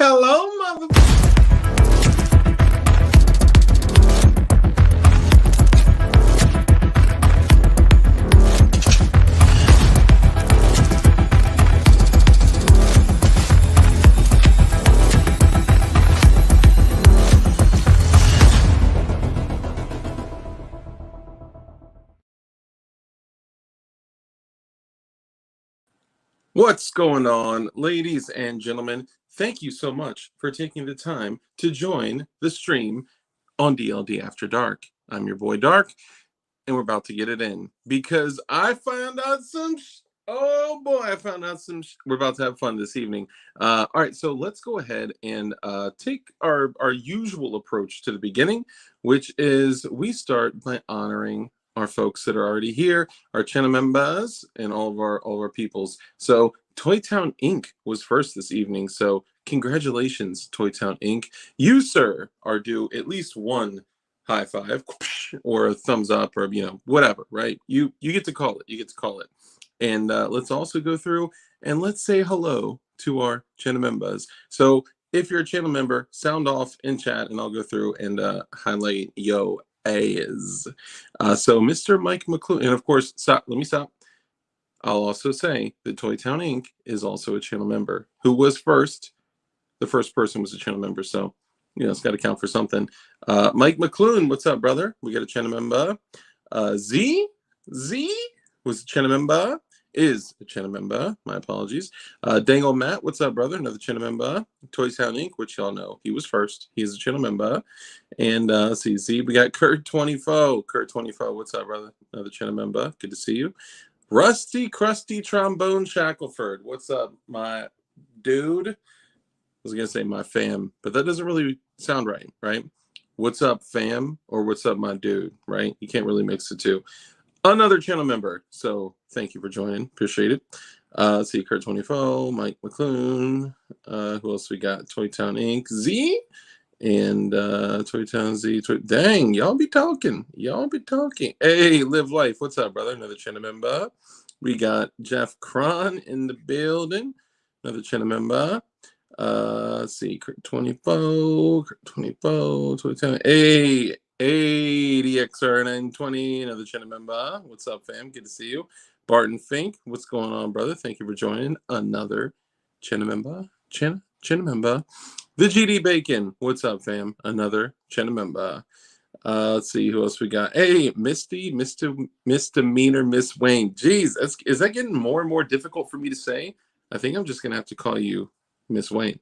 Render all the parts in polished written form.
Hello, mother. What's going on, ladies and gentlemen? Thank you so much for taking the time to join the stream on DLD After Dark. I'm your boy Dark, and we're about to get it in because I found out some. Oh boy, I found out some. We're about to have fun this evening. All right, so let's go ahead and take our usual approach to the beginning, which is we start by honoring our folks that are already here, our channel members, and all of our peoples. So Toy Town Inc. was first this evening. So congratulations, Toy Town Inc. You, sir, are due at least one high five or a thumbs up or whatever, right? You get to call it. And let's also go through and let's say hello to our channel members. So if you're a channel member, sound off in chat and I'll go through and highlight yo as. So Mr. Mike McClure, and of course, let me stop. I'll also say that Toy Town Inc. is also a channel member. Who was first? The first person was a channel member, so it's got to count for something. Mike McClune, what's up, brother? We got a channel member. Z was a channel member. Is a channel member. My apologies. Dangle Matt, what's up, brother? Another channel member. Toy Town Inc., which y'all know he was first. He is a channel member. And let's see, Z. We got Kurt24. Kurt24, what's up, brother? Another channel member. Good to see you. Rusty Crusty Trombone Shackelford, what's up, my dude? I was gonna say my fam, but that doesn't really sound right? What's up, fam, or what's up, my dude, right? You can't really mix the two. Another channel member, so thank you for joining. Appreciate it. Let's see, Kurt24, Mike McClune. Who else we got? Toy Town Inc. Z and Toy Town Z. Dang, y'all be talking. Hey, Live Life. What's up, brother? Another channel member. We got Jeff Cron in the building. Another channel member. Let's see, Kurt24, Toy Town. Hey, DXR920, another channel member. What's up, fam? Good to see you. Barton Fink, what's going on, brother? Thank you for joining. Another channel member. Channel member. The GD Bacon, what's up, fam? Another channel member. Let's see who else we got. Hey, Misty, Misdemeanor, Miss Wayne. Jeez, is that getting more and more difficult for me to say? I think I'm just gonna have to call you Miss Wayne.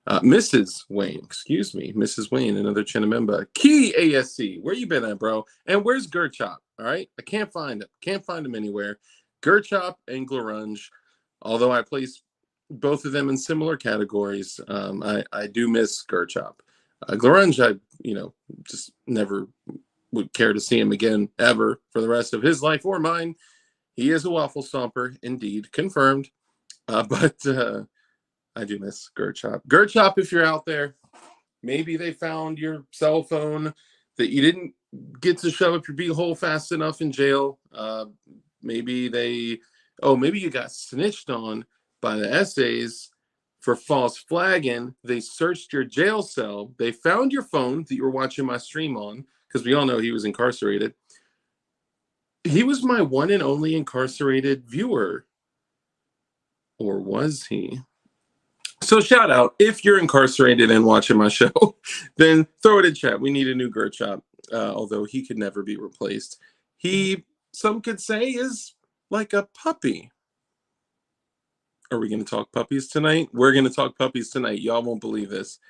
Mrs. Wayne, excuse me. Mrs. Wayne, another channel member. Key ASC, where you been at, bro? And where's Gerchop? All right, I can't find him. Can't find him anywhere. Gerchop and Glorunge, although I place both of them in similar categories. I do miss Gerchop. Glorunge, I just never would care to see him again ever for the rest of his life or mine. He is a waffle stomper, indeed, confirmed. But I do miss Gerchop. Gerchop, if you're out there, maybe they found your cell phone that you didn't get to shove up your beehole fast enough in jail. Maybe you got snitched on by the essays for false flagging. They searched your jail cell. They found your phone that you were watching my stream on, because we all know he was incarcerated. He was my one and only incarcerated viewer. Or was he? So shout out, if you're incarcerated and watching my show, then throw it in chat. We need a new Gerchop, although he could never be replaced. He, some could say, is like a puppy. Are we going to talk puppies tonight? We're going to talk puppies tonight. Y'all won't believe this.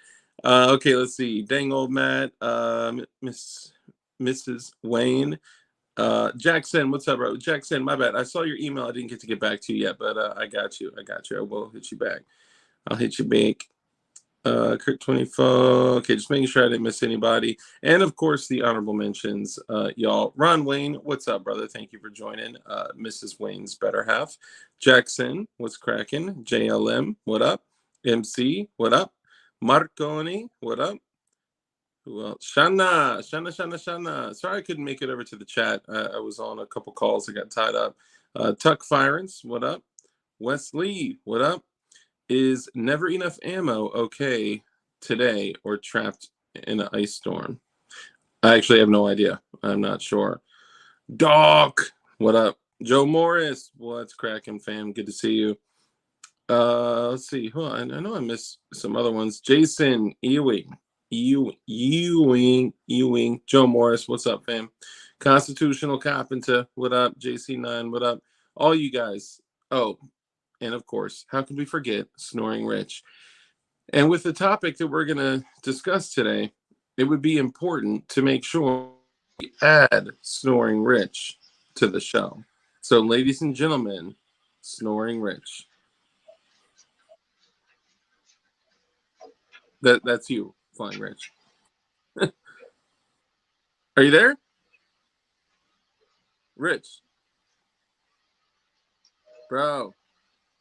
Okay, let's see. Dang old Matt, Mrs. Wayne. Jackson, what's up, bro? Jackson, my bad. I saw your email. I didn't get to get back to you yet, but I got you. I will hit you back. I'll hit you back. Kurt24. Okay, just making sure I didn't miss anybody. And of course, the honorable mentions, y'all. Ron Wayne, what's up, brother? Thank you for joining. Mrs. Wayne's better half. Jackson, what's cracking? JLM, what up? MC, what up? Marconi, what up? Who else? Shana. Sorry I couldn't make it over to the chat. I was on a couple calls. I got tied up. Tuck Firens, what up? Wesley, what up? Is never enough ammo okay today or trapped in an ice storm? I actually have no idea. I'm not sure. Doc, what up? Joe Morris, what's cracking, fam? Good to see you. Let's see. Hold on. I know I missed some other ones. Jason Ewing. Ewing. Joe Morris, what's up, fam? Constitutional Carpenter, what up? JC9, what up? All you guys. Oh, and of course, how could we forget Snoring Rich? And with the topic that we're going to discuss today, it would be important to make sure we add Snoring Rich to the show. So, ladies and gentlemen, Snoring Rich. That's you, Flying Rich. Are you there? Rich. Bro,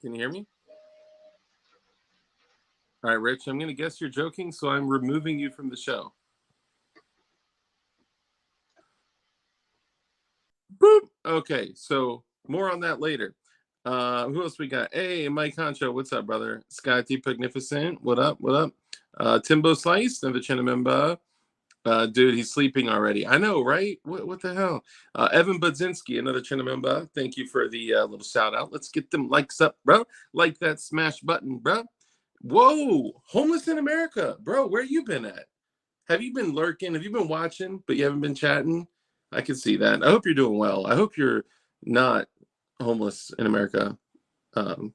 can you hear me? All right, Rich, I'm going to guess you're joking, so I'm removing you from the show. Boop. Okay, so more on that later. Who else we got? Hey, Mike Concho, what's up, brother? Scotty Pugnificent, what up? What up? Timbo Slice, another channel member. Dude, he's sleeping already. I know, right? What the hell? Evan Budzinski, another channel member. Thank you for the little shout out. Let's get them likes up, bro. Like that smash button, bro. Whoa, homeless in America, bro. Where you been at? Have you been lurking? Have you been watching, but you haven't been chatting? I can see that. I hope you're doing well. I hope you're not homeless in America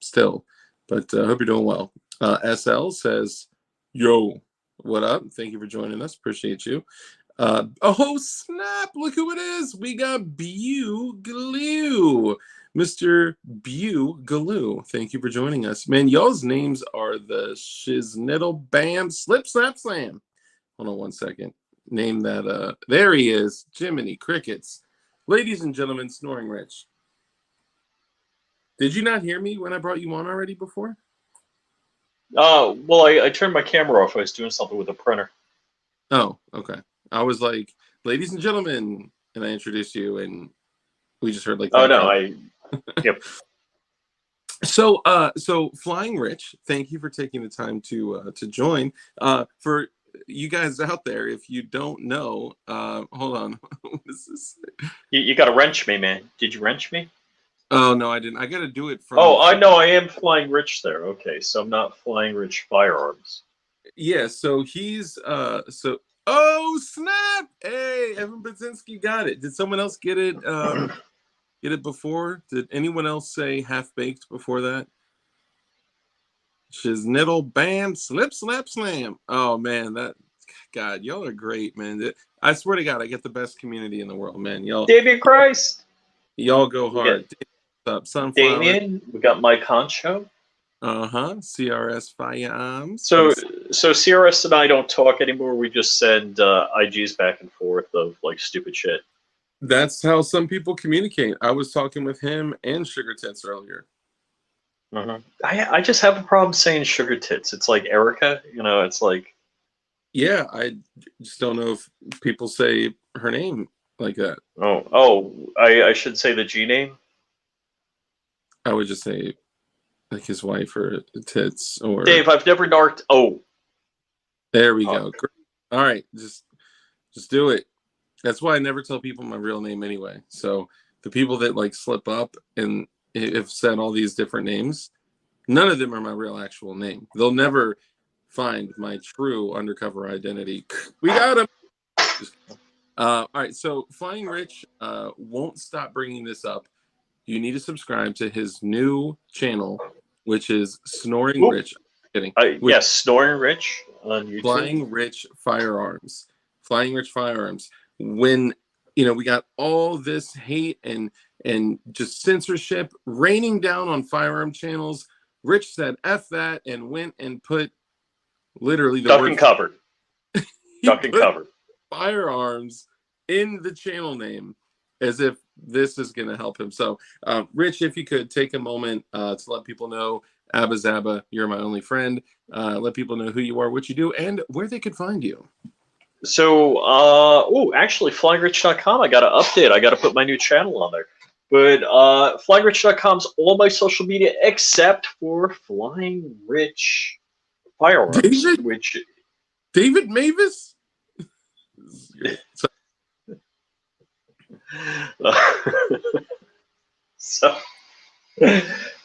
still, but I hope you're doing well. SL says, yo, what up? Thank you for joining us. Appreciate you. Oh, snap. Look who it is. We got Glue. Mr. Galoo. Thank you for joining us. Man, y'all's names are the Shiznittle Bam Slip Slap Slam. Hold on one second. Name that. There he is. Jiminy Crickets. Ladies and gentlemen, Snoring Rich. Did you not hear me when I brought you on already before? Well, I turned my camera off. I was doing something with the printer. Oh, okay. I was like, ladies and gentlemen, and I introduced you, and we just heard like. Oh no, Yep. So Flying Rich, thank you for taking the time to join. For you guys out there, if you don't know, hold on. What is this? You got to wrench me, man. Did you wrench me? Oh no, I didn't. I got to do it from. Oh, I know. I am Flying Rich there. Okay, so I'm not Flying Rich Firearms. Yeah. So he's so. Oh snap! Hey, Evan Budzinski got it. Did someone else get it? Get it before? Did anyone else say half baked before that? Shiznittle Bam Slip Slap Slam. Oh man, God, y'all are great, man. I swear to God, I get the best community in the world, man. Y'all, Damien Christ. Y'all go hard. Up, Sunflower. Damien, we got Mike Concho. CRS Firearms. So CRS and I don't talk anymore. We just send IGs back and forth of like stupid shit. That's how some people communicate. I was talking with him and Sugar Tits earlier. I just have a problem saying Sugar Tits. It's like Erica, it's like. Yeah, I just don't know if people say her name like that. I should say the G name? I would just say like his wife or Tits or. Dave, I've never narked. Oh. There we go. All right, just do it. That's why I never tell people my real name anyway. So the people that like slip up and have said all these different names, none of them are my real actual name. They'll never find my true undercover identity. We got him. All right, so Flying Rich won't stop bringing this up. You need to subscribe to his new channel, which is Snoring Rich. I'm kidding. Yes, Snoring Rich on YouTube. Flying Rich Firearms. Flying Rich Firearms. When we got all this hate and just censorship raining down on firearm channels, Rich said F that and went and put literally the duck and covered. Duck and covered. Firearms in the channel name as if this is going to help him. So Rich, if you could take a moment to let people know, Abba Zaba, you're my only friend. Let people know who you are, what you do, and where they could find you. So, actually, flyingrich.com, I got to update. I got to put my new channel on there. But flyingrich.com's all my social media except for Flying Rich Firearms, David which David Mavis. This is great. So, so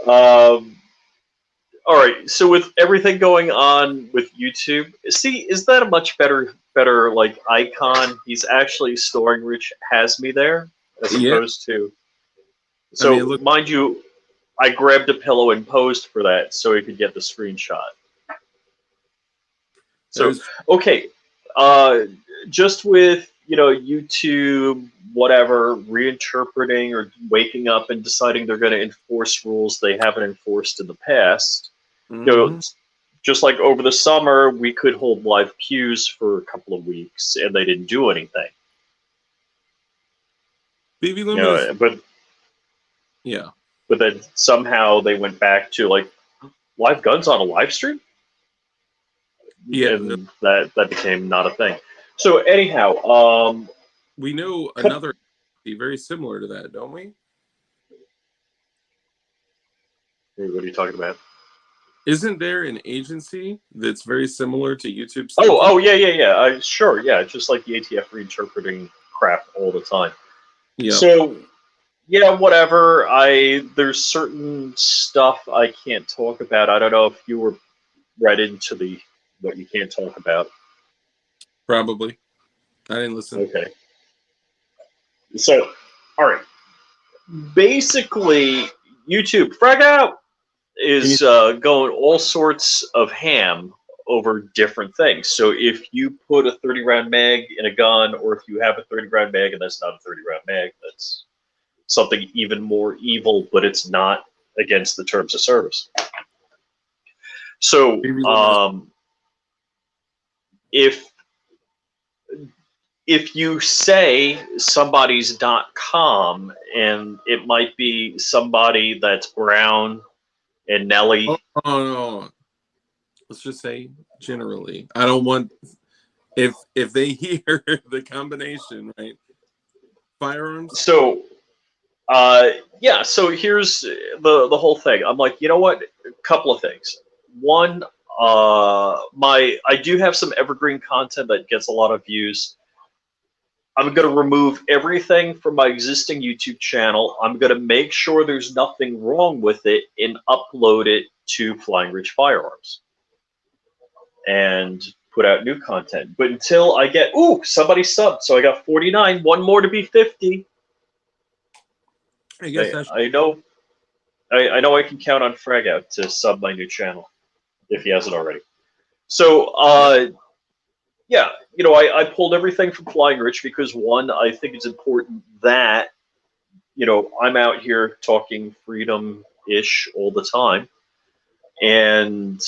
um, all right. So with everything going on with YouTube, see, is that a much better like icon? He's actually storing Rich has me there as yeah, opposed to. I mean, So look, mind you, I grabbed a pillow and posed for that so he could get the screenshot. that So is okay, uh, just with YouTube, whatever, reinterpreting or waking up and deciding they're going to enforce rules they haven't enforced in the past. You know, mm-hmm. just like over the summer, we could hold live pews for a couple of weeks and they didn't do anything. BB You Luminous. know, but Yeah, but then somehow they went back to like live guns on a live stream, yeah. and that became not a thing. So anyhow, We know another very similar to that, don't we? what are you talking about? Isn't there an agency that's very similar to YouTube Oh, Symphony? yeah. Sure, yeah. Just like the ATF reinterpreting crap all the time. Yeah, So, yeah, whatever. There's certain stuff I can't talk about. I don't know if you were read into the what you can't talk about. probably. I didn't listen. Okay. So, all right. Basically, YouTube frag out Can you? is going all sorts of ham over different things. So if you put a 30 round mag in a gun, or if you have a 30 round mag and that's not a 30 round mag, that's something even more evil, but it's not against the terms of service. So BB Luminous. if if you say somebody's .com and it might be somebody that's Brown and Oh, Nelly. no. Let's just say generally. I don't want if they hear the combination, right? Firearms. So yeah, so here's the whole thing. I'm like, you know what? A couple of things. One, I do have some evergreen content that gets a lot of views. I'm going to remove everything from my existing YouTube channel. I'm going to make sure there's nothing wrong with it and upload it to Flying Rich Firearms and put out new content. But until I get, somebody subbed, so I got 49, one more to be 50. I guess I should. I know I know I can count on Fragout to sub my new channel if he hasn't already. So, yeah, I pulled everything from Flying Rich because, one, I think it's important that, I'm out here talking freedom-ish all the time and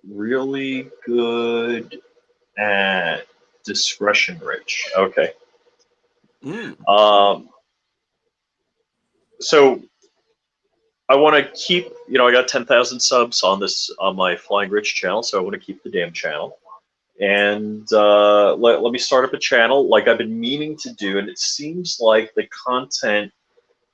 really good at discretion rich. Okay. Mm. So I want to keep, I got 10,000 subs on my Flying Rich channel, so I want to keep the damn channel. And let me start up a channel like I've been meaning to do. And it seems like the content,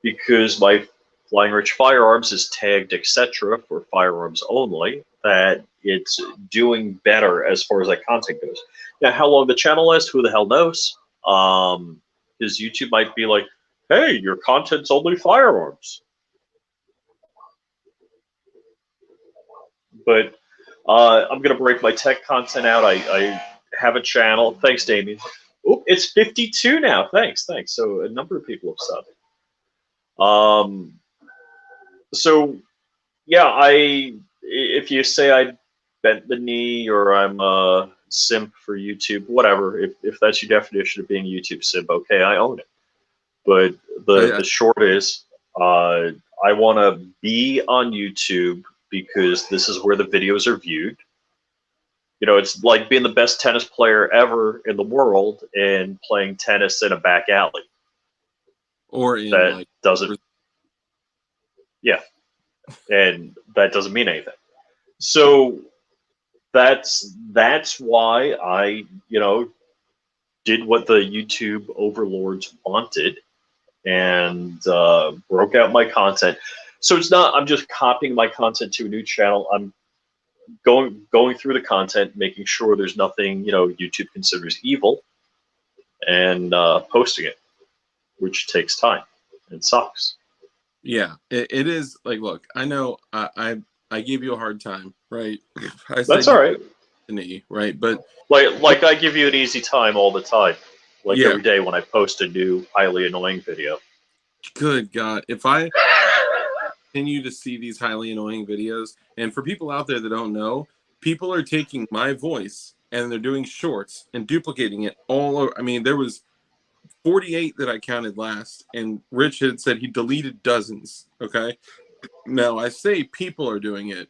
because my Flying Rich Firearms is tagged, etc., for firearms only, that it's doing better as far as that content goes. Now, how long the channel lasts, who the hell knows? Because YouTube might be like, hey, your content's only firearms. But I'm going to break my tech content out. I have a channel. Thanks, Damien. Oh, it's 52 now. Thanks. So a number of people have subbed. So yeah, if you say I bent the knee or I'm a simp for YouTube, whatever. If that's your definition of being a YouTube simp, okay, I own it. But the short is, I want to be on YouTube because this is where the videos are viewed. It's like being the best tennis player ever in the world and playing tennis in a back alley. Or in That like. doesn't, yeah, and that doesn't mean anything. So that's why I, did what the YouTube overlords wanted and broke out my content. So it's not I'm just copying my content to a new channel. I'm going through the content, making sure there's nothing YouTube considers evil, and posting it, which takes time and sucks. Yeah, it is. Like, look, I know I gave you a hard time, right? I That's said all right. right? But like I give you an easy time all the time. Like yeah, every day when I post a new highly annoying video. good God, if I continue to see these highly annoying videos, and for people out there that don't know, people are taking my voice and they're doing shorts and duplicating it all over. I mean, there was 48 that I counted last, and Rich had said he deleted dozens. Okay, now I say people are doing it,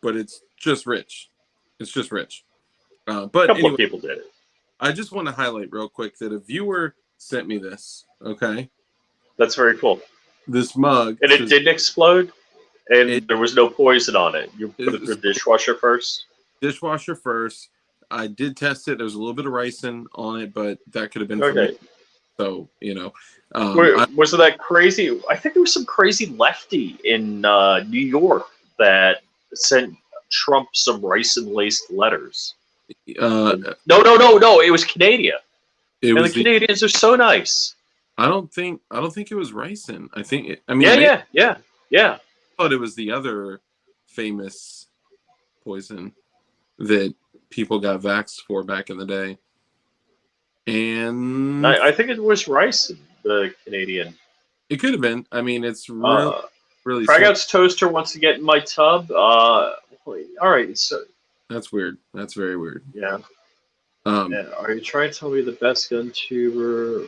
but it's just Rich. It's just Rich. A But couple anyway, of people did it. I just want to highlight real quick that a viewer sent me this. Okay, That's very cool. this mug, And it didn't explode, it and there was no poison on it. You put it through is the dishwasher first. dishwasher first. I did test it. There was a little bit of ricin on it, but that could have been for Okay. me. So Was it that crazy? I think there was some crazy lefty in New York that sent Trump some ricin-laced letters. No. It was Canada. It And was the Canadians are so nice. I don't think it was ricin. I think I mean Yeah. I thought it was the other famous poison that people got vaxxed for back in the day. And I think it was ricin, the Canadian. it could have been. I mean, it's really Fragout's toaster wants to get in my tub. All right, so that's weird. That's very weird. yeah. Are you trying to tell me the best gun tuber?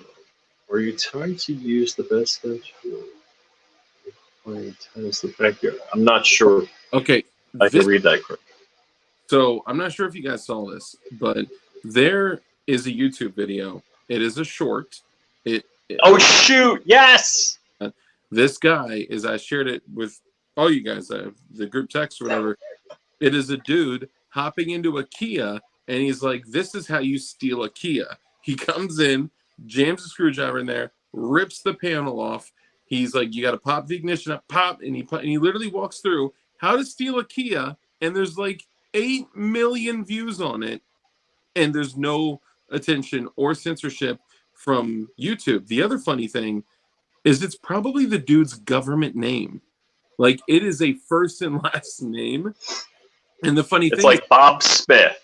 Or are you trying to use the best gun tuber? I'm not sure. Okay, I can read that correctly. So I'm not sure if you guys saw this, but there is a YouTube video. It is a short. Oh shoot! Yes. This guy is. I shared it with all you guys. The group text or whatever. It is a dude hopping into a Kia, and he's like, "This is how you steal a Kia." He comes in, jams a screwdriver in there, rips the panel off. He's like, "You got to pop the ignition up, pop," and he literally walks through how to steal a Kia, and there's like 8 million views on it, and there's no attention or censorship from YouTube. The other funny thing is it's probably the dude's government name. Like, it is a first and last name. And the funny thing is, like Bob Smith.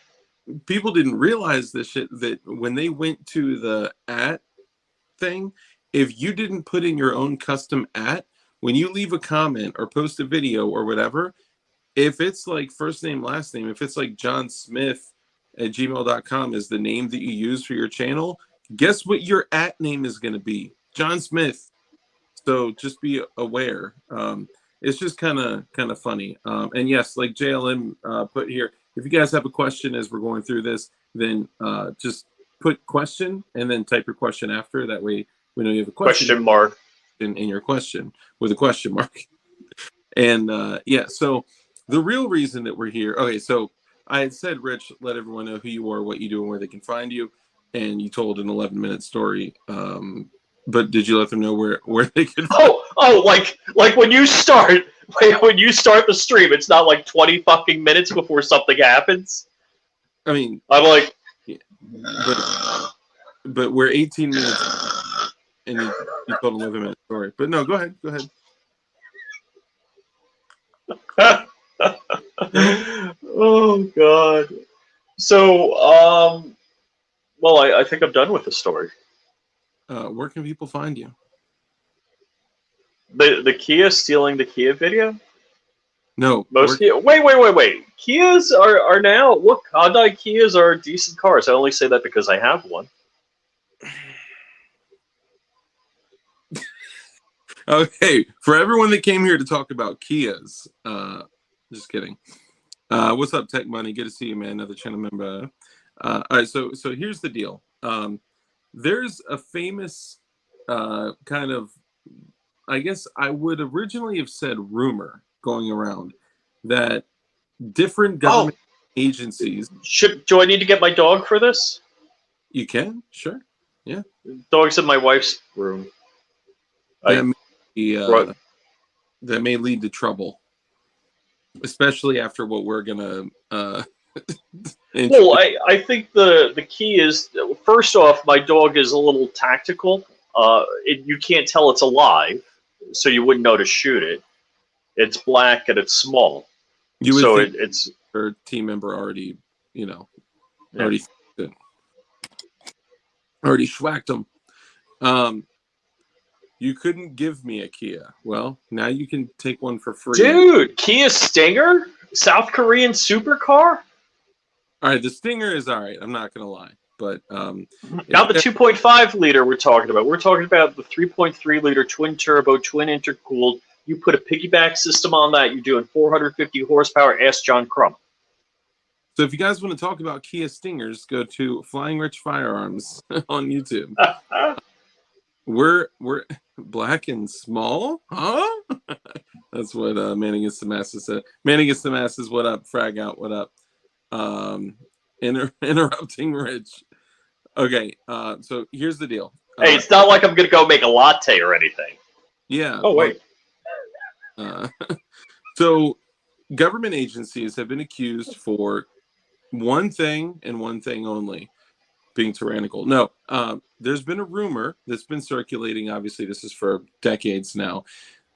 People didn't realize this shit, that when they went to the @ thing, if you didn't put in your own custom @ when you leave a comment or post a video or whatever, if it's like first name, last name, if it's like John Smith at gmail.com is the name that you use for your channel, guess what your @ name is going to be? John Smith. So just be aware. It's just kind of funny. And yes, like JLM put here, if you guys have a question as we're going through this, then just put question and then type your question after. That way we know you have a question mark in your question with a question mark. And yeah, so the real reason that we're here. Okay, so I had said, Rich, let everyone know who you are, what you do, and where they can find you. And you told an 11-minute story. But did you let them know where they can? Oh, like when you start the stream, it's not like 20 fucking minutes before something happens. I mean, I'm like, yeah, but we're 18 minutes, and you told an 11-minute story. But no, go ahead. Oh God. So, well, I think I'm done with the story. Where can people find you? The Kia stealing the Kia video? No. Wait. Kias are now, look, Hyundai Kias are decent cars. I only say that because I have one. Okay, for everyone that came here to talk about Kias, just kidding. What's up, Tech Money? Good to see you, man. Another channel member. All right, so here's the deal. There's a famous kind of, I guess I would originally have said rumor going around that different government agencies. Do I need to get my dog for this? You can, sure, yeah. Dog's in my wife's room. I brought, that may lead to trouble, especially after what we're gonna well, I think the key is, first off, my dog is a little tactical. You can't tell it's alive, so you wouldn't know to shoot it. It's black and it's small, you would so think it's her team member already, yeah. already already schwacked them. You couldn't give me a Kia. Well, now you can take one for free. Dude, Kia Stinger, South Korean supercar. All right, the Stinger is all right. I'm not gonna lie, but Not the 2.5 liter we're talking about. We're talking about the 3.3 liter twin turbo, twin intercooled. You put a piggyback system on that, you're doing 450 horsepower. Ask John Crump. So if you guys want to talk about Kia Stingers, go to Flying Rich Firearms on YouTube. We're black and small, huh? That's what Manning is the Masses said. Manning is the Masses. What up? Frag out. What up? Interrupting Rich. Okay, so here's the deal. Hey, it's not like I'm gonna go make a latte or anything. Yeah. Oh wait. So government agencies have been accused for one thing and one thing only: being tyrannical. No, there's been a rumor that's been circulating. Obviously, this is for decades now,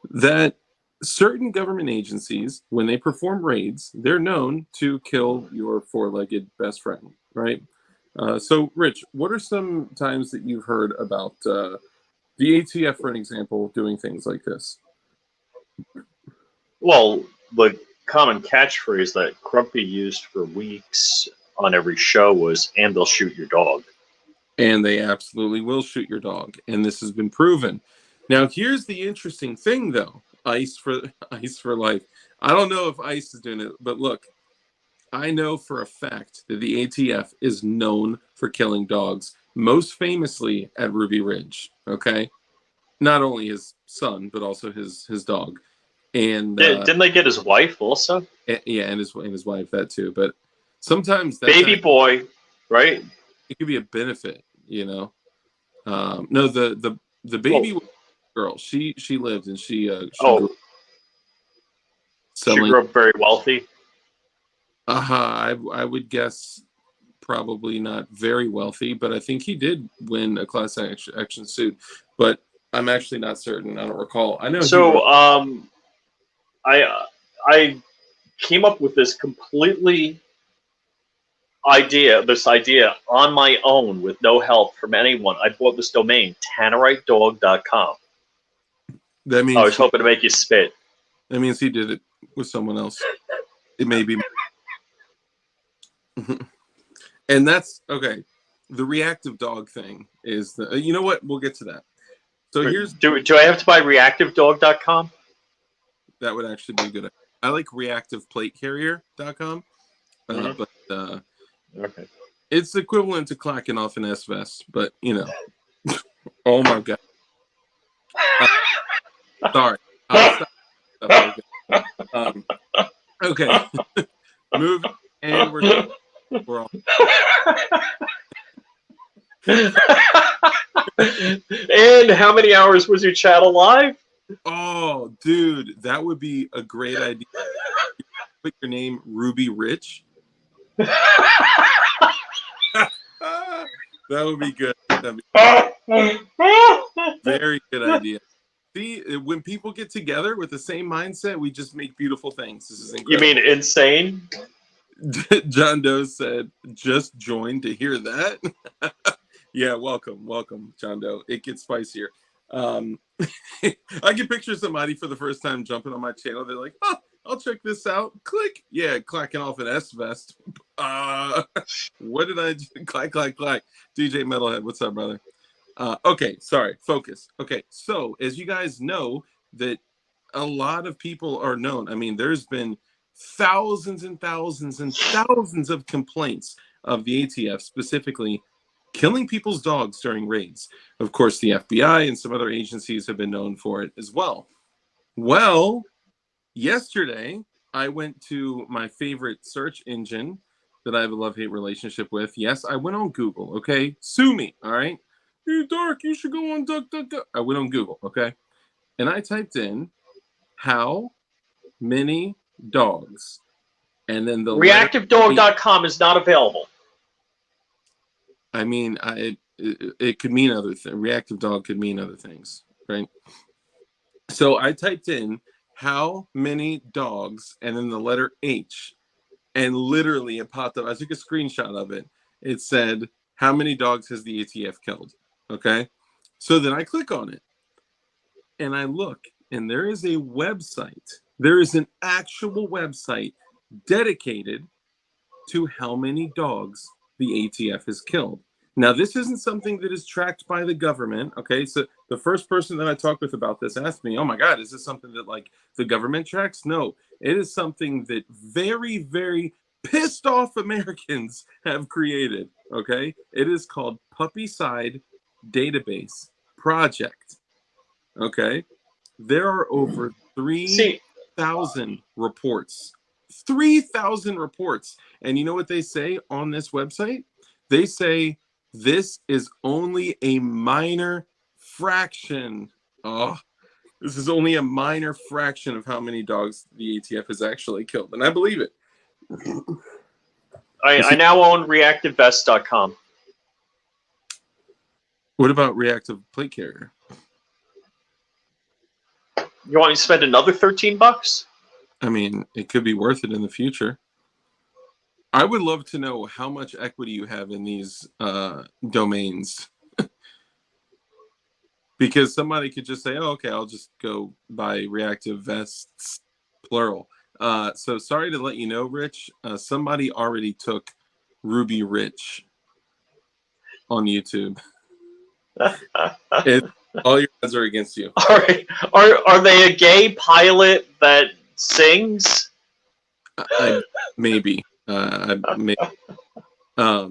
that certain government agencies, when they perform raids, they're known to kill your four-legged best friend, right? So, Rich, what are some times that you've heard about the ATF, for an example, doing things like this? Well, the common catchphrase that Crumpy used for weeks on every show was, "And they'll shoot your dog." And they absolutely will shoot your dog, and this has been proven. Now, here's the interesting thing, though. Ice for life. I don't know if ICE is doing it, but look, I know for a fact that the ATF is known for killing dogs, most famously at Ruby Ridge. Okay, not only his son, but also his dog. And Didn't they get his wife also? Yeah, and his wife, that too. But sometimes that baby boy, right? It could be a benefit, you know. No, the baby girl, she lived, and she grew up very wealthy. I would guess probably not very wealthy, but I think he did win a class action suit. But I'm actually not certain. I don't recall. I know. So I came up with this idea on my own with no help from anyone. I bought this domain, tanneriteDog.com. That means I was hoping to make you spit. That means he did it with someone else. It may be. And that's okay. The reactive dog thing is you know what? We'll get to that. So do I have to buy reactivedog.com? That would actually be a good idea. I like reactiveplatecarrier.com. But okay. It's equivalent to clacking off an S-vest, but you know. Oh my god. Sorry. Okay. Move, and we're on. And how many hours was your chat alive? Oh, dude, that would be a great idea. Put your name Ruby Rich. That would be good. Very good idea. See, when people get together with the same mindset, we just make beautiful things. This is incredible. You mean insane? John Doe said, "Just joined to hear that." Yeah, welcome, John Doe. It gets spicier. I can picture somebody for the first time jumping on my channel. They're like, "Oh, I'll check this out." Click. Yeah, clacking off an S-vest. What did I do? Clack. DJ Metalhead, what's up, brother? Okay, sorry, focus. Okay, so as you guys know, that a lot of people are known. I mean, there's been thousands and thousands and thousands of complaints of the ATF specifically killing people's dogs during raids. Of course, the FBI and some other agencies have been known for it as well. Well, yesterday, I went to my favorite search engine that I have a love-hate relationship with. Yes, I went on Google, okay? Sue me, all right? Hey, Dark, you should go on DuckDuckGo. I went on Google, okay? and I typed in how many dogs, and then the letter. ReactiveDog.com is not available. I mean, it could mean other things. Reactive dog could mean other things, right? So I typed in how many dogs, and then the letter H, and literally it popped up. I took a screenshot of it. It said, how many dogs has the ATF killed? Okay. So then I click on it and I look, and there is a website. There is an actual website dedicated to how many dogs the ATF has killed. Now, this isn't something that is tracked by the government. Okay. So the first person that I talked with about this asked me, oh my God, is this something that like the government tracks? No, it is something that very, very pissed off Americans have created. Okay. It is called Puppycide Database Project. Okay. There are over 3,000 reports. 3,000 reports. And you know what they say on this website? They say this is only a minor fraction. Oh, this is only a minor fraction of how many dogs the ATF has actually killed. And I believe it. I now own ReactiveVest.com. What about Reactive Plate Carrier? You want me to spend another $13? I mean, it could be worth it in the future. I would love to know how much equity you have in these domains. Because somebody could just say, oh, okay, I'll just go buy Reactive Vests, plural. So sorry to let you know, Rich. Somebody already took Ruby Rich on YouTube. All your odds are against you. All right. Are they a gay pilot that sings? Maybe. Maybe. So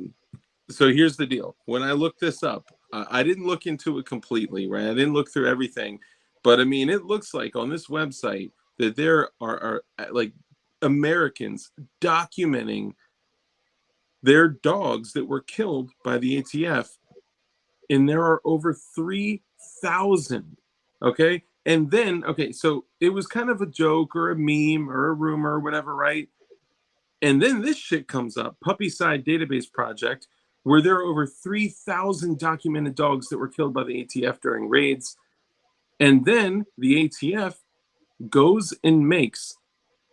here's the deal. When I looked this up, I didn't look into it completely, right? I didn't look through everything. But I mean, it looks like on this website that there are like Americans documenting their dogs that were killed by the ATF. And there are over 3,000. Okay. And then, okay, so it was kind of a joke or a meme or a rumor or whatever, right? And then this shit comes up, Puppycide Database Project, where there are over 3,000 documented dogs that were killed by the ATF during raids. And then the ATF goes and makes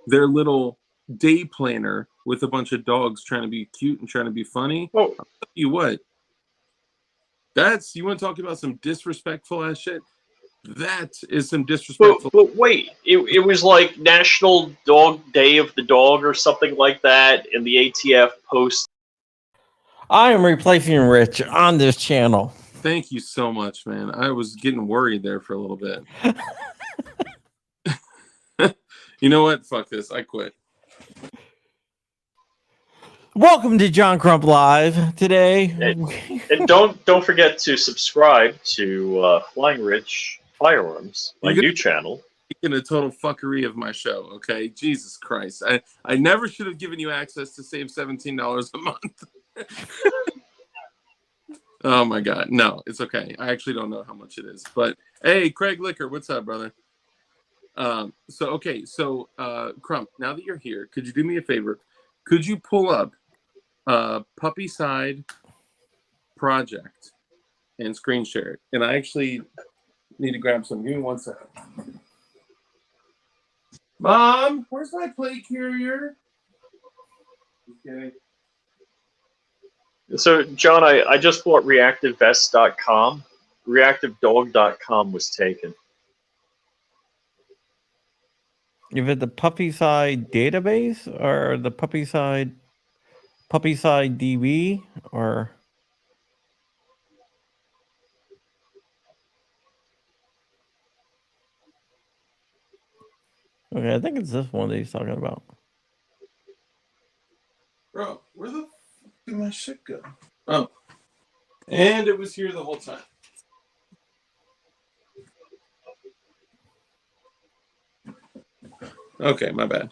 their little day planner with a bunch of dogs trying to be cute and trying to be funny. Oh. I'll tell you what, you want to talk about some disrespectful ass shit? That is some disrespectful. But wait, it was like National Dog Day of the Dog or something like that, and the ATF post. I am replacing Rich on this channel. Thank you so much, man. I was getting worried there for a little bit. You know what? Fuck this. I quit. Welcome to John Crump Live today. And don't forget to subscribe to Flying Rich Firearms, my new channel. In a total fuckery of my show, okay? Jesus Christ. I never should have given you access to save $17 a month. Oh my God. No, it's okay. I actually don't know how much it is. But hey, Craig Licker, what's up, brother? So Crump, now that you're here, could you do me a favor? Could you pull up Puppycide Project and screen share it? And I actually need to grab some. Give me 1 second. Mom, where's my plate carrier? Just kidding. So, John, I just bought ReactiveVest.com. ReactiveDog.com was taken. Is it the Puppycide database or the Puppycide DB or? Okay, I think it's this one that he's talking about. Bro, where the fuck did my shit go? Oh, and it was here the whole time. Okay, my bad.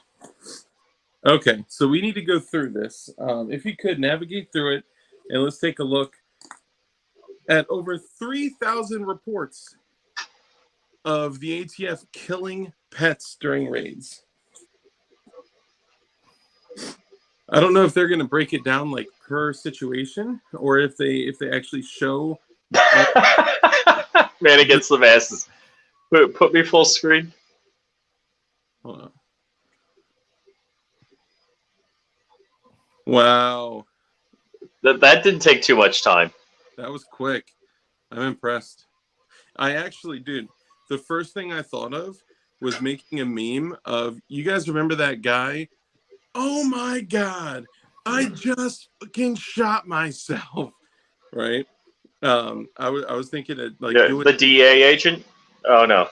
Okay, so we need to go through this. If you could navigate through it, and let's take a look at over 3,000 reports of the ATF killing pets during raids. I don't know if they're going to break it down like per situation, or if they actually show. Man against the masses. Put me full screen. Hold on. Wow, That didn't take too much time. that was quick. I'm impressed. I actually, dude, the first thing I thought of was making a meme of, you guys remember that guy? Oh my God, I just fucking shot myself, right? I was thinking of like The DA agent? Oh no.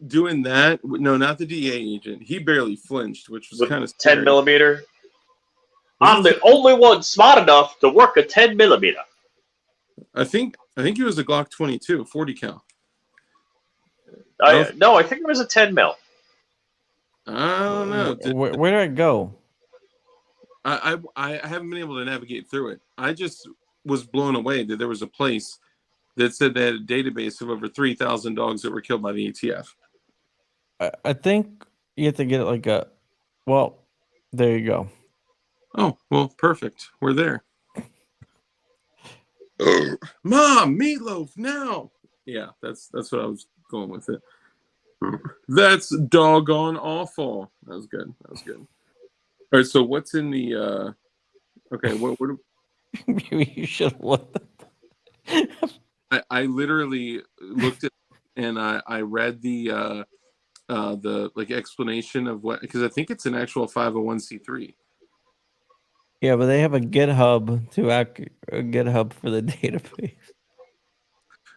doing that. No, not the DA agent. He barely flinched, which was With kind of 10 millimeter. Was I'm it- the only one smart enough to work a 10 millimeter. I think it was a Glock 22, 40 cal. No, I think it was a 10 mil. I don't know. Where did it go? I haven't been able to navigate through it. I just was blown away that there was a place that said they had a database of over 3,000 dogs that were killed by the ATF. I think you have to get like a. Well, there you go. Oh, well, perfect. We're there. Mom, meatloaf now. Yeah, that's what I was going with it. That's doggone awful. That was good. All right, so what's in the okay, what Maybe you should look. I literally looked at and I read the like explanation of what, because I think it's an actual 501c3. Yeah, but they have a GitHub a GitHub for the database.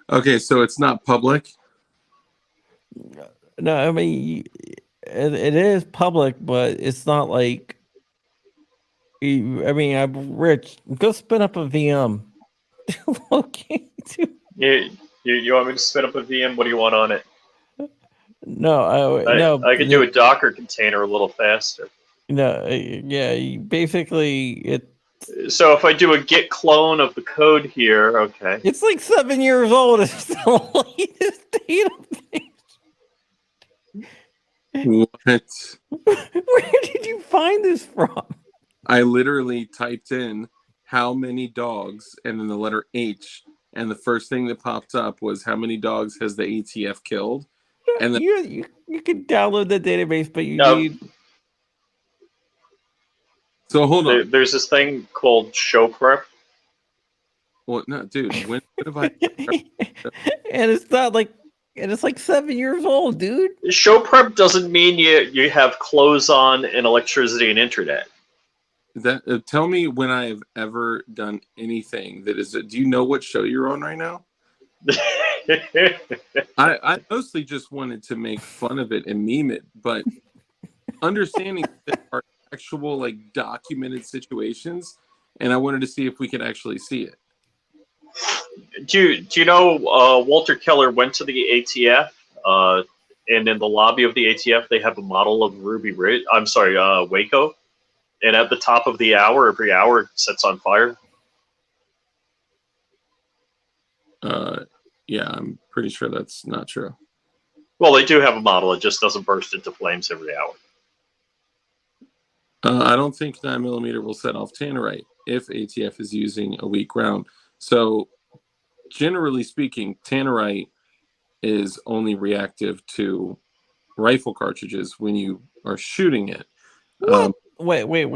Okay, so it's not public. No, I mean it is public, but it's not like. I mean, I'm rich. Go spin up a VM. Okay. You want me to spin up a VM? What do you want on it? No, no. I could do a Docker container a little faster. No, yeah. Basically, So if I do a git clone of the code here, okay. it's like 7 years old. It's the latest database. What? Where did you find this from? I literally typed in how many dogs and then the letter H, and the first thing that popped up was how many dogs has the ATF killed. And then, you can download the database, but you No. need. so hold on. There's this thing called show prep. Well, no, dude. When have I? And it's not like, and it's like 7 years old, dude. Show prep doesn't mean you have clothes on and electricity and internet. That tell me when I have ever done anything that is. Do you know what show you're on right now? I mostly just wanted to make fun of it and meme it, but understanding that are actual like documented situations, and I wanted to see if we could actually see it. Do you know Walter Keller went to the ATF, and in the lobby of the ATF they have a model of Ruby Ridge. I'm sorry, Waco, and at the top of the hour, every hour it sets on fire. Yeah, I'm pretty sure that's not true. Well, they do have a model. It just doesn't burst into flames every hour. I don't think 9mm will set off tannerite if ATF is using a weak round. So, generally speaking, tannerite is only reactive to rifle cartridges when you are shooting it. What? Wait.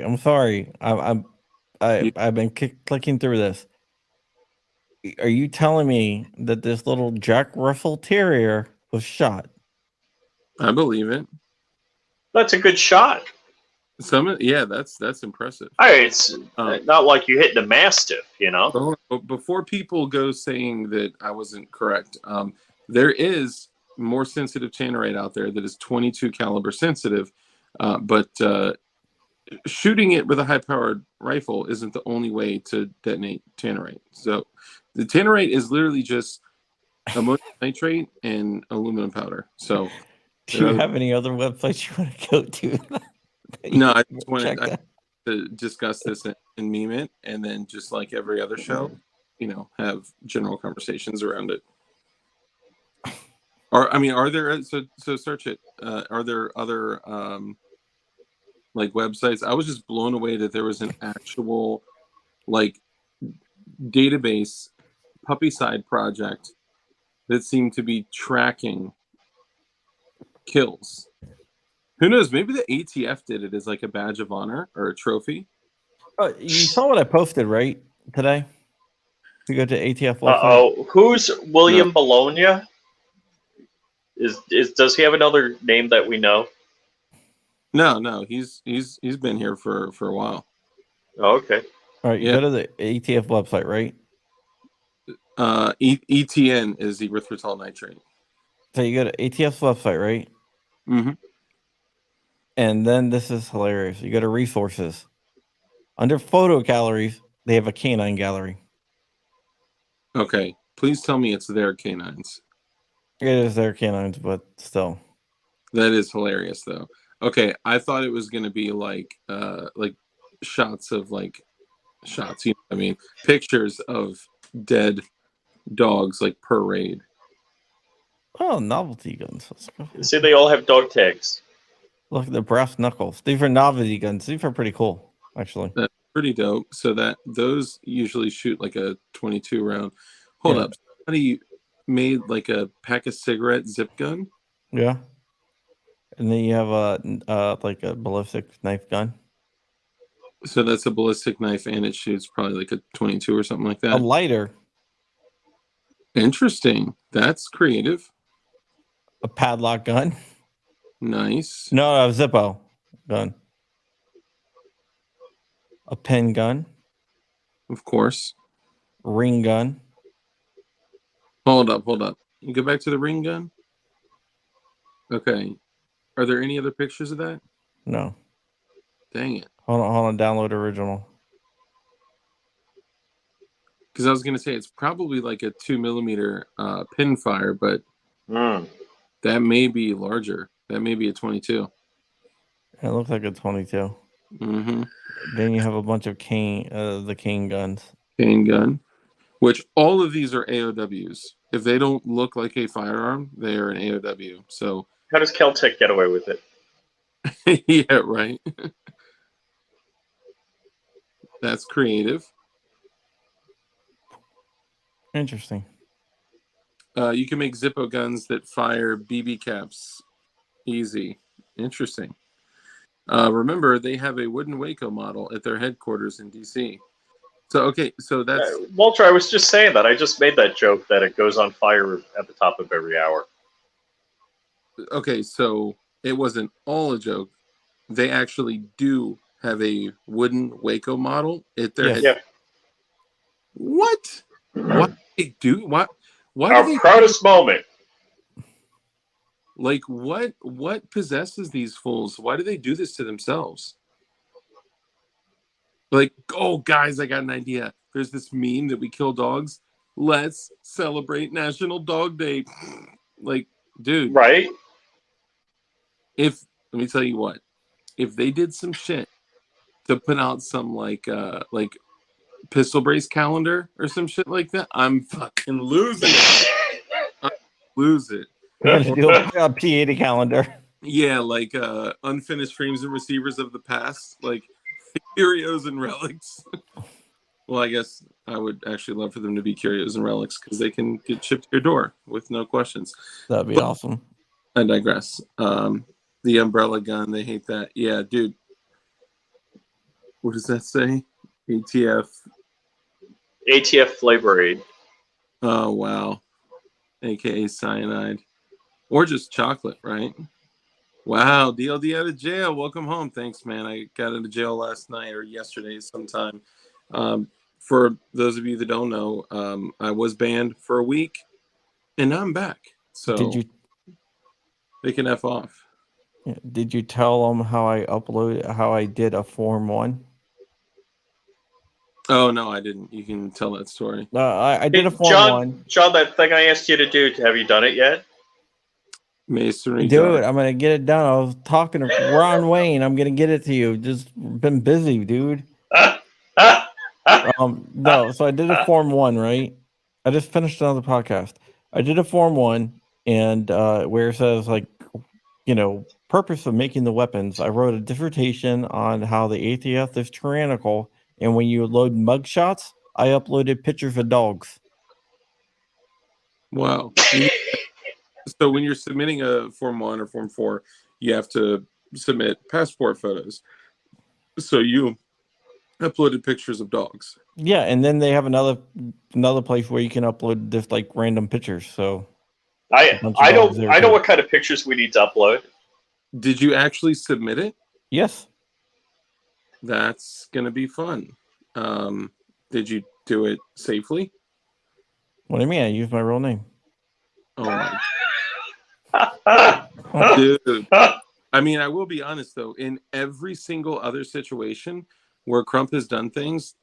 I'm sorry. I've been clicking through this. Are you telling me that this little Jack Russell Terrier was shot? I believe it. That's a good shot. Yeah, that's impressive. It's not like you hit the Mastiff, you know. But before people go saying that I wasn't correct, there is more sensitive tannerite out there that is 22 caliber sensitive, but shooting it with a high-powered rifle isn't the only way to detonate tannerite. So the tannerite is literally just ammonium nitrate and aluminum powder. So do you have any other websites you want to go to? No, I just wanted to discuss this and meme it, and then just like every other show, have general conversations around it. Are there so search it? Are there other like websites? I was just blown away that there was an actual like database Puppycide project that seemed to be tracking kills. Who knows? Maybe the ATF did it as like a badge of honor or a trophy. You saw what I posted, right? Today? You go to ATF website. Uh-oh. Who's William Bologna? Does he have another name that we know? No, he's been here for a while. Oh, okay. All right, you go to the ATF website, right? ETN is erythritol nitrate. So you go to ATF's website, right? Mm-hmm. And then this is hilarious. You go to resources. Under photo galleries, they have a canine gallery. Okay, please tell me it's their canines. It is their canines, but still. That is hilarious, though. Okay, I thought it was going to be like shots of shots. You know what I mean, pictures of dead dogs like per raid. Oh, novelty guns. Let's go. See, they all have dog tags. Look at the brass knuckles. These are novelty guns. These are pretty cool, actually. That's pretty dope. So those usually shoot like a 22 round. Hold up, somebody made like a pack of cigarette zip gun. Yeah. And then you have like a ballistic knife gun. So that's a ballistic knife, and it shoots probably like a 22 or something like that. A lighter. Interesting. That's creative. A padlock gun. Nice. No, a Zippo gun. A pen gun. Of course. Ring gun. Hold up. You go back to the ring gun? Okay. Are there any other pictures of that? No. Dang it. Hold on. Download original. Because I was going to say it's probably like a 2mm pin fire, but that may be larger. That may be a 22. It looks like a 22. Mm-hmm. Then you have a bunch of the cane guns. Cane gun. Which all of these are AOWs. If they don't look like a firearm, they are an AOW. So how does Kel-Tec get away with it? yeah, right. That's creative. Interesting. You can make Zippo guns that fire BB caps. Easy. Interesting. Remember, they have a wooden Waco model at their headquarters in DC. So that's Walter. I was just saying that. I just made that joke that it goes on fire at the top of every hour. Okay. So it wasn't all a joke. They actually do have a wooden Waco model at their Yeah. What? What do they do? Why Our do they proudest moment. Like what possesses these fools? Why do they do this to themselves? Like, oh guys, I got an idea. There's this meme that we kill dogs. Let's celebrate National Dog Day. Like, dude. Right? Let me tell you what. If they did some shit to put out some like pistol brace calendar or some shit like that, I'm fucking losing it. Lose it. You're gonna do a P80 calendar. Yeah, like unfinished frames and receivers of the past, like curios and relics. Well, I guess I would actually love for them to be curios and relics because they can get shipped to your door with no questions. That'd be awesome. I digress. The umbrella gun, they hate that. Yeah, dude. What does that say? ATF flavor aid. Oh, wow. AKA cyanide. Or just chocolate, right? Wow, DLD out of jail. Welcome home. Thanks, man. I got out of jail last night or yesterday sometime. For those of you that don't know, I was banned for a week, and now I'm back. So they can F off. Did you tell them how I did a Form 1? Oh, no, I didn't. You can tell that story. I did a Form 1. John, that thing I asked you to do, have you done it yet? Masonry. Dude, I'm going to get it done. I was talking to Ron Wayne. I'm going to get it to you. Just been busy, dude. No, so I did a Form 1, right? I just finished another podcast. I did a Form 1. and where it says like, purpose of making the weapons. I wrote a dissertation on how the ATF is tyrannical, and when you load mugshots, I uploaded pictures of dogs. Wow. So when you're submitting a Form 1 or Form 4, you have to submit passport photos. So you uploaded pictures of dogs. Yeah, and then they have another place where you can upload just like random pictures. So I know what kind of pictures we need to upload. Did you actually submit it? Yes. That's gonna be fun. Did you do it safely? What do you mean? I used my real name. Oh my dude. I mean, I will be honest though. In every single other situation where Crump has done things,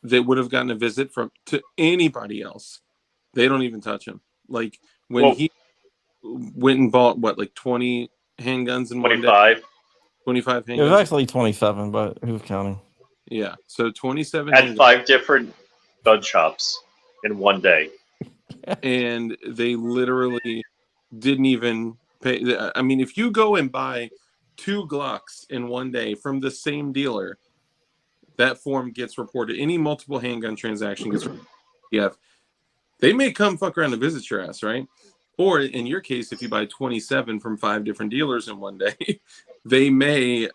they would have gotten a visit to anybody else. They don't even touch him. Like when he went and bought like 20 handguns in 25. one day. 25 handguns. It was actually 27, but who's counting? Yeah, so 27 at 5 different gun shops in one day. And they literally didn't even pay. I mean, if you go and buy 2 Glocks in one day from the same dealer, that form gets reported. Any multiple handgun transaction gets reported. Yeah, they may come fuck around and visit your ass, right? Or in your case, if you buy 27 from 5 different dealers in one day, they may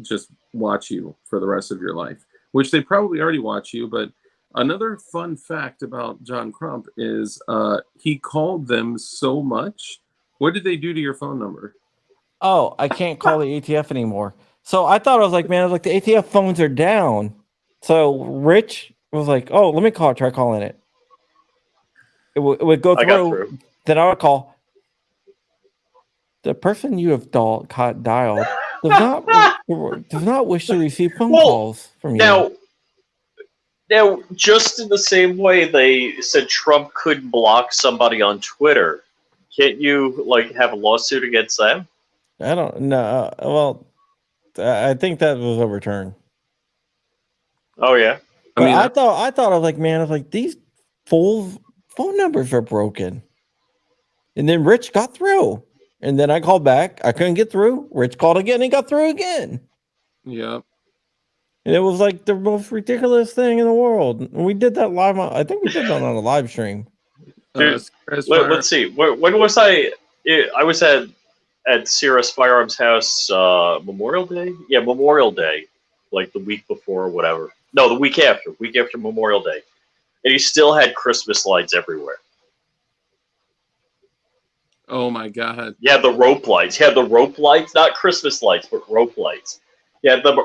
just watch you for the rest of your life, which they probably already watch you. But another fun fact about John Crump is he called them so much. What did they do to your phone number? Oh, I can't call the ATF anymore. So I thought, I was like, the ATF phones are down. So Rich was like, oh, let me try calling it. It would go through. Then I would call. The person you have dialed does not wish to receive phone calls from you. Now, just in the same way they said Trump couldn't block somebody on Twitter, can't you have a lawsuit against them? I don't know. Well, I think that was overturned. Oh yeah. I thought I was like, these full phone numbers are broken. And then Rich got through. And then I called back. I couldn't get through. Rich called again and got through again. Yep. And it was like the most ridiculous thing in the world. And we did that live. I think we did that on a live stream. Dude, let's see. When was I? I was at Sierra's Firearms House Memorial Day. Yeah, Memorial Day, like the week before or whatever. No, the week after. Week after Memorial Day, and he still had Christmas lights everywhere. Oh my God! Yeah, the rope lights. He had the rope lights, not Christmas lights, but rope lights. He had them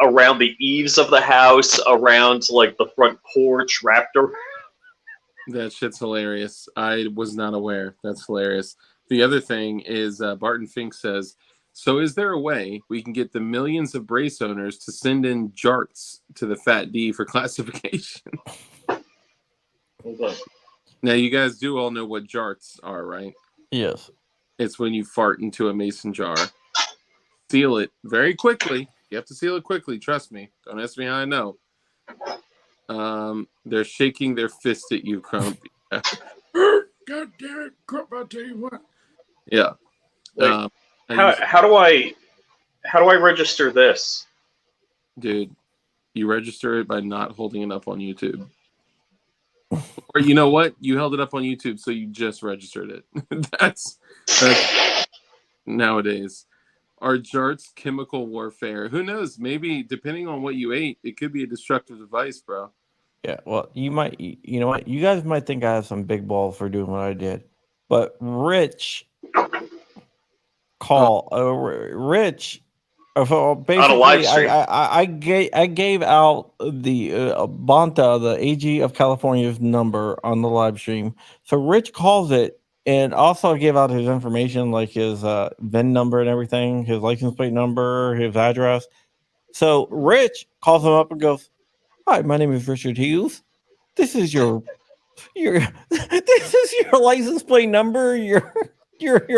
around the eaves of the house, around the front porch, wrapped around. That shit's hilarious. I was not aware. That's hilarious. The other thing is Barton Fink says, so is there a way we can get the millions of brace owners to send in jarts to the Fat D for classification? Hold on. Now, you guys do all know what jarts are, right? Yes. It's when you fart into a mason jar. Seal it very quickly. You have to seal it quickly. Trust me. Don't ask me how I know. They're shaking their fist at you, Crump. God damn it, Crump! I'll tell you what. Yeah. How do I register this? Dude, you register it by not holding it up on YouTube. Or you know what? You held it up on YouTube, so you just registered it. That's nowadays. Are jarts chemical warfare? Who knows? Maybe depending on what you ate, it could be a destructive device, bro. Yeah, well, you know what? You guys might think I have some big balls for doing what I did, but Rich Rich. So basically, on a live stream. I gave out the Bonta, the AG of California's number on the live stream. So Rich calls it, and also gave out his information, like his VIN number and everything, his license plate number, his address. So Rich calls him up and goes, "Hi, my name is Richard Hughes. This is your this is your license plate number, your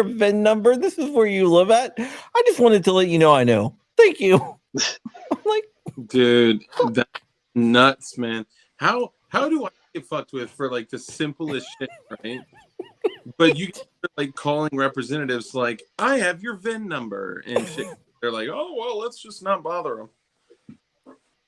VIN number. This is where you live at. I just wanted to let you know I know. Thank you." I'm like, dude, that's nuts, man. How do I get fucked with for the simplest shit, right? But you like calling representatives like, I have your VIN number and shit. They're like, oh, well, let's just not bother them.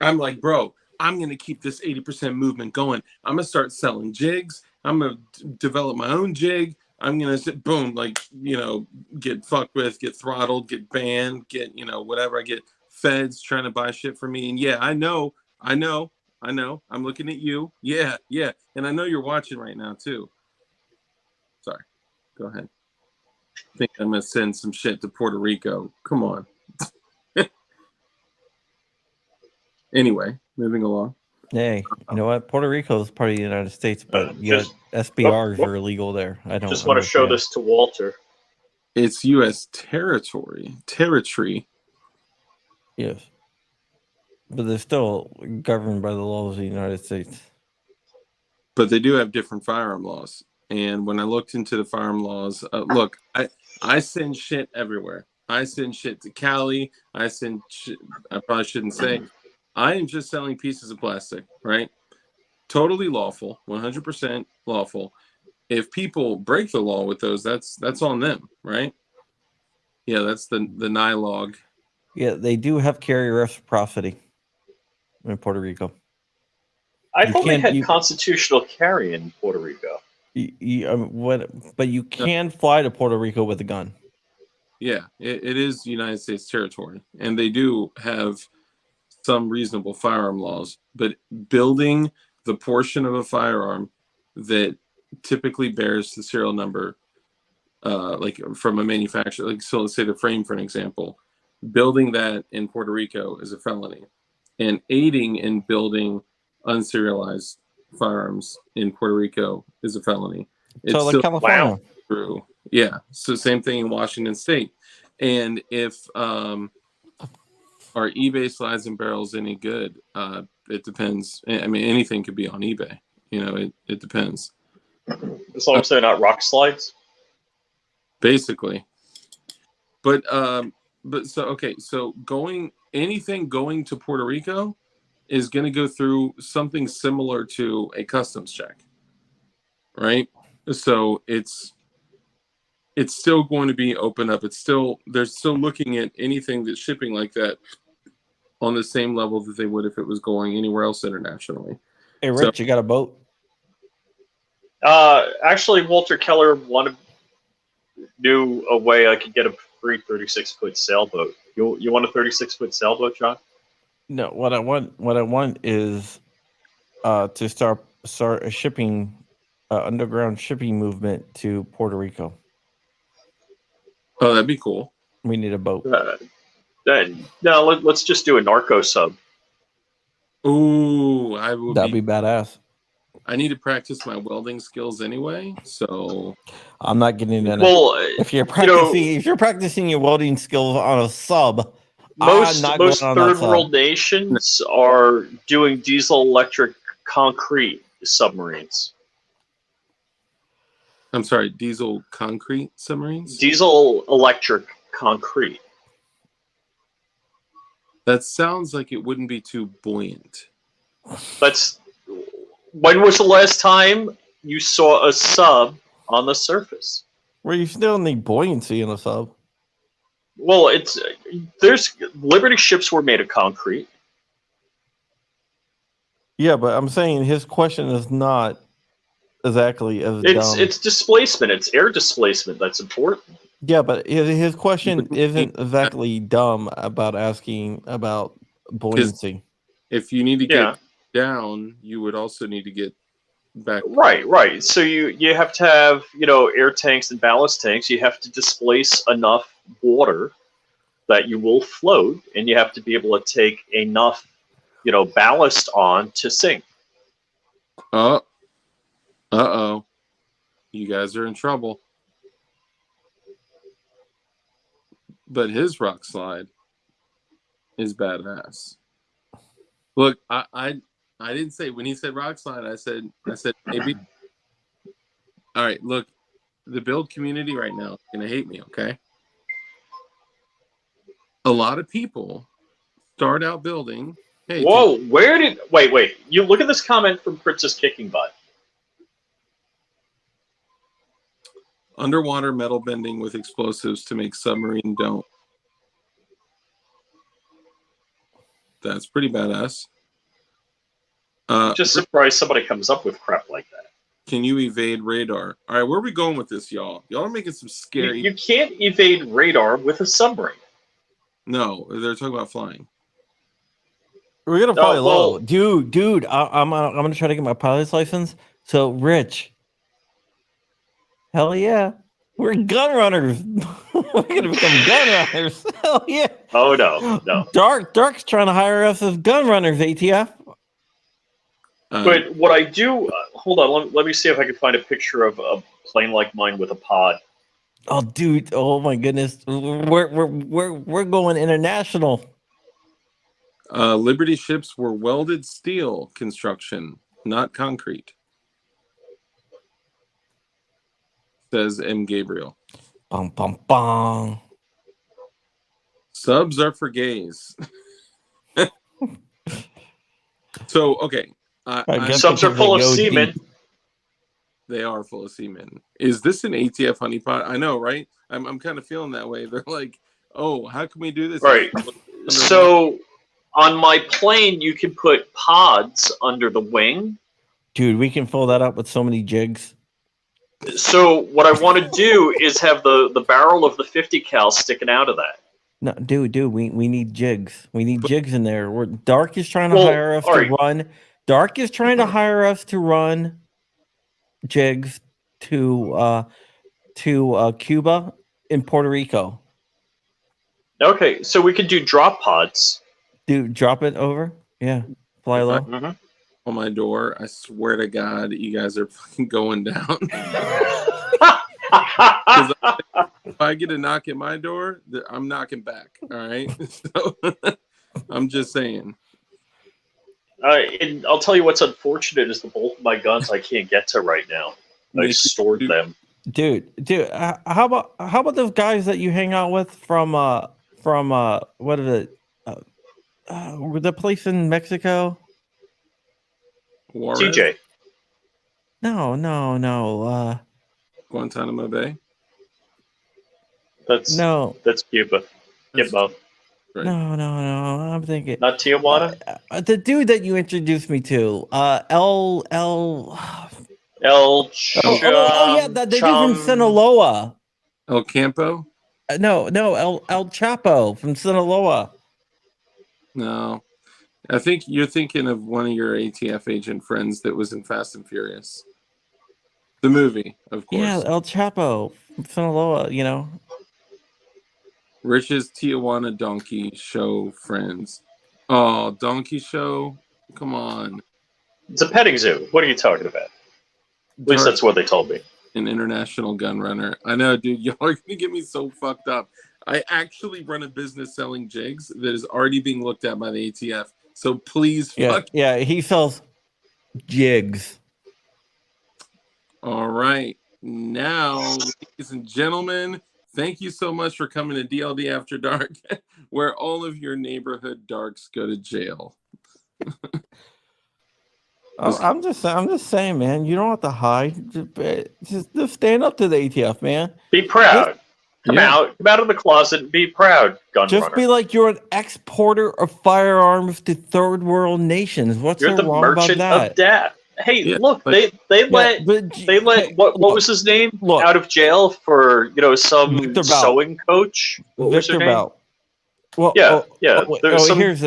I'm like, bro, I'm going to keep this 80% movement going. I'm going to start selling jigs. I'm going to develop my own jig. I'm going to, boom, like, you know, get fucked with, get throttled, get banned, get, you know, whatever. I get feds trying to buy shit from me. And yeah, I know. I'm looking at you. Yeah. And I know you're watching right now too. Sorry. Go ahead. I think I'm going to send some shit to Puerto Rico. Come on. Anyway, moving along. Hey, you know what? Puerto Rico is part of the United States, but SBRs are illegal there. I don't just want to show this to Walter. It's U.S. territory. Yes. But they're still governed by the laws of the United States. But they do have different firearm laws. And when I looked into the firearm laws, look, I send shit everywhere. I send shit to Cali. I probably shouldn't say. I am just selling pieces of plastic, right? Totally lawful, 100% lawful. If people break the law with those, that's on them, right? Yeah, that's the NILOG. Yeah, they do have carry reciprocity in Puerto Rico. I thought they had constitutional carry in Puerto Rico. But you can fly to Puerto Rico with a gun. Yeah, it is United States territory, and they do have some reasonable firearm laws, but building the portion of a firearm that typically bears the serial number, like from a manufacturer, like, so let's say the frame, for an example, building that in Puerto Rico is a felony, and aiding in building unserialized firearms in Puerto Rico is a felony. So like California. True. Yeah. So same thing in Washington State. And if are eBay slides and barrels any good? It depends. I mean, anything could be on eBay. You know, it depends. As long as they're not rock slides. Basically. But so anything going to Puerto Rico is going to go through something similar to a customs check, right? So it's still going to be open up. They're still looking at anything that's shipping like that on the same level that they would if it was going anywhere else internationally. Hey, Rich, you got a boat? Actually, Walter Keller knew a way I could get a free 36-foot sailboat. You want a 36-foot sailboat, John? No, what I want is to start a shipping underground shipping movement to Puerto Rico. Oh, that'd be cool. We need a boat. Let's just do a narco sub. Ooh, that'd be badass. I need to practice my welding skills anyway, so I'm not getting into well, if you're practicing your welding skills on a sub. Most third world nations are doing diesel electric concrete submarines. I'm sorry, diesel concrete submarines? Diesel electric concrete. That sounds like it wouldn't be too buoyant. When was the last time you saw a sub on the surface? Well, you still need buoyancy in a sub. Well, there's Liberty ships were made of concrete. Yeah, but I'm saying his question is not exactly as dumb. It's displacement. It's air displacement that's important. Yeah, but his question isn't exactly dumb about asking about buoyancy. If you need to get down, you would also need to get back. Right. So you have to have, air tanks and ballast tanks. You have to displace enough water that you will float, and you have to be able to take enough, ballast on to sink. Uh-oh. You guys are in trouble. But his rock slide is badass. Look, I didn't say, when he said rock slide, I said maybe. All right, look, the build community right now is gonna hate me, okay? A lot of people start out building. Hey, whoa, wait, you look at this comment from Princess Kicking Butt. Underwater metal bending with explosives to make submarine dome. That's pretty badass. Just surprised somebody comes up with crap like that. Can you evade radar? All right, where are we going with this, y'all? Y'all are making some scary. You can't evade radar with a submarine. No, they're talking about flying. We're gonna fly low, well- dude. I'm gonna try to get my pilot's license. So, Rich, hell yeah, we're gun runners. We're gonna become gun runners. Hell yeah. Oh no. Dark's trying to hire us as gun runners. ATF. But what I do, hold on, let me see if I can find a picture of a plane like mine with a pod. Oh, dude! Oh my goodness, we're going international. Liberty ships were welded steel construction, not concrete. Says M. Gabriel. Bum bum bum. Subs are for gays. So okay. Subs are full of semen. They are full of semen. Is this an ATF honeypot? I know, right? I'm kind of feeling that way. They're like, oh, how can we do this? Right. So on my plane, you can put pods under the wing. Dude, we can fill that up with so many jigs. So what I want to do is have the barrel of the 50 cal sticking out of that. No, dude, we need jigs. We need jigs in there. Dark is trying to hire us to run. Dark is trying to hire us to run jigs to Cuba and Puerto Rico. Okay, so we could do drop pods. Dude, drop it over. Yeah, fly low. Mm-hmm. On my door, I swear to God, you guys are fucking going down. If I get a knock at my door, I'm knocking back. All right, so I'm just saying. And I'll tell you what's unfortunate is both of my guns I can't get to right now. I stored them. Dude, how about those guys that you hang out with from what is it? The place in Mexico? Juarez? TJ. No. Guantanamo Bay. That's Cuba. Get both. Right. No. I'm thinking not Tijuana. The dude that you introduced me to, El. yeah, that dude from Sinaloa. El Campo. No, El Chapo from Sinaloa. No, I think you're thinking of one of your ATF agent friends that was in Fast and Furious, the movie, of course. Yeah, El Chapo from Sinaloa. You know. Rich's Tijuana Donkey Show friends. Oh, Donkey Show? Come on. It's a petting zoo. What are you talking about? At least that's what they told me. An international gun runner. I know, dude. Y'all are going to get me so fucked up. I actually run a business selling jigs that is already being looked at by the ATF. So please fuck. Yeah, he sells jigs. All right. Now, ladies and gentlemen, thank you so much for coming to DLD After Dark, where all of your neighborhood darks go to jail. I'm just saying, man. You don't have to hide. Just stand up to the ATF, man. Be proud. Come out of the closet and be proud, gun Just runner. be like you're an exporter of firearms to third world nations. What's You're so the wrong merchant about that? of death. Hey, Yeah, look, they let what was his name out of jail for some sewing coach. What was her name? Bell. Well,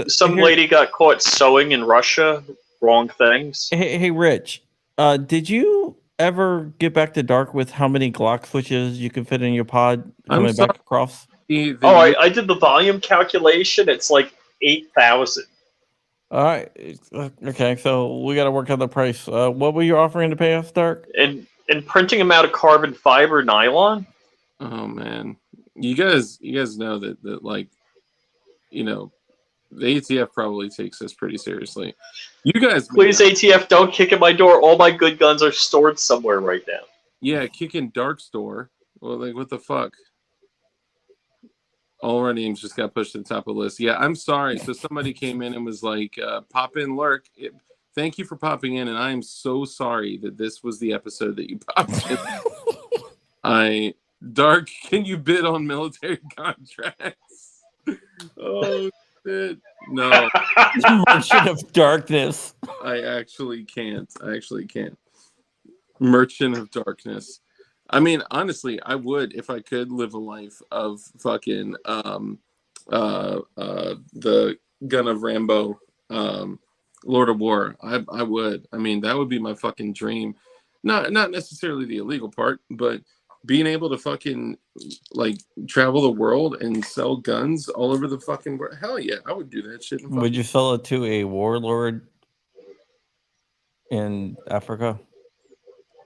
some lady got caught sewing in Russia. Wrong things. Hey, Rich, did you ever get back to dark with how many Glock switches you can fit in your pod coming back across? I did the volume calculation. It's like 8,000. All right. Okay, so we got to work out the price. What were you offering to pay us, Dark? And printing them out of carbon fiber nylon. Oh man, you guys know that like, the ATF probably takes this pretty seriously. You guys, please, ATF, don't kick in my door. All my good guns are stored somewhere right now. Yeah, kick in Dark Store. Well, like, what the fuck? All our names just got pushed to the top of the list. Yeah, I'm sorry. So somebody came in and was like, pop in, lurk. Thank you for popping in, and I am so sorry that this was the episode that you popped in. Dark, can you bid on military contracts? Oh shit. No, Merchant of Darkness. I actually can't. Merchant of Darkness. I mean, honestly, I would if I could live a life of fucking the Gun of Rambo, Lord of War. I would. I mean, that would be my fucking dream. Not necessarily the illegal part, but being able to fucking like travel the world and sell guns all over the fucking world. Hell yeah, I would do that shit. Would you sell it to a warlord in Africa?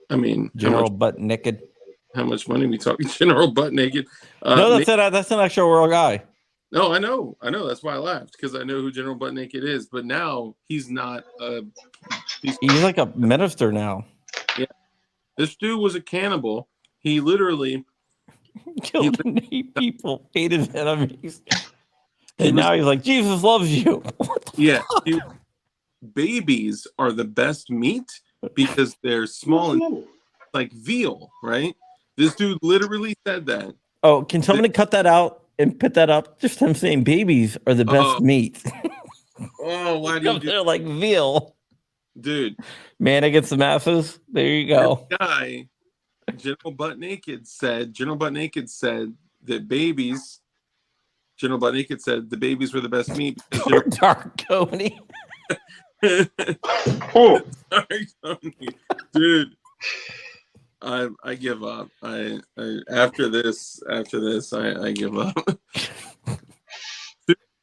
I mean, General Butt Naked. How much money we talking? General Butt Naked? No, that's an actual real guy. No, I know. That's why I laughed, because I know who General Butt Naked is. But now he's not. He's like a minister now. Yeah, this dude was a cannibal. He literally killed 8 people, hated his enemies, and now he's like, Jesus loves you. Yeah, babies are the best meat because they're small and like veal, right? This dude literally said that. Oh, can somebody cut that out and put that up? Just him saying babies are the best meat. Oh, why do you do? They're like veal, dude? Man against the masses. There you go. This guy, General Butt Naked said that babies. General Butt Naked said the babies were the best meat. Poor Dark Tony. Dark Tony, dude. I give up. I after this, I give up.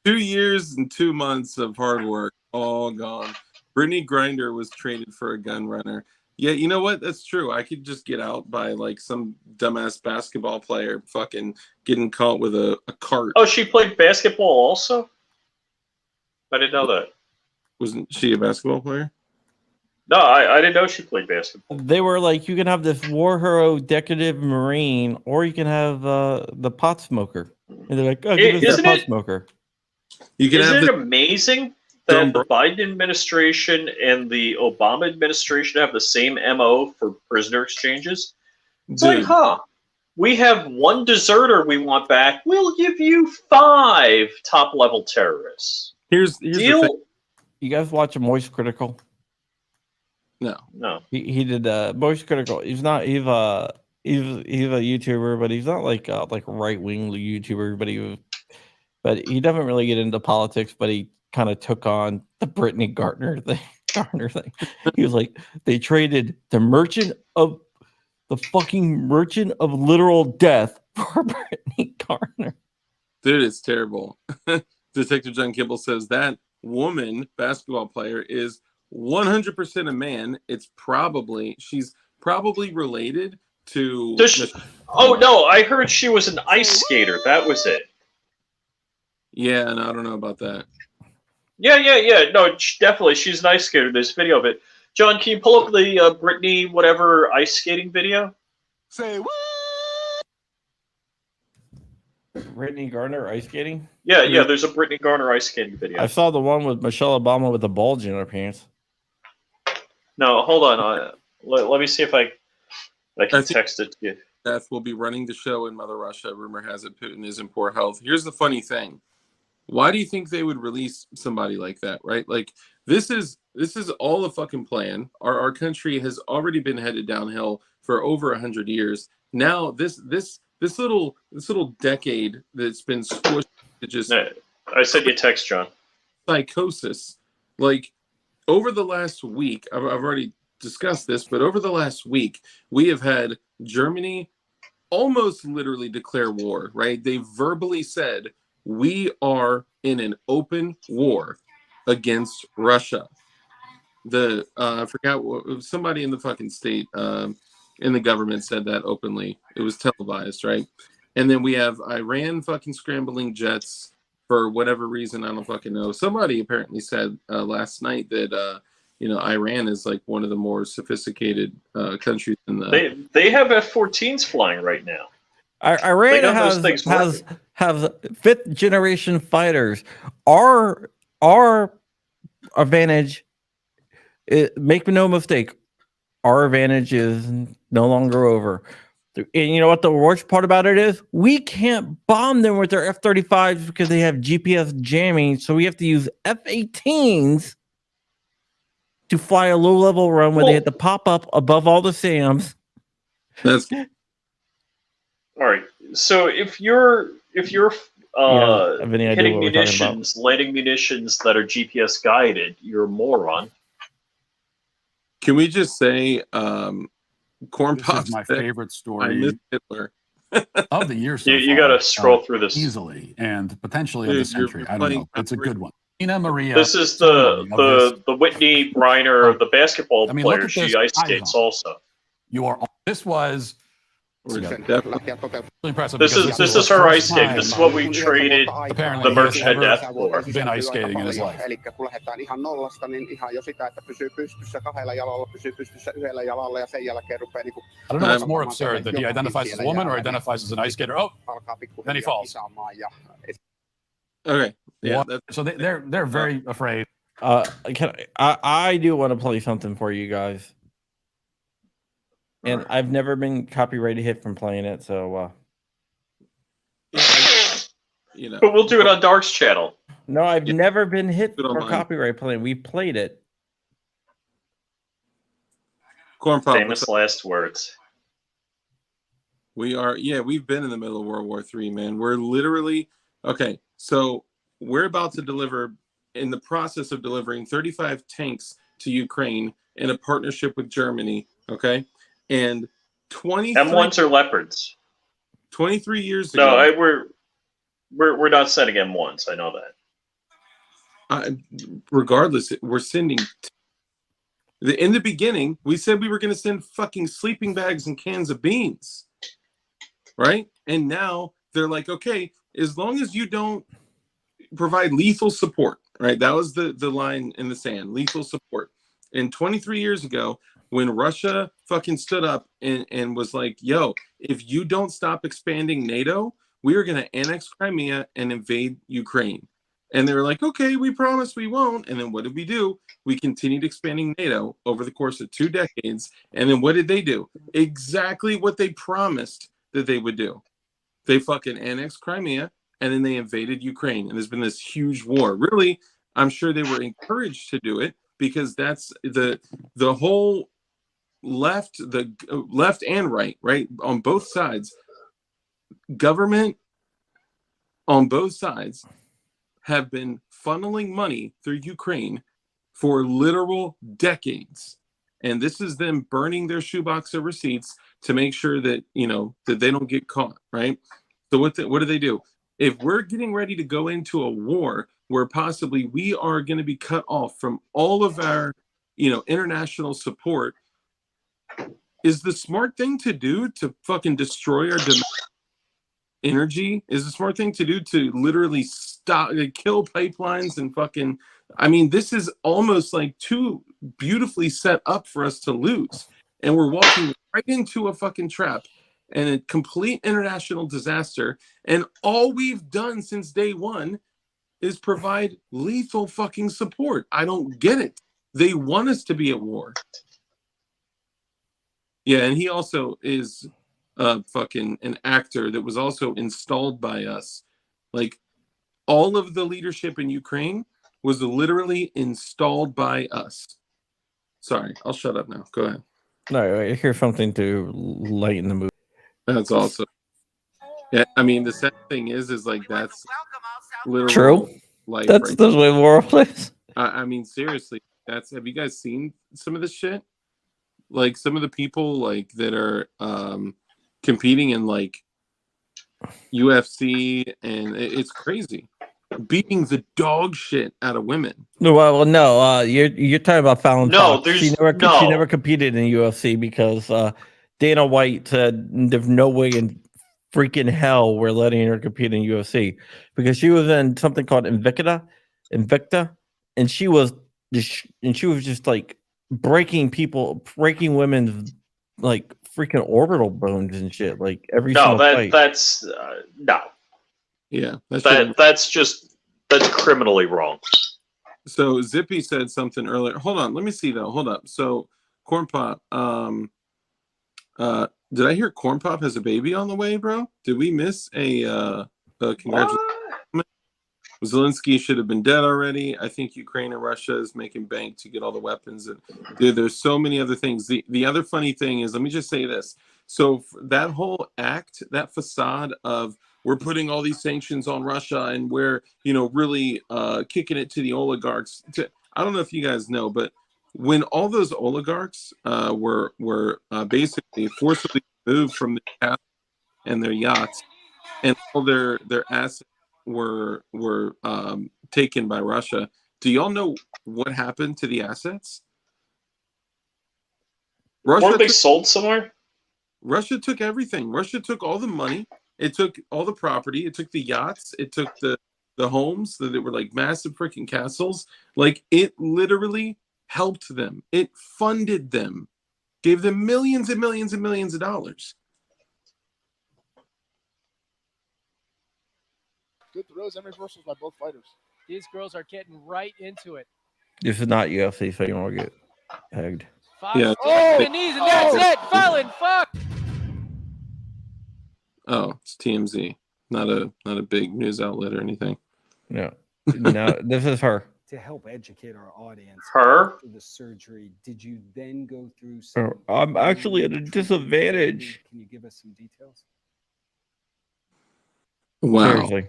2 years and 2 months of hard work, all gone. Brittany Grinder was traded for a gun runner. Yeah, you know what? That's true. I could just get out by like some dumbass basketball player fucking getting caught with a cart. Oh, she played basketball also? I didn't know that. Wasn't she a basketball player? No, I didn't know she played basketball. They were like, you can have this war hero decorative Marine, or you can have the pot smoker. And they're like, oh, give us the pot smoker. Isn't it amazing that the Biden administration and the Obama administration have the same MO for prisoner exchanges? It's like, we have 1 deserter we want back. We'll give you 5 top-level terrorists. Here's the thing. You guys watch Moist Critical? No. He did Moist Critical. He's a YouTuber, but he's not like a right-wing YouTuber, but he doesn't really get into politics, but he kind of took on the Brittany Garner thing. He was like, they traded the fucking merchant of literal death for Brittany Garner. Dude, it's terrible. Detective John Kimball says that woman basketball player is 100% a man. She's probably related to. Oh no, I heard she was an ice skater. That was it. Yeah, and I don't know about that. Yeah. No, definitely, she's an ice skater. There's video of it. John, can you pull up the Brittany whatever ice skating video? Say what? Brittany Garner ice skating? Yeah. There's a Brittany Garner ice skating video. I saw the one with Michelle Obama with the bulge in her pants. No, hold on. Let me see if I can text it to you. Beth will be running the show in Mother Russia. Rumor has it Putin is in poor health. Here's the funny thing. Why do you think they would release somebody like that, right? Like, this is all a fucking plan. Our country has already been headed downhill for over 100 years. Now this little decade that's been squished to just. I sent you a text, John. Psychosis. Like, over the last week, I've already discussed this, but over the last week, we have had Germany almost literally declare war, right? They verbally said, we are in an open war against Russia. I forgot somebody in the fucking state, in the government said that openly. It was televised, right? And then we have Iran fucking scrambling jets for whatever reason. I don't fucking know. Somebody apparently said last night that Iran is like one of the more sophisticated countries in the. They have F-14s flying right now. Iran has 5th generation fighters. Our advantage, make no mistake, our advantage is no longer over. And you know what the worst part about it is? We can't bomb them with their F-35s because they have GPS jamming. So we have to use F-18s to fly a low-level run where they have to pop up above all the SAMs. That's all right. So if you're hitting munitions, landing munitions that are GPS guided, you're a moron. Can we just say, Corn This Pops is my said, favorite I story miss Hitler. of the year so You far. got to scroll through this Easily and potentially of Dude, the century. you're I don't playing know. It's a copyright. good one. Tina Maria. This is ceremony of this. the Whitney Briner, the basketball I mean, look player. at She this ice eyes skates on. also. You are. This was We're Yeah. definitely impressive. This because is the her first ice skate. time This is what we traded apparently the he has merchant of ever death for. been ice skating in his life. Eli kun lähdetään ihan nollasta, niin ihan jo sitä, että pysyy pystyssä kahdella jalalla, pysyy pystyssä yhdellä jalalla ja sen jälkeen rupeaa niinku I don't know what's more absurd, that he identifies as a woman or identifies as an ice skater. Oh, alkaa then he pikkuhiljaa falls. kisaamaan ja okay. Yeah, So they're very afraid. I do want to play something for you guys. And I've never been copyrighted hit from playing it, so you know. But we'll do it on Dark's channel. no, I've never been hit Good on for mine. copyright playing. We played it. Corn Pop, Famous last words. we've been in the middle of World War III, man. We're literally okay. So we're about to deliver, in the process of delivering 35 tanks to Ukraine in a partnership with Germany. Okay, and 23 M1s or Leopards? 23 years No, ago. we're not sending M1s. I know that. Regardless, we're sending. In the beginning, we said we were going to send fucking sleeping bags and cans of beans, right? And now they're like, okay, as long as you don't provide lethal support, right? That was the line in the sand, lethal support. And 23 years ago, when Russia fucking stood up and was like, yo, if you don't stop expanding NATO, we are going to annex Crimea and invade Ukraine. And they were like, okay, we promise we won't. And then what did we do? We continued expanding NATO over the course of 2 decades. And then what did they do? Exactly what they promised that they would do. They fucking annexed Crimea and then they invaded Ukraine. And there's been this huge war. Really, I'm sure they were encouraged to do it because that's the whole left, the left and right, on both sides. Government on both sides have been funneling money through Ukraine for literal decades. And this is them burning their shoebox of receipts to make sure that, that they don't get caught, right? So what do they do? If we're getting ready to go into a war where possibly we are going to be cut off from all of our, international support, is the smart thing to do to fucking destroy our energy? Is the smart thing to do to literally kill pipelines and fucking, this is almost like too beautifully set up for us to lose. And we're walking right into a fucking trap and a complete international disaster. And all we've done since day one is provide lethal fucking support. I don't get it. They want us to be at war. Yeah, and he also is fucking an actor that was also installed by us. Like, all of the leadership in Ukraine was literally installed by us. Sorry, I'll shut up now. Go ahead. No, here's something to lighten the mood. That's awesome. Yeah, the sad thing is like that's literal True. life. That's the way the world is. Seriously, have you guys seen some of this shit? Like some of the people like that are competing in like UFC, and it's crazy, beating the dog shit out of women. No, well, no, you're talking about Fallon Fox. She never competed in UFC because Dana White said there's no way in freaking hell we're letting her compete in UFC because she was in something called Invicta, and she was just like breaking women's like freaking orbital bones and shit, like every single fight. That's no. Yeah, that's criminally wrong. So Zippy said something earlier. Hold on, let me see though. Hold up. So Corn Pop, Did I hear Corn Pop has a baby on the way, bro? Did we miss a congratulations? Zelensky should have been dead already. I think Ukraine and Russia is making bank to get all the weapons. And dude, there's so many other things. The other funny thing is, let me just say this. So that whole act, that facade of we're putting all these sanctions on Russia and we're, really kicking it to the oligarchs. I don't know if you guys know, but when all those oligarchs were basically forcibly moved from the castle and their yachts, and all their assets were taken by Russia. Do y'all know what happened to the assets? Weren't they sold somewhere? Russia took everything. Russia took all the money. It took all the property. It took the yachts. It took the homes that were like massive freaking castles. Like, it literally helped them. It funded them, gave them millions and millions and millions of dollars. Good throws and reversals by both fighters. These girls are getting right into it. This is not UFC, so you don't get pegged. Yeah. Oh, knees, and that's it. Fallen, fuck. Oh, it's TMZ, not a big news outlet or anything. No, this is her. To help educate our audience, Her? after the surgery, did you then go through some... I'm actually at a disadvantage. Can you give us some details? Wow. Seriously.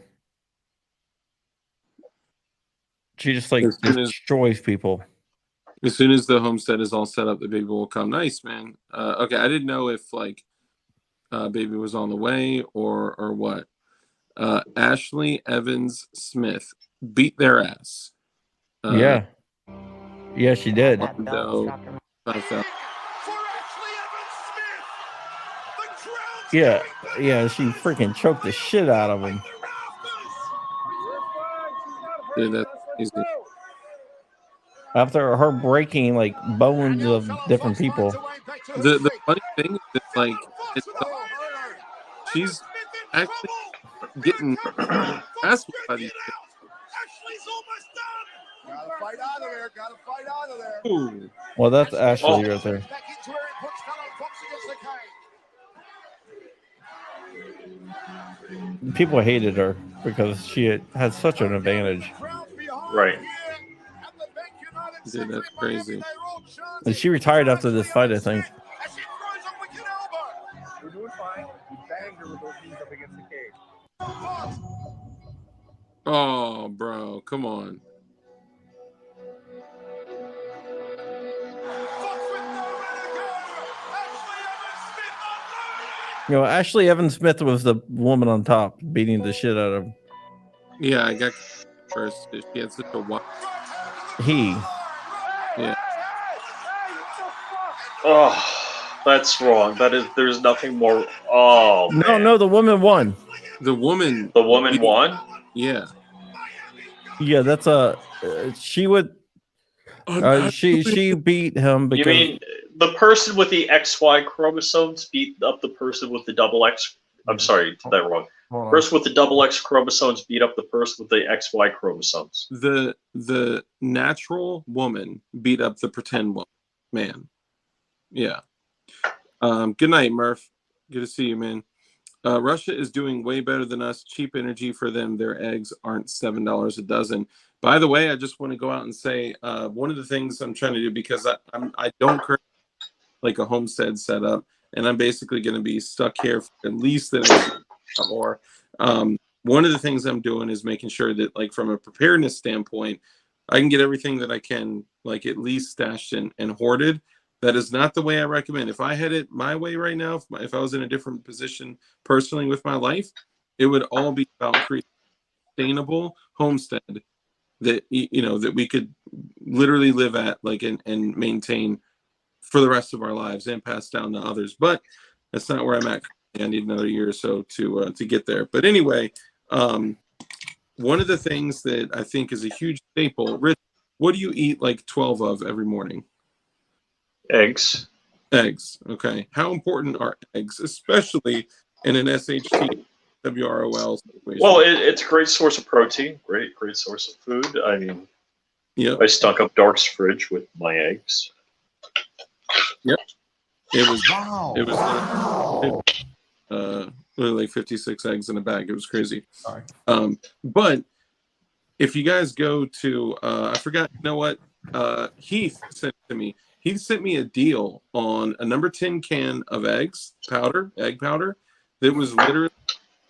She just destroys people. As soon as the homestead is all set up, the baby will come. Nice, man. Okay, I didn't know if baby was on the way or what. Ashley Evans Smith beat their ass. Yeah, she did. Yeah, she freaking choked the shit out of him. Dude, that's easy. After her breaking bones of different people. The funny thing is that she's actually getting asked by these kids. Gotta fight out of there. Gotta fight out of there. Ooh. Well, that's Ashley right there. People hated her because she had such an advantage. Right. Dude, that's crazy. And she retired after this fight, I think. We're doing fine. We banged her with those knees up against the cage. Oh, bro, come on. Ashley Evans Smith was the woman on top beating the shit out of him. Yeah, I got first. She had such a wild. Yeah. Oh, that's wrong. There's nothing more. Oh, no, the woman won. The woman won? Yeah. Yeah, that's she would. She beat him because. You mean the person with the XY chromosomes beat up the person with the double X? I'm sorry, did that wrong. Person with the double X chromosomes beat up the person with the XY chromosomes. The natural woman beat up the pretend man. Yeah. Good night, Murph. Good to see you, man. Russia is doing way better than us. Cheap energy for them. Their eggs aren't $7 a dozen. By the way, I just want to go out and say one of the things I'm trying to do, because I don't currently like a homestead setup, and I'm basically going to be stuck here for at least the next more. One of the things I'm doing is making sure that, from a preparedness standpoint, I can get everything that I can, at least stashed and hoarded. That is not the way I recommend. If I had it my way right now, if I was in a different position personally with my life, it would all be about creating a sustainable homestead that that we could literally live at, and maintain for the rest of our lives and pass down to others. But that's not where I'm at. I need another year or so to get there. But anyway, one of the things that I think is a huge staple, Rich, what do you eat 12 of every morning? Eggs. Okay. How important are eggs, especially in an SHT WROL situation? Well, it's a great source of protein. Great source of food. I mean, yeah. I stunk up Dark's fridge with my eggs. Yep. It was like 56 eggs in a bag. It was crazy. Sorry. But if you guys go to, I forgot, you know what? Heath sent it to me. He sent me a deal on a number 10 can of egg powder, that was literally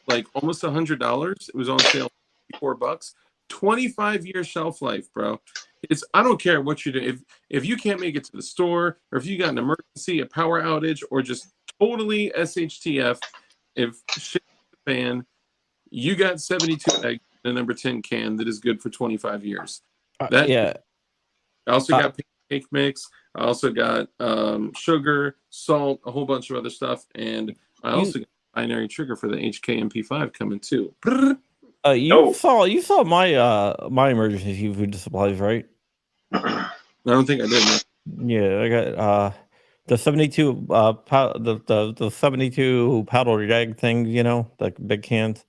like almost $100. It was on sale, $4. 25-year shelf life, bro. I don't care what you do. If you can't make it to the store, or if you got an emergency, a power outage, or just totally SHTF, if shit hits the fan, you got 72 eggs in a number 10 can that is good for 25 years. Yeah. I also got pancake mix. I also got sugar, salt, a whole bunch of other stuff, and I also got binary trigger for the HKMP5 coming too. You saw my emergency food supplies, right? I don't think I did. No. Yeah, I got the 72 the 72 powdered egg thing, you know, like big cans.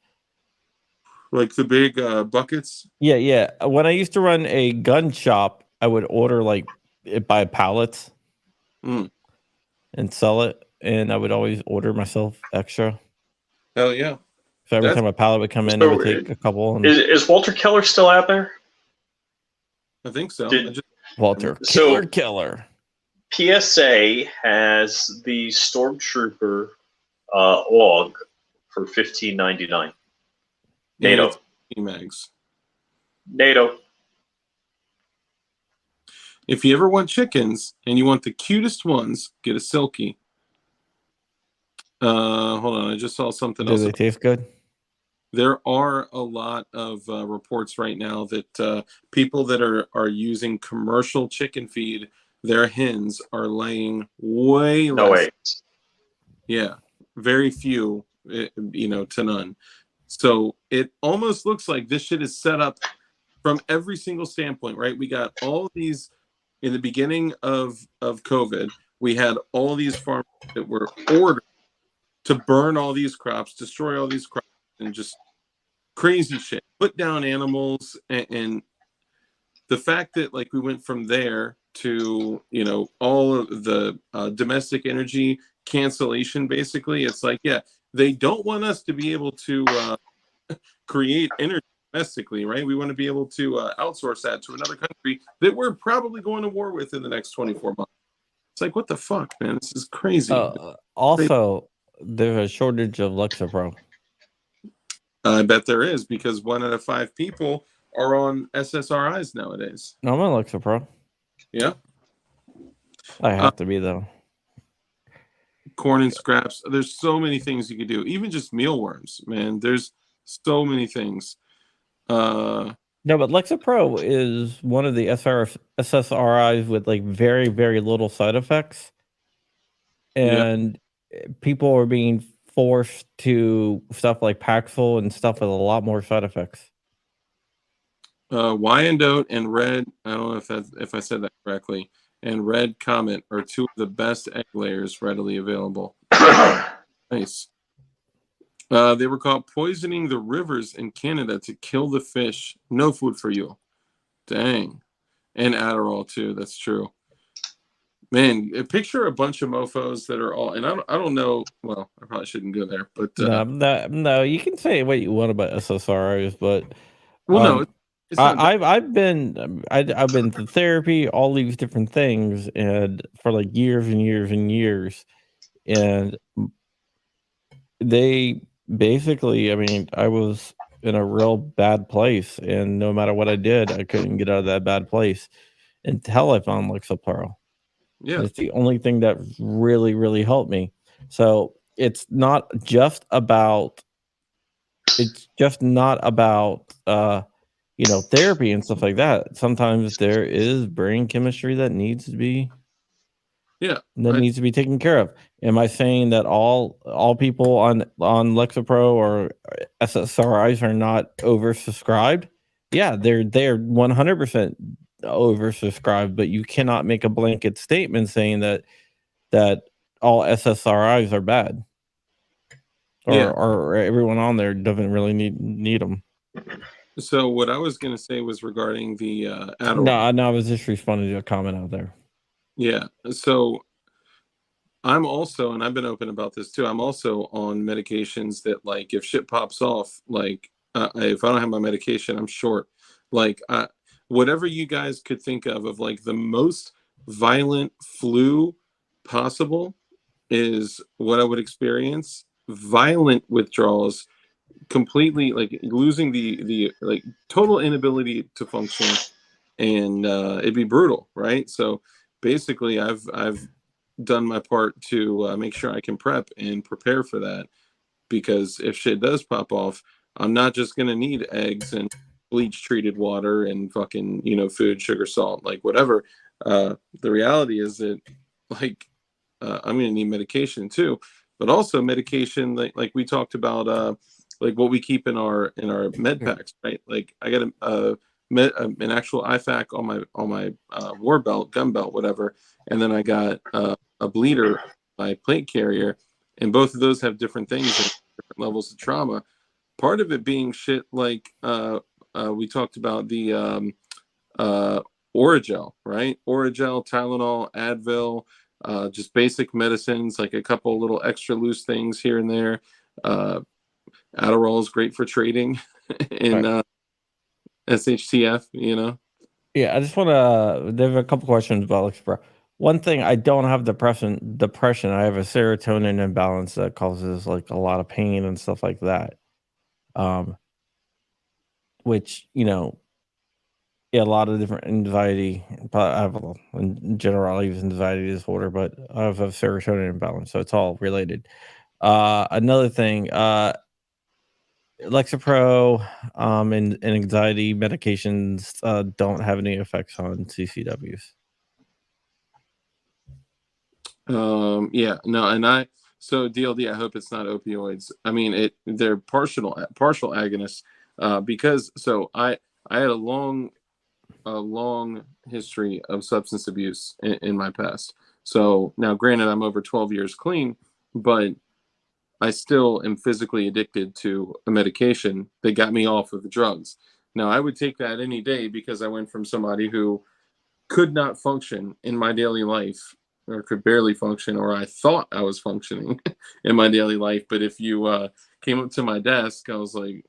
Like the big buckets? Yeah. When I used to run a gun shop, I would order like it by pallets and sell it, and I would always order myself extra. Hell yeah. So every time a pallet would come in, I would take a couple. And... Is Walter Keller still out there? I think so. Walter Keller. PSA has the Stormtrooper AUG for $15.99. NATO. Mags. NATO. If you ever want chickens and you want the cutest ones, get a Silky. Hold on, I just saw something else. Do they taste good? There are a lot of reports right now that people that are using commercial chicken feed, their hens are laying way less. No eggs. Yeah, very few, to none. So it almost looks like this shit is set up from every single standpoint, right? We got all these in the beginning of COVID. We had all these farmers that were ordered to burn all these crops, destroy all these crops, and just crazy shit. Put down animals, and the fact that like we went from there to all of the domestic energy cancellation. Basically, it's like they don't want us to be able to create energy domestically, right? We want to be able to outsource that to another country that we're probably going to war with in the next 24 months. It's like, what the fuck, man? This is crazy. Also, there's a shortage of Lexapro. I bet there is, because 1 out of 5 people are on SSRIs nowadays. No, I'm on Lexapro. Yeah. I have to be, though. Corn and scraps. There's so many things you could do. Even just mealworms, man. There's so many things. No, but Lexapro is one of the SSRIs with like very, very little side effects. And people are being forced to stuff like Paxil and stuff with a lot more side effects. Wyandotte and Red, I don't know if I said that correctly, and Red Comet are 2 of the best egg layers readily available. Nice. They were caught poisoning the rivers in Canada to kill the fish. No food for you. Dang. And Adderall too. That's true. Man, picture a bunch of mofos that are all, and I don't know. Well, I probably shouldn't go there, but no, you can say what you want about SSRIs, but no, I've been to therapy, all these different things, and for like years and years and years, and they basically, I mean, I was in a real bad place, and no matter what I did, I couldn't get out of that bad place until I found Lexapro. Yeah, it's the only thing that really, really helped me. So it's not just about therapy and stuff like that. Sometimes there is brain chemistry that needs to be needs to be taken care of. Am I saying that all people on Lexapro or SSRIs are not oversubscribed? Yeah, they're 100% oversubscribed, but you cannot make a blanket statement saying that all SSRIs are bad, or everyone on there doesn't really need them. So what I was going to say was regarding the Adderall. No, I was just responding to a comment out there. Yeah. So I'm also, and I've been open about this too, I'm also on medications that, like, if shit pops off, like, if I don't have my medication, I'm short. Like, whatever you guys could think of like the most violent flu possible is what I would experience. Violent withdrawals, completely, like, losing the like total inability to function, and it'd be brutal, right? So basically, I've done my part to make sure I can prep and prepare for that, because if shit does pop off, I'm not just gonna need eggs and bleach treated water and fucking, food, sugar, salt, like whatever. The reality is that, like, I'm gonna need medication too, but also medication like we talked about, like what we keep in our med packs, right? Like I got an actual IFAC on my war belt, gun belt, whatever, and then I got a bleeder, my plate carrier, and both of those have different things and different levels of trauma. Part of it being shit like we talked about the Oragel, right? Oragel, Tylenol, Advil, just basic medicines, like a couple little extra loose things here and there. Adderall is great for trading in SHTF, Yeah, I just want to. There's a couple questions about Express. One thing, I don't have depression. I have a serotonin imbalance that causes like a lot of pain and stuff like that. Which yeah, a lot of different anxiety. But I have in general, I use anxiety disorder, but I have a serotonin imbalance, so it's all related. Another thing, Lexapro, and anxiety medications don't have any effects on CCWs. Yeah, no, and so DLD, I hope it's not opioids. I mean, they're partial agonists, because so I had a long history of substance abuse in my past. So now, granted, I'm over 12 years clean, but I still am physically addicted to a medication that got me off of the drugs. Now, I would take that any day, because I went from somebody who could not function in my daily life, or could barely function, or I thought I was functioning in my daily life. But if you came up to my desk, I was like,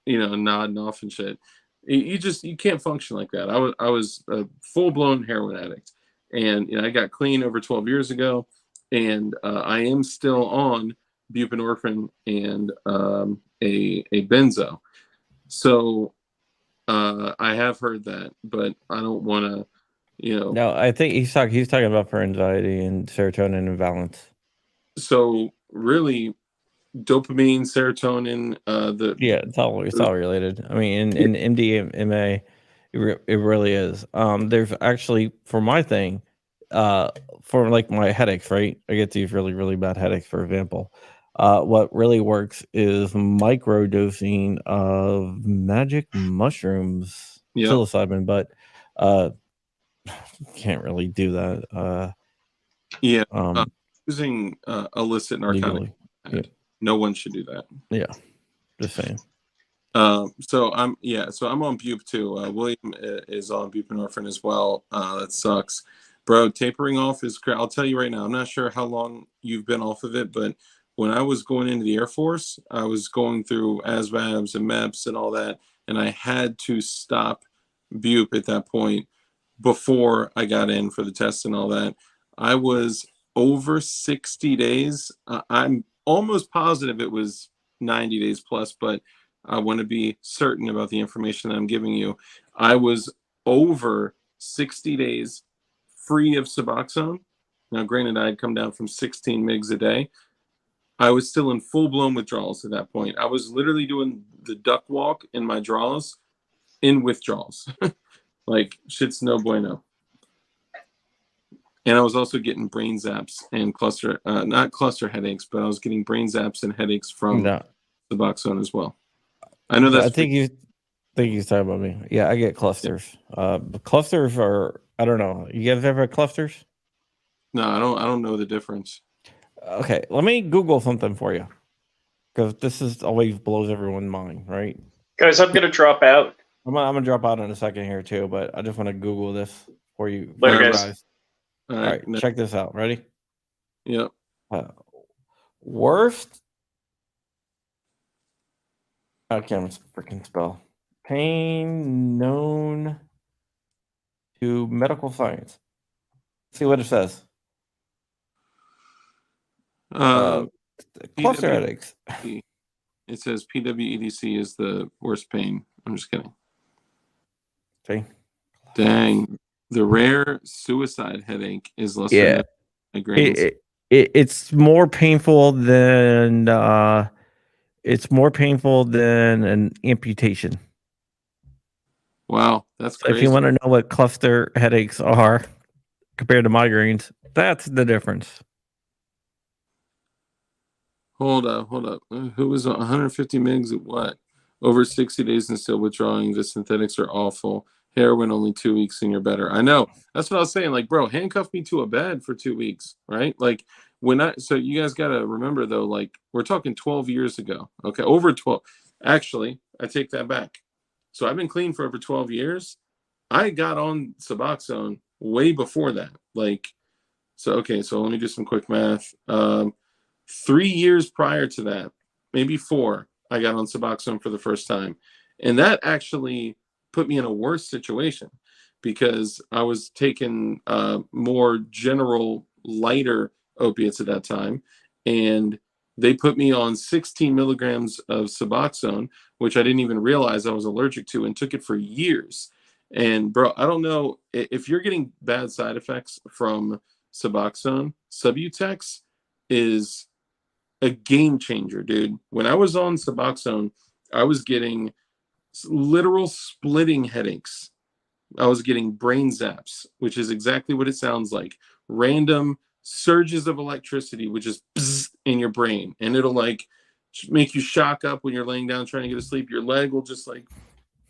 nodding off and shit. You can't function like that. I was a full-blown heroin addict, and I got clean over 12 years ago, and I am still on buprenorphine and a benzo. So I have heard that, but I don't want to, No, I think he's talking about for anxiety and serotonin imbalance. So really, dopamine, serotonin, it's all related. I mean, in MDMA, it really is. There's actually, for my thing, for like my headaches, right? I get these really, really bad headaches, for example. What really works is microdosing of magic mushrooms, psilocybin, but can't really do that. Using illicit narcotics, no one should do that. Yeah, just saying. So I'm on bup too. William is on buprenorphine as well. That sucks, bro. Tapering off is great. I'll tell you right now, I'm not sure how long you've been off of it, but when I was going into the Air Force, I was going through ASVABs and MEPS and all that, and I had to stop bup at that point before I got in for the test and all that. I was over 60 days. I'm almost positive it was 90 days plus, but I want to be certain about the information that I'm giving you. I was over 60 days free of Suboxone. Now, granted, I had come down from 16 mgs a day. I was still in full-blown withdrawals at that point. I was literally doing the duck walk in my draws in withdrawals. Like, shit's no bueno. And I was also getting brain zaps and not cluster headaches, but I was getting brain zaps and headaches from Suboxone as well. I know that's. I think he's talking about me. Yeah, I get clusters. Clusters are, I don't know. You guys ever had clusters? No, I don't know the difference. Okay, let me Google something for you, because this is always blows everyone's mind, right? Guys, I'm gonna drop out. I'm gonna drop out in a second here too, but I just want to Google this for you. Later, guys. All right, check this out. Ready? Yep. Worst. I can't freaking spell. Pain known to medical science. See what it says. Cluster headaches. It says PWEDC is the worst pain. I'm just kidding. See? Dang. The rare suicide headache is less than migraines. It's more painful than an amputation. Wow, that's So crazy. if you want to know what cluster headaches are compared to migraines, that's the difference. Hold up. Who was on 150 mgs at what? Over 60 days and still withdrawing. The synthetics are awful. Heroin only 2 weeks and you're better. I know. That's what I was saying. Like, bro, handcuff me to a bed for 2 weeks, right? Like, so you guys got to remember, though, like, we're talking 12 years ago. Okay, over 12. Actually, I take that back. So I've been clean for over 12 years. I got on Suboxone way before that. Like, so let me do some quick math. 3 years prior to that, maybe 4, I got on Suboxone for the first time. And that actually put me in a worse situation because I was taking more general, lighter opiates at that time. And they put me on 16 milligrams of Suboxone, which I didn't even realize I was allergic to, and took it for years. And bro, I don't know if you're getting bad side effects from Suboxone. Subutex is a game changer, dude. When I was on Suboxone, I was getting literal splitting headaches. I was getting brain zaps, which is exactly what it sounds like. Random surges of electricity, which is in your brain, and it'll like make you shock up when you're laying down trying to get to sleep. Your leg will just like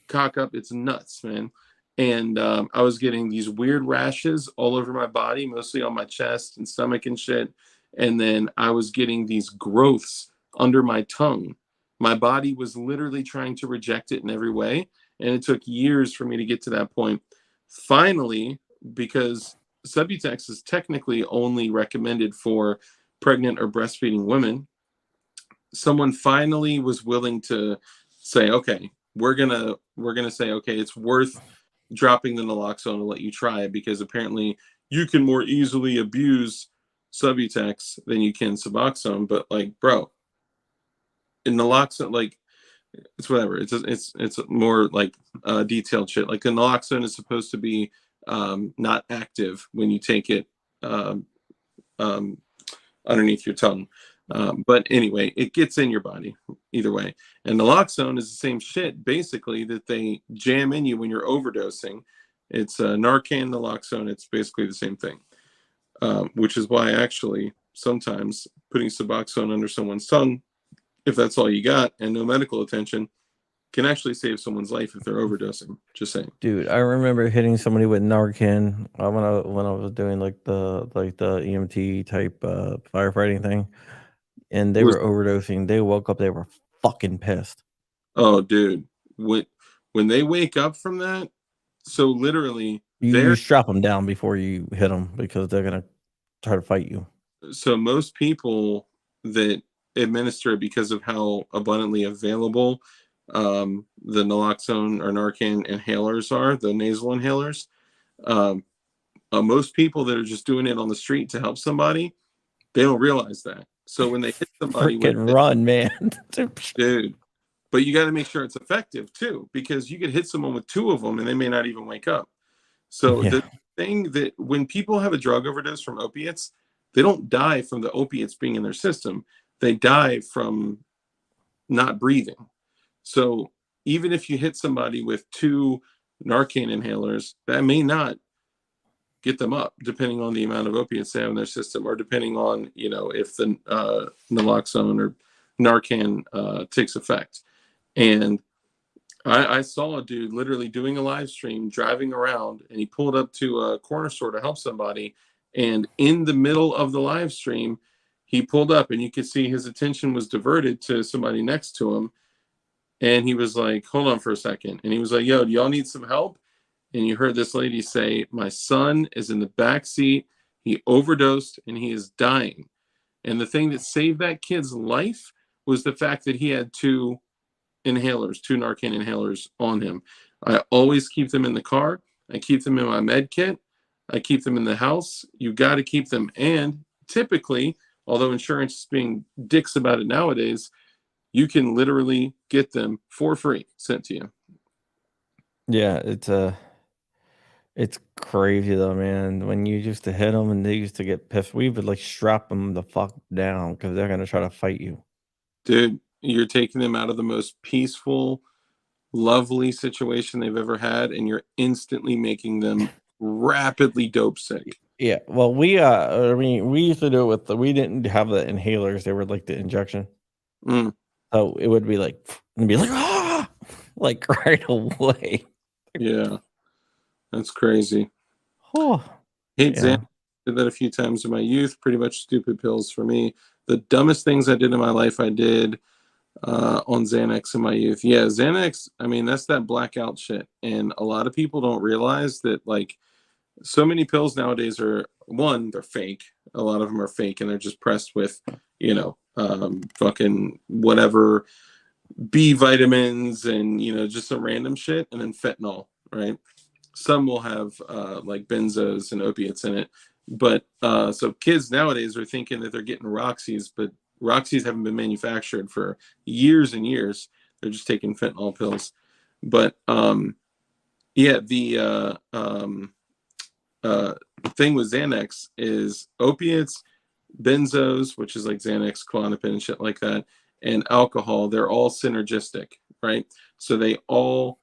cock up. It's nuts, man. And I was getting these weird rashes all over my body, mostly on my chest and stomach and shit. And then I was getting these growths under my tongue. My body was literally trying to reject it in every way. And it took years for me to get to that point. Finally, because Subutex is technically only recommended for pregnant or breastfeeding women, someone finally was willing to say, okay, we're gonna say, okay, it's worth dropping the naloxone to let you try it, because apparently you can more easily abuse Subutex than you can Suboxone. But like, bro, in naloxone, like, it's whatever. It's more like detailed shit. Like the naloxone is supposed to be not active when you take it underneath your tongue. But anyway, it gets in your body either way. And naloxone is the same shit, basically, that they jam in you when you're overdosing. It's Narcan, naloxone. It's basically the same thing, which is why actually sometimes putting Suboxone under someone's tongue, if that's all you got and no medical attention, can actually save someone's life if they're overdosing. Just saying. Dude, I remember hitting somebody with Narcan when I was doing like the EMT type firefighting thing, and they were overdosing. They woke up, they were fucking pissed. Oh, dude, when they wake up from that, so literally you strap them down before you hit them because they're gonna try to fight you. So most people that administer it, because of how abundantly available the naloxone or Narcan inhalers are, the nasal inhalers, most people that are just doing it on the street to help somebody, they don't realize that. So when they hit somebody with run, man. Dude, but you got to make sure it's effective too, because you could hit someone with 2 of them and they may not even wake up. So the thing that when people have a drug overdose from opiates, they don't die from the opiates being in their system. They die from not breathing. So even if you hit somebody with 2 Narcan inhalers, that may not get them up, depending on the amount of opiates they have in their system, or depending on, if the naloxone or Narcan takes effect. And I saw a dude literally doing a live stream, driving around, and he pulled up to a corner store to help somebody. And in the middle of the live stream, he pulled up and you could see his attention was diverted to somebody next to him. And he was like, hold on for a second. And he was like, yo, do y'all need some help? And you heard this lady say, my son is in the back seat. He overdosed and he is dying. And the thing that saved that kid's life was the fact that he had two inhalers, two Narcan inhalers on him. I always keep them in the car. I keep them in my med kit. I keep them in the house. You got to keep them. And typically, although insurance is being dicks about it nowadays, you can literally get them for free sent to you. Yeah, it's crazy though, man. When you used to hit them and they used to get pissed, we would like strap them the fuck down because they're gonna try to fight you. Dude, you're taking them out of the most peaceful, lovely situation they've ever had, and you're instantly making them rapidly dope sick. Yeah, well, I mean, we used to do it with we didn't have the inhalers; they were like the injection. So it would be like, and be like, ah, like right away. Yeah, that's crazy. Oh, Hate yeah. Xanax. Did that a few times in my youth. Pretty much stupid pills for me. The dumbest things I did in my life, I did on Xanax in my youth. Yeah, Xanax. I mean, that's that blackout shit, and a lot of people don't realize that. Like, so many pills nowadays are they're fake. A lot of them are fake, and they're just pressed with, fucking whatever B vitamins and just some random shit, and then fentanyl, right? Some will have like benzos and opiates in it, but so kids nowadays are thinking that they're getting Roxy's, but Roxy's haven't been manufactured for years and years. They're just taking fentanyl pills. But yeah, the thing with Xanax is opiates, benzos, which is like Xanax, Klonopin, and shit like that, and alcohol. They're all synergistic, right? So they all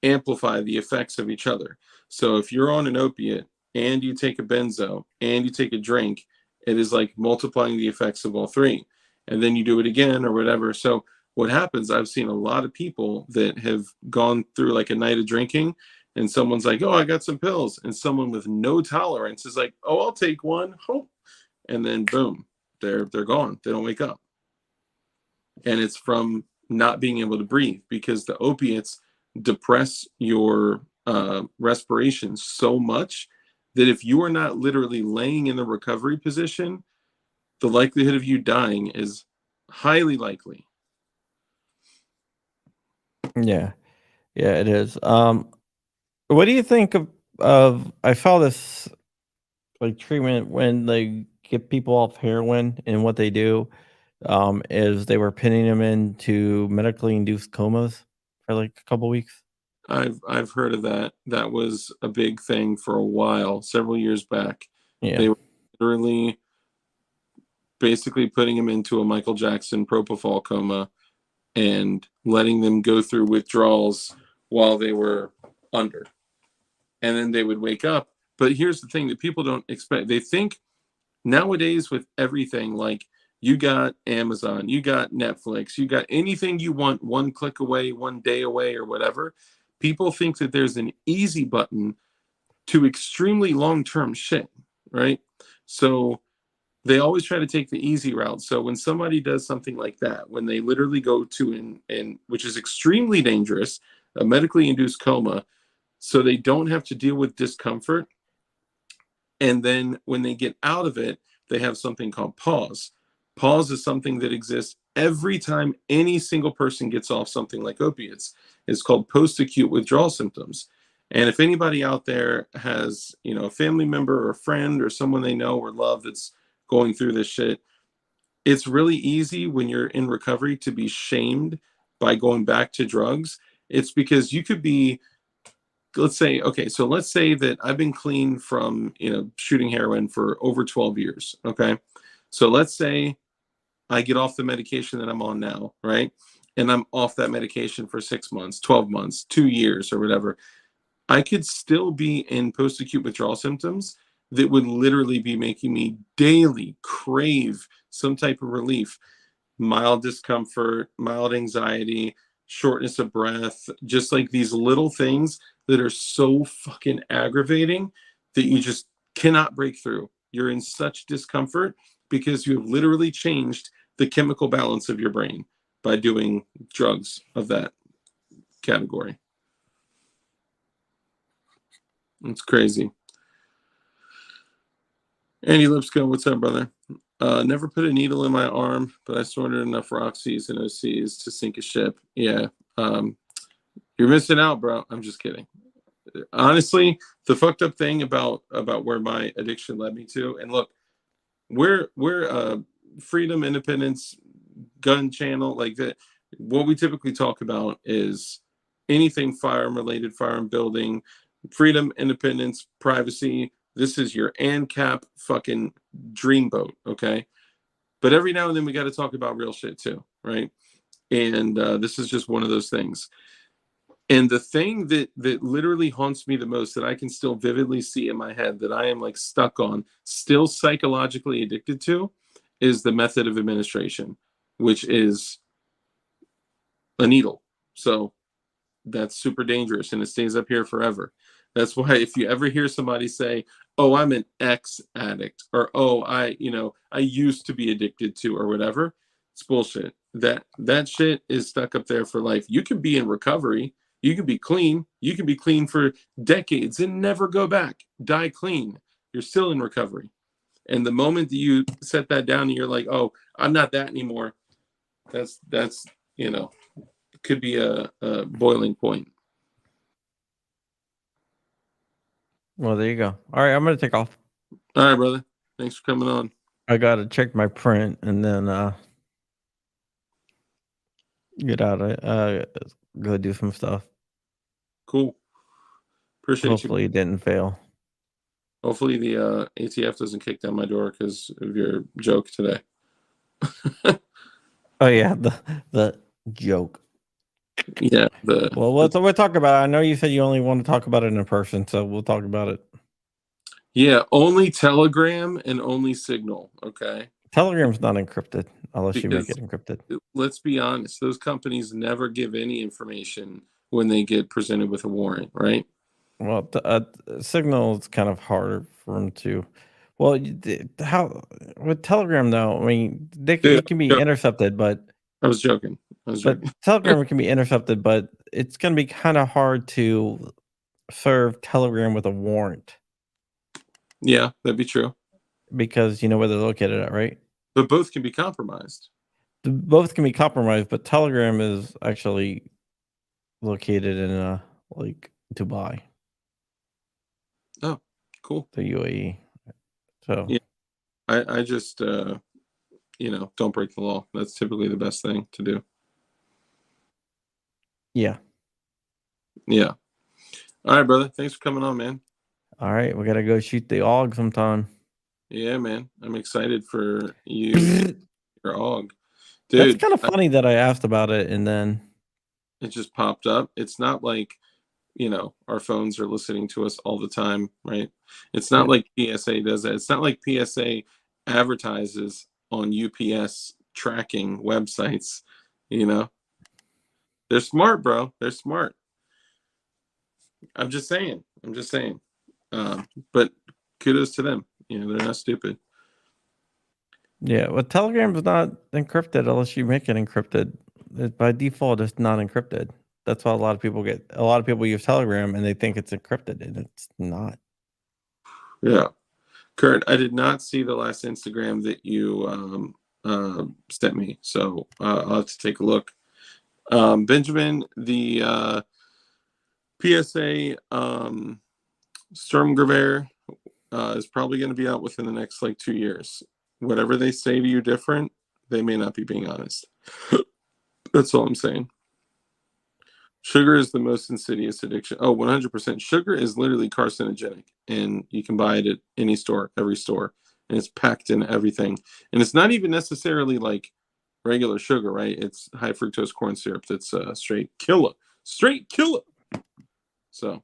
amplify the effects of each other. So if you're on an opiate and you take a benzo and you take a drink, it is like multiplying the effects of all three. And then you do it again or whatever. So what happens, I've seen a lot of people that have gone through like a night of drinking, and someone's like, oh, I got some pills. And someone with no tolerance is like, oh, I'll take one. Oh. And then boom, they're gone. They don't wake up. And it's from not being able to breathe, because the opiates depress your respiration so much that if you are not literally laying in the recovery position, the likelihood of you dying is highly likely. Yeah, it is. What do you think of? I saw this like treatment when they get people off heroin, and what they do is they were pinning them into medically induced comas for like a couple weeks. I've heard of that. That was a big thing for a while, several years back. Yeah, They were literally basically putting them into a Michael Jackson propofol coma and letting them go through withdrawals while they were under. And then they would wake up. But here's the thing that people don't expect. They think nowadays with everything, like you got Amazon, you got Netflix, you got anything you want one click away, one day away, or whatever. People think that there's an easy button to extremely long-term shit, right? So they always try to take the easy route. So when somebody does something like that, when they literally go to which is extremely dangerous, a medically induced coma, so they don't have to deal with discomfort. And then when they get out of it, they have something called pause. Pause is something that exists every time any single person gets off something like opiates. It's called post-acute withdrawal symptoms. And if anybody out there has, a family member or a friend or someone they know or love that's going through this shit, it's really easy when you're in recovery to be shamed by going back to drugs. It's because you could be, let's say that I've been clean from, shooting heroin for over 12 years. Okay. So let's say I get off the medication that I'm on now, right? And I'm off that medication for 6 months, 12 months, 2 years or whatever. I could still be in post-acute withdrawal symptoms that would literally be making me daily crave some type of relief, mild discomfort, mild anxiety, shortness of breath, just like these little things that are so fucking aggravating that you just cannot break through. You're in such discomfort because you have literally changed the chemical balance of your brain by doing drugs of that category. It's crazy. Andy Lipscomb, what's up, brother? Never put a needle in my arm, but I snorted enough Roxys and OCs to sink a ship. Yeah. You're missing out, bro. I'm just kidding. Honestly, the fucked up thing about where my addiction led me to, and look, we're freedom, independence, gun channel like that. What we typically talk about is anything firearm related, firearm building, freedom, independence, privacy. This is your ANCAP fucking dreamboat, okay? But every now and then we got to talk about real shit too, right? And this is just one of those things. And the thing that literally haunts me the most, that I can still vividly see in my head, that I am like stuck on, still psychologically addicted to, is the method of administration, which is a needle. So that's super dangerous, and it stays up here forever. That's why if you ever hear somebody say, "Oh, I'm an ex addict," or "Oh, I used to be addicted to," or whatever, it's bullshit. That shit is stuck up there for life. You can be in recovery. You can be clean. You can be clean for decades and never go back. Die clean. You're still in recovery. And the moment that you set that down and you're like, "Oh, I'm not that anymore," that's could be a boiling point. Well, there you go. All right, I'm gonna take off. All right, brother. Thanks for coming on. I gotta check my print and then get out. Go do some stuff. Cool. Appreciate Hopefully you. it didn't fail. Hopefully the ATF doesn't kick down my door because of your joke today. Oh yeah, the joke. Yeah. Well, we'll talk about it. I know you said you only want to talk about it in person, so we'll talk about it. Yeah, only Telegram and only Signal. Okay. Telegram's not encrypted unless you make Because it encrypted. let's be honest, those companies never give any information when they get presented with a warrant, right? Well, Signal is kind of harder for them to. Well, how with Telegram though? I mean, it can be intercepted, but I was joking. But Telegram can be intercepted, but it's going to be kind of hard to serve Telegram with a warrant. Yeah, that'd be true. Because you know where they're located at, right? But both can be compromised. Both can be compromised, but Telegram is actually located in like Dubai. Oh, cool. The UAE. So yeah, I just don't break the law. That's typically the best thing to do. Yeah. Yeah. All right, brother. Thanks for coming on, man. All right, we gotta go shoot the AUG sometime. Yeah, man. I'm excited for you. Your AUG. Dude, that's kind of funny that I asked about it and then it just popped up. It's not like, our phones are listening to us all the time, right? It's not like PSA does that. It's not like PSA advertises on UPS tracking websites, They're smart, bro. They're smart. I'm just saying. But kudos to them. They're not stupid. Yeah, well, Telegram is not encrypted unless you make it encrypted. By default, it's not encrypted. That's why a lot of people use Telegram and they think it's encrypted, and it's not. Yeah. Kurt, I did not see the last Instagram that you sent me, so I'll have to take a look. Benjamin, the PSA Sturmgewehr is probably going to be out within the next 2 years. Whatever they say to you different, they may not be being honest. That's all I'm saying. Sugar is the most insidious addiction. Oh, 100%. Sugar is literally carcinogenic, and you can buy it at any store, every store, and it's packed in everything. And it's not even necessarily like regular sugar, right? It's high fructose corn syrup that's straight killer. So,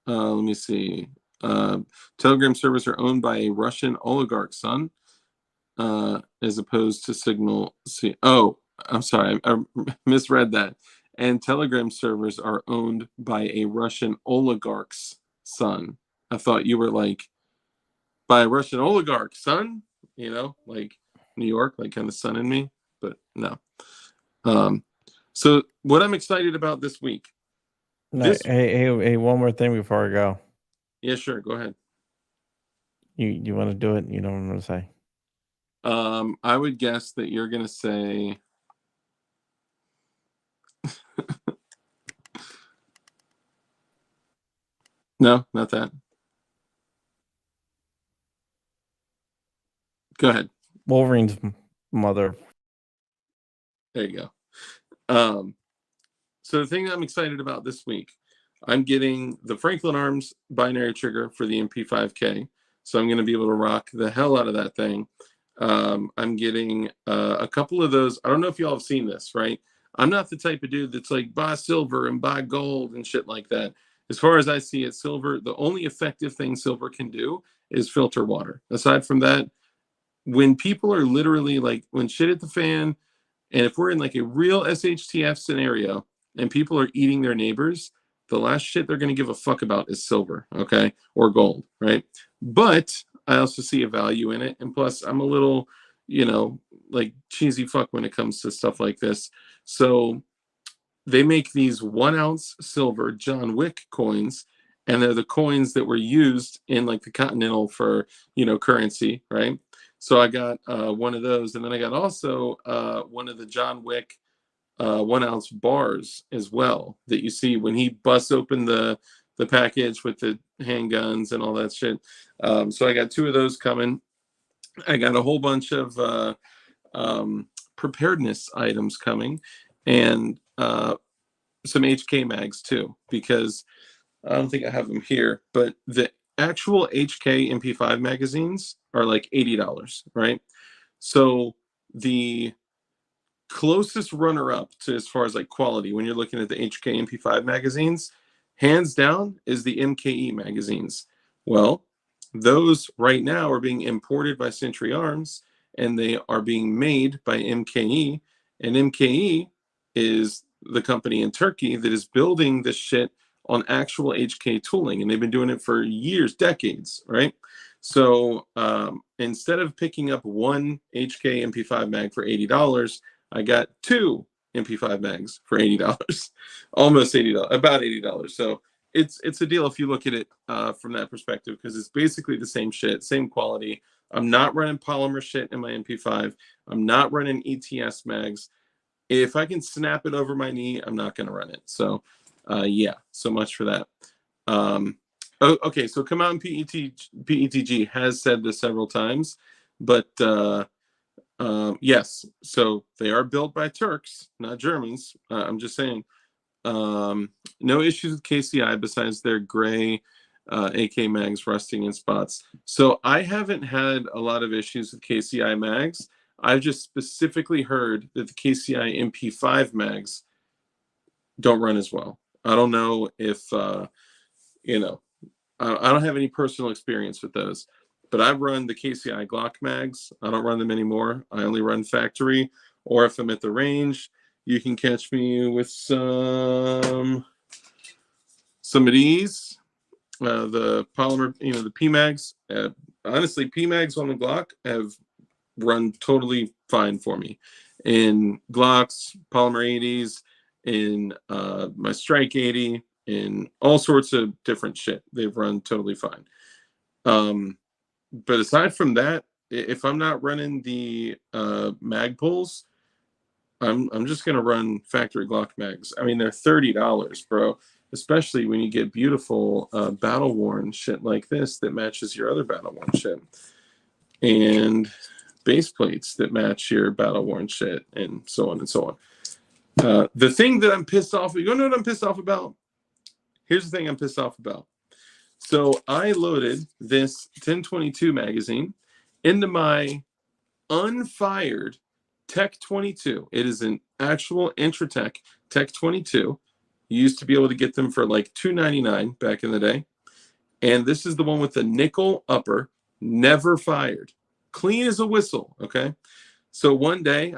let me see. Telegram servers are owned by a Russian oligarch, son, as opposed to Signal. Oh, I'm sorry, I misread that. And Telegram servers are owned by a Russian oligarch's son. I thought you were like, by a Russian oligarch, son, like New York, like kind of sun in me, but no. So what I'm excited about this week. Hey, one more thing before I go. Yeah, sure. Go ahead. You want to do it? You know what I'm going to say. I would guess that you're going to say. No, not that. Go ahead. Wolverine's mother. There you go. So the thing that I'm excited about this week, I'm getting the Franklin Arms binary trigger for the MP5K. So I'm going to be able to rock the hell out of that thing. I'm getting a couple of those. I don't know if y'all have seen this, right? I'm not the type of dude that's like buy silver and buy gold and shit like that. As far as I see it, silver, the only effective thing silver can do is filter water. Aside from that, when people are literally like, when shit hit the fan, and if we're in like a real SHTF scenario and people are eating their neighbors, the last shit they're going to give a fuck about is silver, okay? Or gold, right? But I also see a value in it. And plus, I'm a little, like cheesy fuck when it comes to stuff like this. So they make these 1 ounce silver John Wick coins, and they're the coins that were used in like the Continental for, currency, right? So I got one of those, and then I got also one of the John Wick 1 ounce bars as well that you see when he busts open the package with the handguns and all that shit. So I got 2 of those coming. I got a whole bunch of preparedness items coming, and some HK mags too, because I don't think I have them here, but the actual HK MP5 magazines are like $80, right? So the closest runner-up to as far as like quality when you're looking at the HK MP5 magazines, hands down, is the MKE magazines. Well, those right now are being imported by Century Arms, and they are being made by MKE, and MKE is the company in Turkey that is building this shit on actual HK tooling, and they've been doing it for years, decades, right? So instead of picking up one HK MP5 mag for $80, I got 2 MP5 mags for $80, almost $80, about $80. So it's a deal if you look at it from that perspective, because it's basically the same shit, same quality. I'm not running polymer shit in my MP5. I'm not running ETS mags. If I can snap it over my knee, I'm not going to run it. So yeah, so much for that. Okay, so Come Out and PETG has said this several times, but yes, so they are built by Turks, not Germans. I'm just saying. No issues with KCI besides their gray AK mags rusting in spots. So I haven't had a lot of issues with KCI mags. I've just specifically heard that the KCI MP5 mags don't run as well. I don't know if, I don't have any personal experience with those, but I've run the KCI Glock mags. I don't run them anymore. I only run factory, or if I'm at the range, you can catch me with some of these, the polymer, the PMags. Honestly, PMags on the Glock have run totally fine for me. In Glocks, Polymer 80s, in my Strike 80, in all sorts of different shit, they've run totally fine. But aside from that, if I'm not running the mag pulls, I'm just gonna run factory Glock mags. I mean, they're $30, bro. Especially when you get beautiful battle worn shit like this that matches your other battle worn shit, and base plates that match your battle worn shit, and so on and so on. The thing that I'm pissed off, you know what I'm pissed off about? Here's the thing I'm pissed off about. So I loaded this 1022 magazine into my unfired Tech 22. It is an actual Intratec Tech 22. You used to be able to get them for like $2.99 back in the day. And this is the one with the nickel upper, never fired. Clean as a whistle, okay? So one day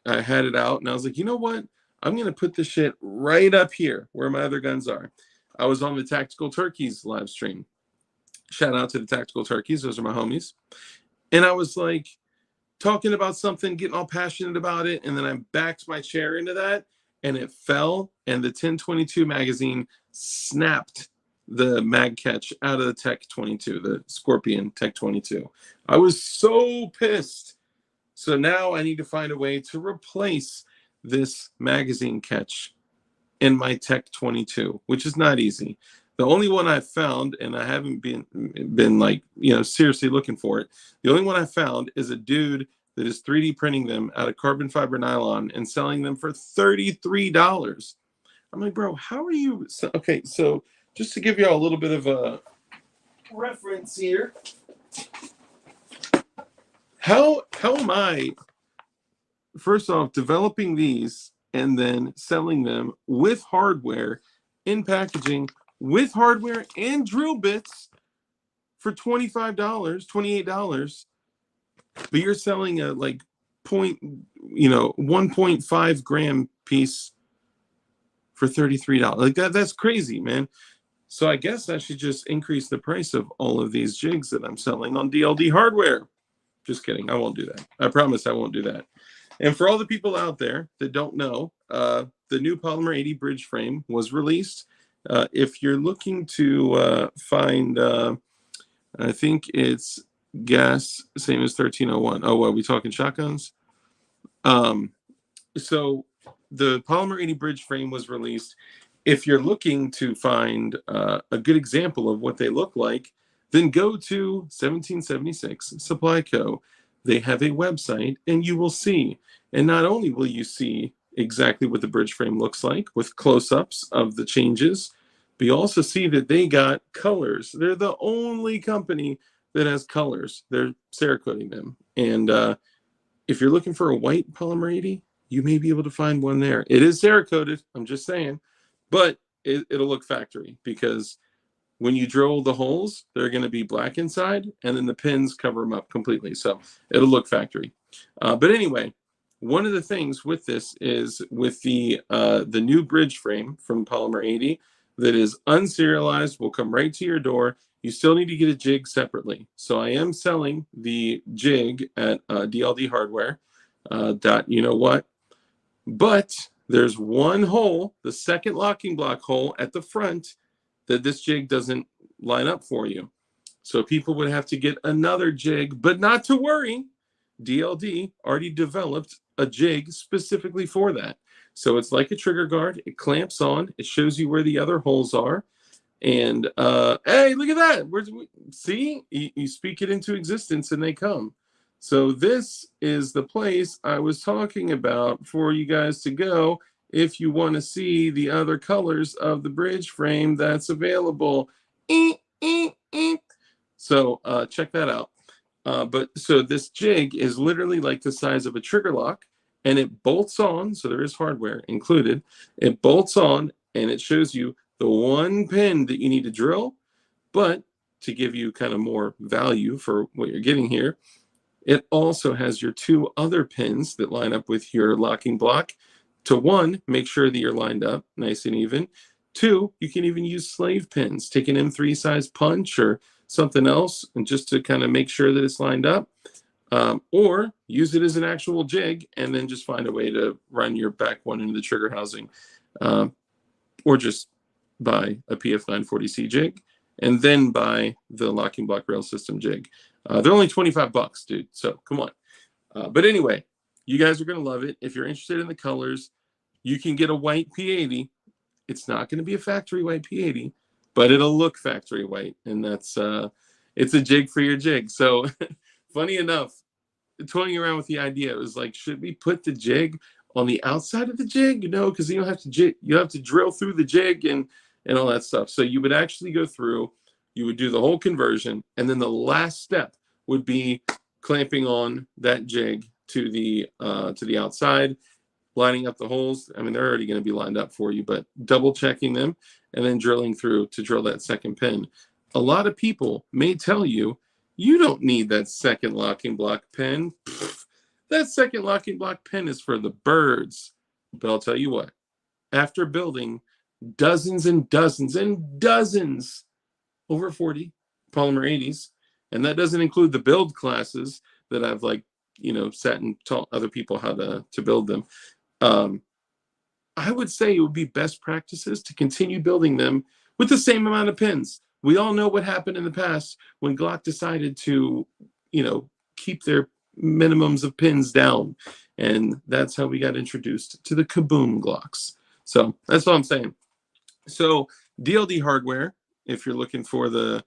I had it out and I was like, you know what? I'm going to put this shit right up here where my other guns are. I was on the Tactical Turkeys live stream. Shout out to the Tactical Turkeys. Those are my homies. And I was like talking about something, getting all passionate about it. And then I backed my chair into that and it fell. And the 1022 magazine snapped the mag catch out of the Tech 22, the Scorpion Tech 22. I was so pissed. So now I need to find a way to replace this magazine catch in my Tech 22, which is not easy. The only one I found, and I haven't been like, seriously looking for it. The only one I found is a dude that is 3D printing them out of carbon fiber nylon and selling them for $33. I'm like, bro, how are you? Okay, so just to give you all a little bit of a reference here, how am I, first off, developing these and then selling them with hardware in packaging, with hardware and drill bits for $25, $28, but you're selling a 1.5 gram piece for $33. Like that's crazy, man. So I guess I should just increase the price of all of these jigs that I'm selling on DLD hardware. Just kidding. I won't do that. I promise I won't do that. And for all the people out there that don't know, the new Polymer 80 bridge frame was released. If you're looking to find, I think it's gas, same as 1301. Oh, what, are we talking shotguns? So the Polymer 80 bridge frame was released. If you're looking to find a good example of what they look like, then go to 1776 Supply Co. They have a website, and you will see. And not only will you see exactly what the bridge frame looks like with close-ups of the changes, but you also see that they got colors. They're the only company that has colors. They're Cerakoting them. And if you're looking for a white Polymer 80, you may be able to find one there. It is Cerakoted, I'm just saying, but it'll look factory, because when you drill the holes, they're going to be black inside, and then the pins cover them up completely. So it'll look factory. But anyway, one of the things with this is with the new bridge frame from Polymer 80 that is unserialized, will come right to your door. You still need to get a jig separately. So I am selling the jig at DLD Hardware. You know what? But there's one hole, the second locking block hole at the front, that this jig doesn't line up for you. So people would have to get another jig, but not to worry. DLD already developed a jig specifically for that. So it's like a trigger guard. It clamps on. It shows you where the other holes are. And hey, look at that. See, you speak it into existence and they come. So this is the place I was talking about for you guys to go if you want to see the other colors of the bridge frame that's available. So check that out. So this jig is literally like the size of a trigger lock, and it bolts on. So there is hardware included. It bolts on, and it shows you the one pin that you need to drill. But to give you kind of more value for what you're getting here, it also has your two other pins that line up with your locking block. To one, make sure that you're lined up nice and even. Two, you can even use slave pins. Take an M3 size punch or something else, and just to kind of make sure that it's lined up. Or use it as an actual jig, and then just find a way to run your back one into the trigger housing. Or just buy a PF940C jig, and then buy the locking block rail system jig. They're only $25, dude. So come on. But anyway, you guys are going to love it. If you're interested in the colors, you can get a white P80. It's not going to be a factory white P80, but it'll look factory white. And that's, it's a jig for your jig. So funny enough, toying around with the idea, it was like, should we put the jig on the outside of the jig? Because you don't have to you have to drill through the jig and all that stuff. So you would actually go through, you would do the whole conversion, and then the last step would be clamping on that jig to the outside, lining up the holes. I mean, they're already going to be lined up for you, but double checking them and then drilling through to drill that second pin. A lot of people may tell you, you don't need that second locking block pin. That second locking block pin is for the birds. But I'll tell you what, after building dozens and dozens and dozens, over 40 Polymer 80s, and that doesn't include the build classes that I've sat and taught other people how to build them. I would say it would be best practices to continue building them with the same amount of pins. We all know what happened in the past when Glock decided to, keep their minimums of pins down. And that's how we got introduced to the Kaboom Glocks. So that's all I'm saying. So DLD hardware, if you're looking for the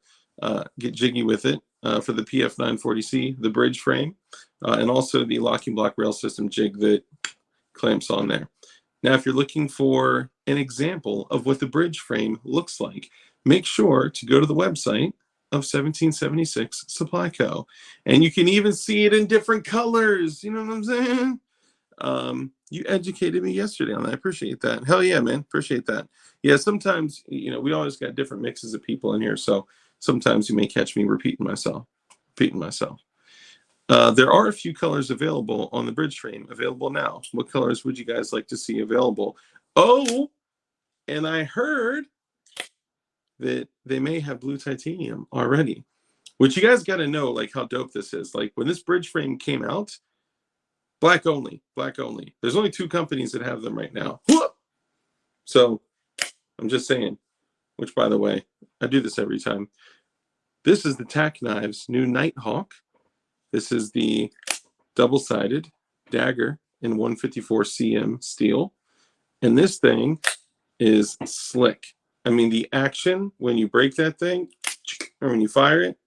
get jiggy with it, for the PF940C, the bridge frame, and also the locking block rail system jig that clamps on there. Now, if you're looking for an example of what the bridge frame looks like, make sure to go to the website of 1776 Supply Co. And you can even see it in different colors. You know what I'm saying? You educated me yesterday on that. I appreciate that. Hell yeah, man. Appreciate that. Yeah, sometimes, we always got different mixes of people in here. So sometimes you may catch me repeating myself. There are a few colors available on the bridge frame, available now. What colors would you guys like to see available? Oh, and I heard that they may have blue titanium already, which you guys got to know, like, how dope this is. Like, when this bridge frame came out, black only. There's only 2 companies that have them right now. So I'm just saying, which, by the way, I do this every time. This is the Tack Knives new Nighthawk. This is the double-sided dagger in 154 cm steel. And this thing is slick. I mean, the action when you break that thing, or when you fire it,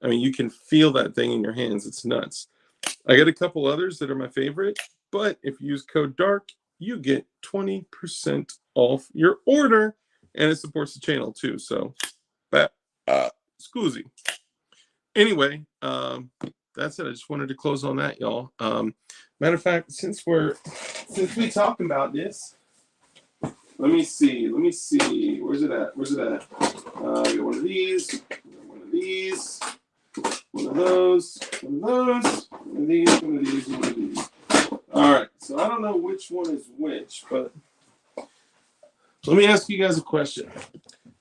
I mean, you can feel that thing in your hands. It's nuts. I got a couple others that are my favorite, but if you use code DARK, you get 20% off your order, and it supports the channel too. So, scusi. Anyway, that's it. I just wanted to close on that, y'all. Matter of fact, since we talking about this, let me see. Where's it at? I got one of these, one of these, one of those, one of these. All right. So I don't know which one is which, but let me ask you guys a question.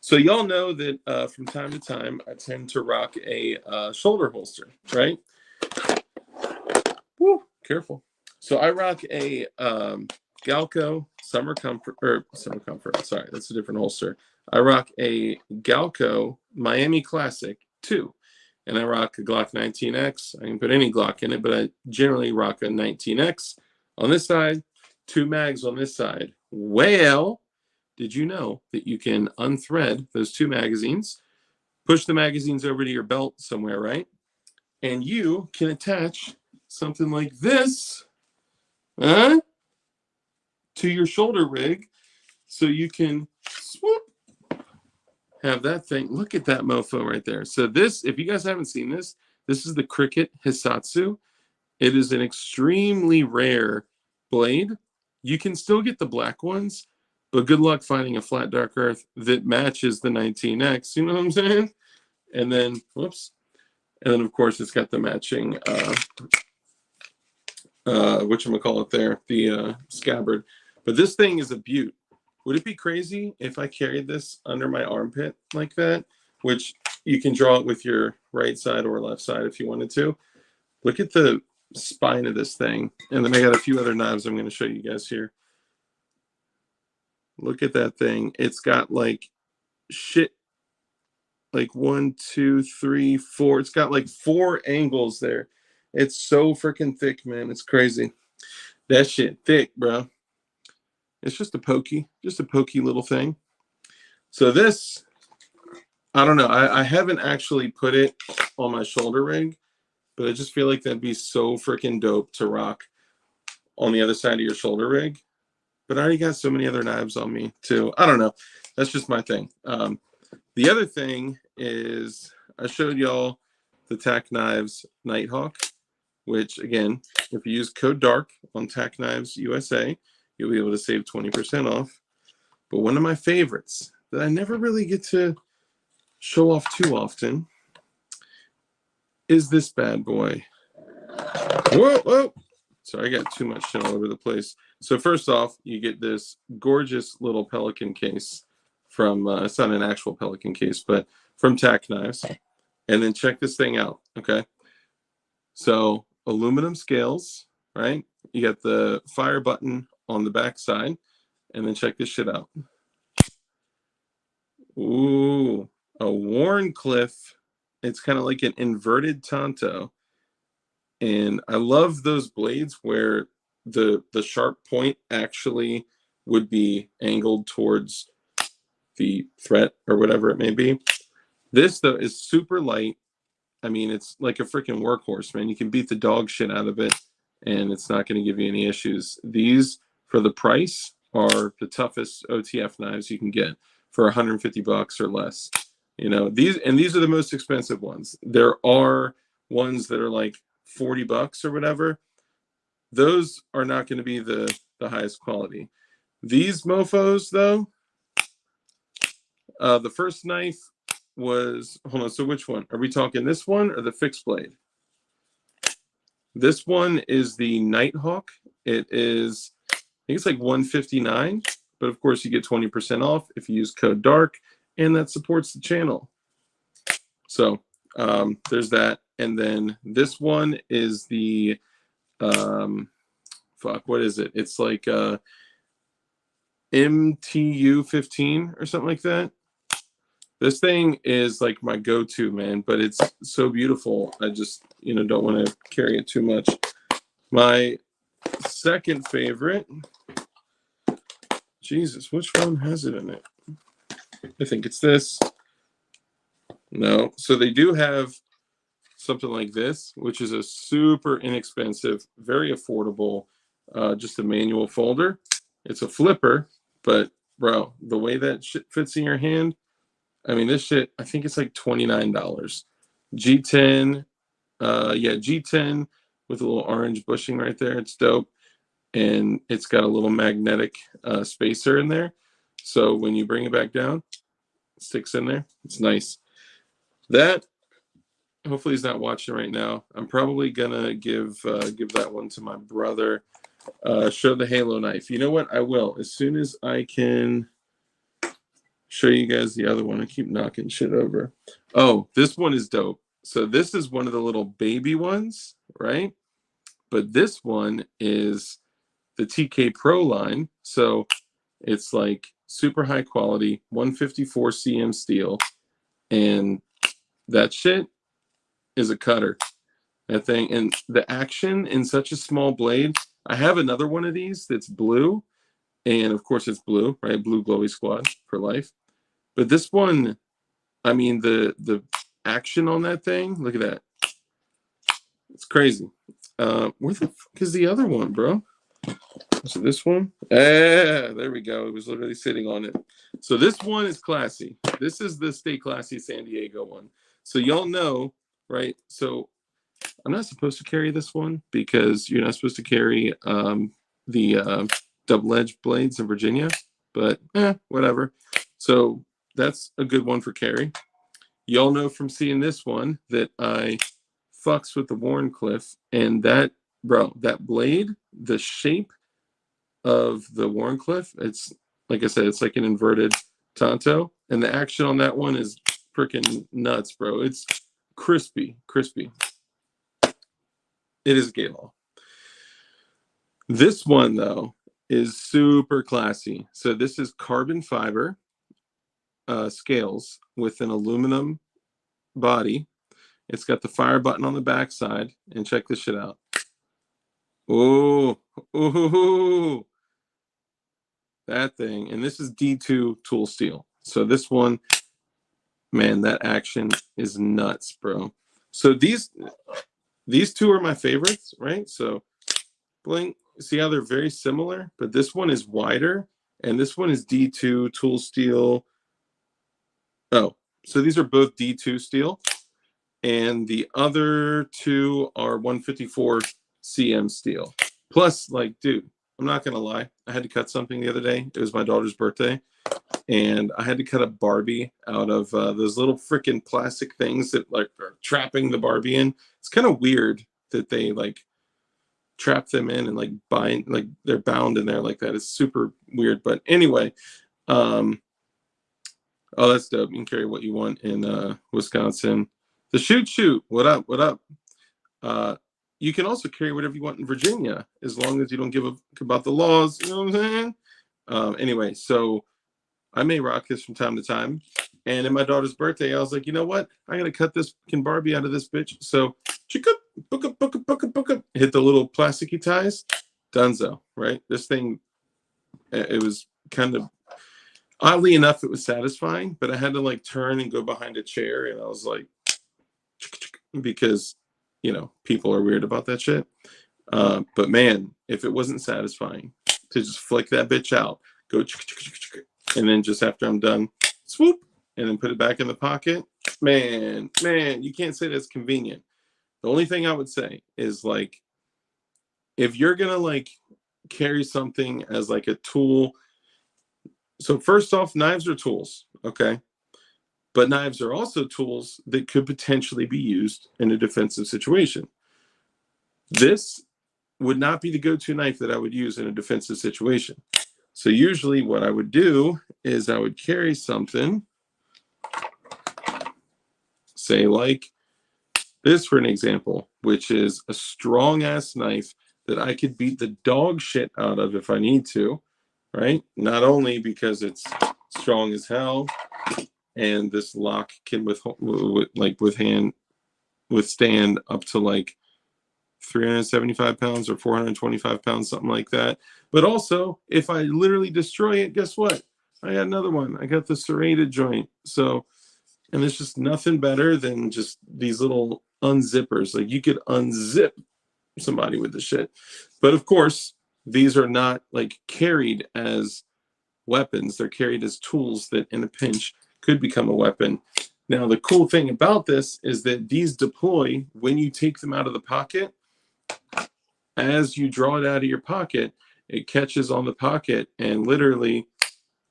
So y'all know that from time to time, I tend to rock a shoulder holster, right? Woo, careful. So I rock a Galco Summer Comfort. Sorry, that's a different holster. I rock a Galco Miami Classic 2, and I rock a Glock 19X. I can put any Glock in it, but I generally rock a 19X on this side, 2 mags on this side. Well, did you know that you can unthread those 2 magazines, push the magazines over to your belt somewhere, right? And you can attach something like this to your shoulder rig, so you can swoop, have that thing. Look at that mofo right there. So this, if you guys haven't seen this, this is the Cricket Hisatsu. It is an extremely rare blade. You can still get the black ones, but good luck finding a flat dark earth that matches the 19X. You know what I'm saying? And then, whoops. And then, of course, it's got the matching, whatchamacallit there, the scabbard. But this thing is a beaut. Would it be crazy if I carried this under my armpit like that? Which you can draw it with your right side or left side if you wanted to. Look at the spine of this thing. And then I got a few other knives I'm going to show you guys here. Look at that thing. It's got like shit, like 1, 2, 3, 4. It's got like 4 angles there. It's so freaking thick, man. It's crazy. That shit thick, bro. It's just a pokey little thing. So this, I don't know. I haven't actually put it on my shoulder rig, but I just feel like that'd be so freaking dope to rock on the other side of your shoulder rig. But I already got so many other knives on me too. I don't know. That's just my thing. The other thing is I showed y'all the Tack Knives Nighthawk, which again, if you use code DARK on Tack Knives USA, you'll be able to save 20% off. But one of my favorites that I never really get to show off too often is this bad boy. Whoa. Sorry, I got too much shit all over the place. So first off, you get this gorgeous little Pelican case from, it's not an actual Pelican case, but from Tack Knives. And then check this thing out, okay? So aluminum scales, right? You got the fire button on the back side. And then check this shit out. Ooh, a Warncliffe. It's kind of like an inverted Tonto. And I love those blades where the sharp point actually would be angled towards the threat or whatever it may be. This, though, is super light. I mean, it's like a freaking workhorse, man. You can beat the dog shit out of it, and it's not going to give you any issues. These, for the price, are the toughest OTF knives you can get for $150 or less. You know, these are the most expensive ones. There are ones that are like $40 or whatever. Those are not going to be the highest quality. These mofos, though, the first knife was, hold on, so which one? Are we talking this one or the fixed blade? This one is the Nighthawk. It is, I think it's like $159, but of course you get 20% off if you use code DARK, and that supports the channel. So there's that. And then this one is the, what is it? It's like MTU 15 or something like that. This thing is like my go-to, man, but it's so beautiful. I just, don't want to carry it too much. My second favorite, Jesus, which one has it in it? I think it's this. No, so they do have something like this, which is a super inexpensive, very affordable, just a manual folder. It's a flipper, but bro, the way that shit fits in your hand, I mean, this shit, I think it's like $29. G10, G10 with a little orange bushing right there. It's dope. And it's got a little magnetic spacer in there. So when you bring it back down, it sticks in there. It's nice. That, hopefully he's not watching right now. I'm probably gonna give that one to my brother. Show the Halo knife. You know what? I will. As soon as I can show you guys the other one. I keep knocking shit over. Oh, this one is dope. So this is one of the little baby ones, right? But this one is the TK Pro line. So it's like super high quality, 154 cm steel. And that shit is a cutter. That thing. And the action in such a small blade. I have another one of these that's blue. And of course it's blue, right? Blue glowy squad for life. But this one, I mean, the action on that thing, look at that. It's crazy. Where the fuck is the other one, bro? So this one? Yeah, there we go. It was literally sitting on it. So this one is classy. This is the Stay Classy San Diego one. So y'all know, right? So I'm not supposed to carry this one because you're not supposed to carry the double-edged blades in Virginia. But whatever. So that's a good one for carry. Y'all know from seeing this one that I fucks with the Warncliffe, and that, bro, that blade, the shape of the Warncliffe, it's like I said, it's like an inverted Tonto, and the action on that one is freaking nuts, bro. It's crispy. It is gay law. This one though is super classy. So this is carbon fiber scales with an aluminum body. It's got the fire button on the back side, and check this shit out. Ooh, that thing. And this is D2 tool steel. So this one, man, that action is nuts, bro. So these two are my favorites, right? So blink, see how they're very similar, but this one is wider, and this one is D2 tool steel. Oh, so these are both D2 steel, and the other two are 154 cm steel. Plus, like, dude, I'm not gonna lie, I had to cut something the other day. It was my daughter's birthday, and I had to cut a Barbie out of those little freaking plastic things that like are trapping the Barbie in. It's kind of weird that they like trap them in and like bind, like they're bound in there like that. It's super weird, but anyway, oh, that's dope. You can carry what you want in Wisconsin. The shoot, what up? You can also carry whatever you want in Virginia, as long as you don't give a fuck about the laws. You know what I'm saying? Anyway, so I may rock this from time to time. And in my daughter's birthday, I was like, you know what? I got to cut this fucking Barbie out of this bitch. So, hit the little plasticky ties. Dunzo, right? This thing, it was kind of, oddly enough, it was satisfying, but I had to like turn and go behind a chair. And I was like, because, you know, people are weird about that shit. But man, if it wasn't satisfying to just flick that bitch out, go, and then just after I'm done, swoop, and then put it back in the pocket, man, you can't say that's convenient. The only thing I would say is like, if you're gonna like carry something as like a tool, so first off, knives are tools, okay? But knives are also tools that could potentially be used in a defensive situation. This would not be the go-to knife that I would use in a defensive situation. So usually what I would do is I would carry something, say like this for an example, which is a strong ass knife that I could beat the dog shit out of if I need to, right? Not only because it's strong as hell, and this lock can withstand up to like 375 pounds or 425 pounds, something like that. But also, if I literally destroy it, guess what? I got another one. I got the serrated joint. So, and there's just nothing better than just these little unzippers. Like you could unzip somebody with the shit. But of course, these are not like carried as weapons. They're carried as tools that in a pinch could become a weapon. Now, the cool thing about this is that these deploy when you take them out of the pocket. As you draw it out of your pocket, it catches on the pocket and literally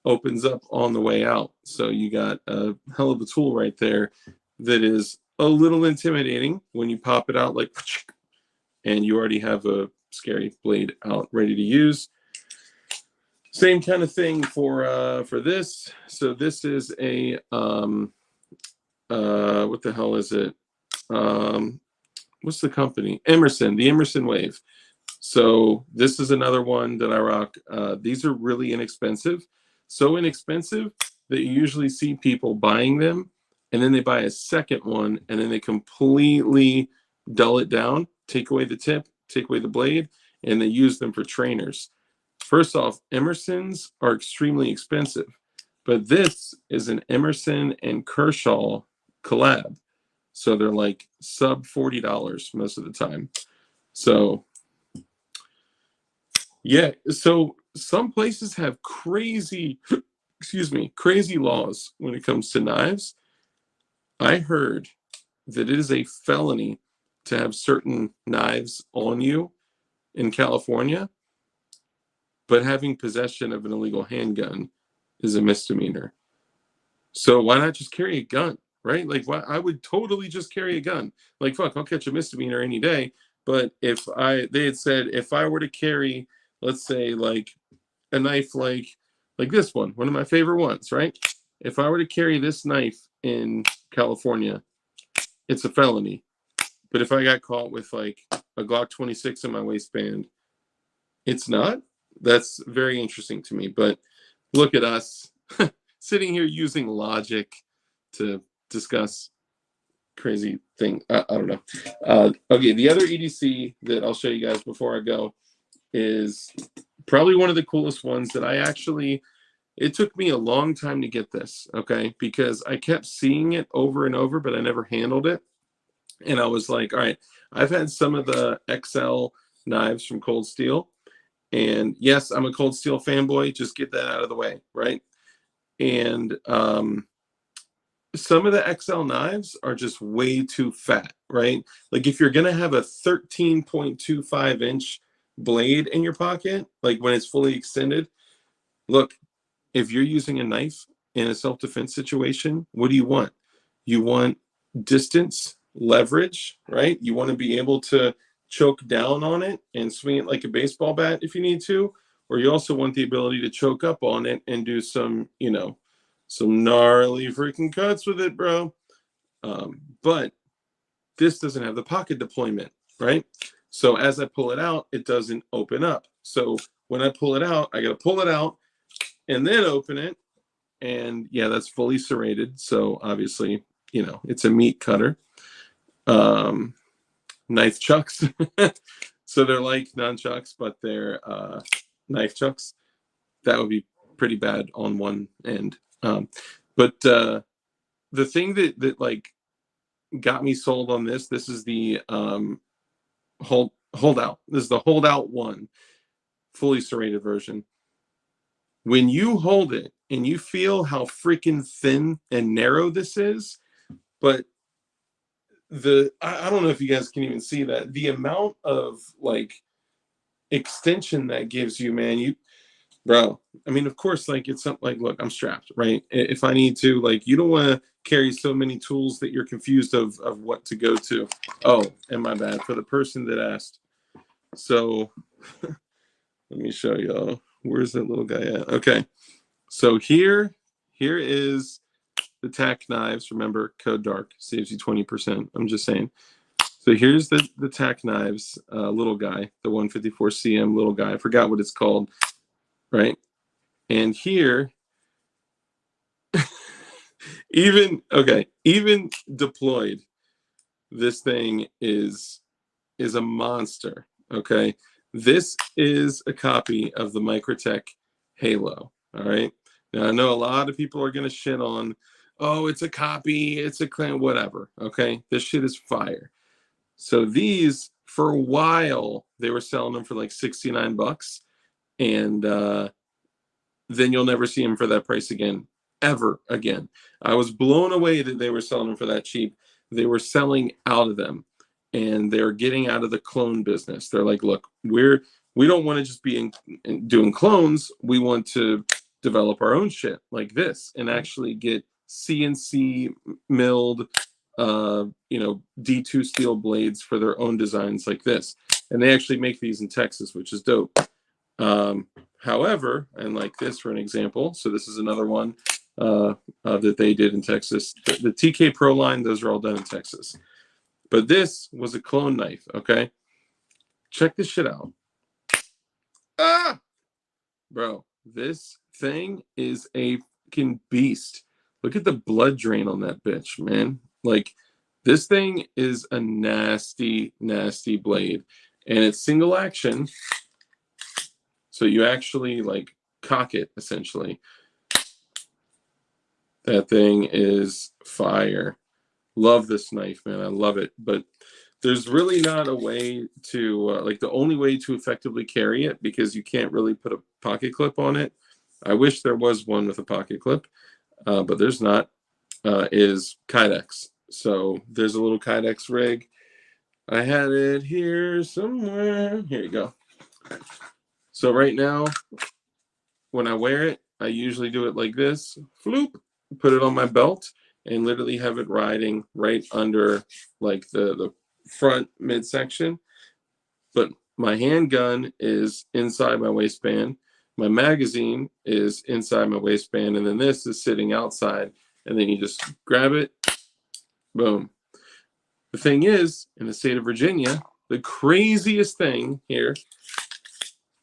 opens up on the way out. So you got a hell of a tool right there that is a little intimidating when you pop it out like, and you already have a scary blade out ready to use. Same kind of thing for this. So this is a what the hell is it? What's the company? Emerson, the Emerson Wave. So this is another one that I rock. These are really inexpensive. So inexpensive that you usually see people buying them, and then they buy a second one, and then they completely dull it down, take away the tip, take away the blade, and they use them for trainers. First off, Emersons are extremely expensive, but this is an Emerson and Kershaw collab. So they're like sub $40 most of the time. So yeah, so some places have crazy, crazy laws when it comes to knives. I heard that it is a felony to have certain knives on you in California, but having possession of an illegal handgun is a misdemeanor. So why not just carry a gun, right? Like, why? I would totally just carry a gun. Like, fuck, I'll catch a misdemeanor any day. But they had said if I were to carry, let's say, like a knife like this one of my favorite ones, right? If I were to carry this knife in California, it's a felony. But if I got caught with like a Glock 26 in my waistband, it's not. That's very interesting to me. But look at us sitting here using logic to discuss crazy thing. I don't know. Okay, the other EDC that I'll show you guys before I go is probably one of the coolest ones that I actually, it took me a long time to get this, okay? Because I kept seeing it over and over, but I never handled it. And I was like, all right, I've had some of the XL knives from Cold Steel. And yes, I'm a Cold Steel fanboy. Just get that out of the way, right? And some of the XL knives are just way too fat, right? Like if you're going to have a 13.25 inch blade in your pocket, like when it's fully extended, look, if you're using a knife in a self-defense situation, what do you want? You want distance, leverage, right? You want to be able to choke down on it and swing it like a baseball bat if you need to, or you also want the ability to choke up on it and do some, some gnarly freaking cuts with it, bro. But this doesn't have the pocket deployment, right? So as I pull it out, it doesn't open up. So when I pull it out, I got to pull it out and then open it And yeah, that's fully serrated. So obviously, you know, it's a meat cutter. Knife chucks. So they're like nunchucks, but they're knife chucks. That would be pretty bad on one end. But the thing that like got me sold on this is the holdout. This is the holdout one, fully serrated version. When you hold it and you feel how freaking thin and narrow this is, but I don't know if you guys can even see that, the amount of like extension that gives you, man, bro, I mean, of course, like it's something like, look, I'm strapped, right? If I need to, like, you don't want to carry so many tools that you're confused of what to go to. Oh, and my bad for the person that asked. So let me show y'all. Where's that little guy at? Okay. So here is the tack knives. Remember, code dark saves you 20%. I'm just saying. So here's the tack knives, little guy, the 154 cm little guy. I forgot what it's called, right? And here, even deployed, this thing is a monster. Okay, this is a copy of the Microtech Halo. All right. Now I know a lot of people are gonna shit on, oh, it's a copy, it's a claim, whatever. Okay, this shit is fire. So these, for a while, they were selling them for like $69, and then you'll never see them for that price again, ever again. I was blown away that they were selling them for that cheap. They were selling out of them, and they're getting out of the clone business. They're like, look, we don't want to just be doing clones. We want to develop our own shit like this and actually get CNC milled, D2 steel blades for their own designs like this. And they actually make these in Texas, which is dope. However, and like this for an example, so this is another one that they did in Texas. The TK Pro line, those are all done in Texas. But this was a clone knife, okay? Check this shit out. Ah! Bro, this thing is a fucking beast. Look at the blood drain on that bitch, man. Like, this thing is a nasty, nasty blade. And it's single action. So you actually, like, cock it, essentially. That thing is fire. Love this knife, man. I love it. But there's really not a way to, like, the only way to effectively carry it, because you can't really put a pocket clip on it. I wish there was one with a pocket clip, but there's not, is Kydex. So there's a little Kydex rig. I had it here somewhere. Here you go. So right now, when I wear it, I usually do it like this. Floop, put it on my belt, and literally have it riding right under, like, the front midsection. But my handgun is inside my waistband. My magazine is inside my waistband. And then this is sitting outside. And then you just grab it. Boom. The thing is, in the state of Virginia, the craziest thing here,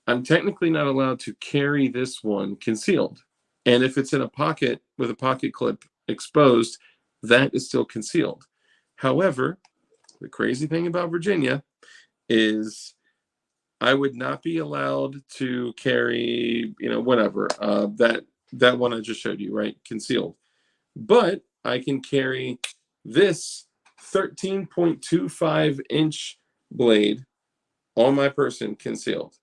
I'm technically not allowed to carry this one concealed. And if it's in a pocket with a pocket clip exposed, that is still concealed. However, the crazy thing about Virginia is I would not be allowed to carry, whatever, that one I just showed you, right? Concealed. But I can carry this 13.25 inch blade on my person concealed.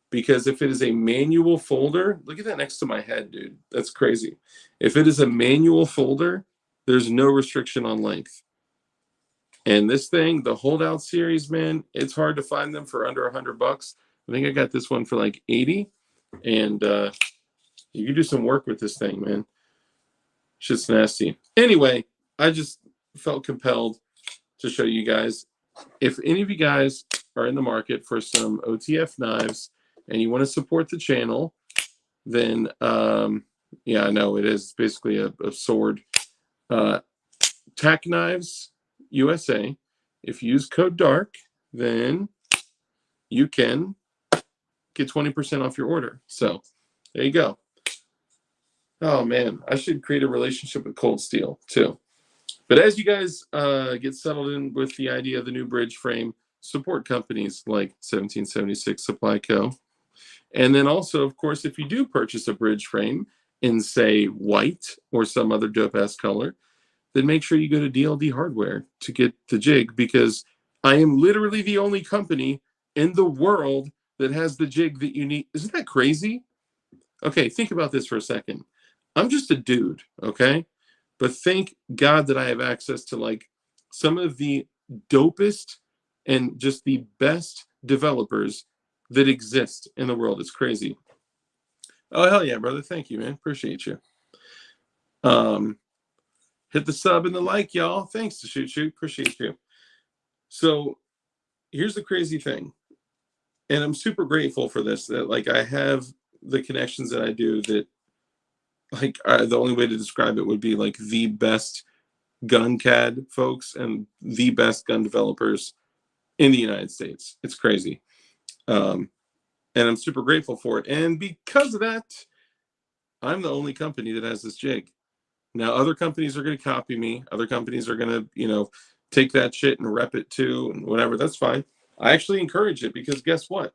Because if it is a manual folder, look at that next to my head, dude. That's crazy. If it is a manual folder, there's no restriction on length. And this thing, the holdout series, man, it's hard to find them for under $100. I think I got this one for like 80. And you can do some work with this thing, man. Shit's nasty. Anyway, I just felt compelled to show you guys. If any of you guys are in the market for some OTF knives and you want to support the channel, then yeah, I know it is basically a sword. Tack Knives USA. If you use code DARK, then you can get 20% off your order. So there you go. Oh man, I should create a relationship with Cold Steel too. But as you guys get settled in with the idea of the new bridge frame, support companies like 1776 Supply Co. And then also, of course, if you do purchase a bridge frame in, say, white or some other dope-ass color, then make sure you go to DLD Hardware to get the jig, because I am literally the only company in the world that has the jig that you need. Isn't that crazy? Okay, think about this for a second. I'm just a dude, okay? But thank God that I have access to like some of the dopest and just the best developers that exist in the world. It's crazy. Oh, hell yeah, brother. Thank you, man. Appreciate you. Hit the sub and the like, y'all. Thanks to Shoot. Appreciate you. So here's the crazy thing. And I'm super grateful for this, that like I have the connections that I do, that like the only way to describe it would be like the best gun CAD folks and the best gun developers in the United States. It's crazy. And I'm super grateful for it. And because of that, I'm the only company that has this jig. Now, other companies are going to copy me. Other companies are going to, you know, take that shit and rep it too and whatever. That's fine. I actually encourage it, because guess what?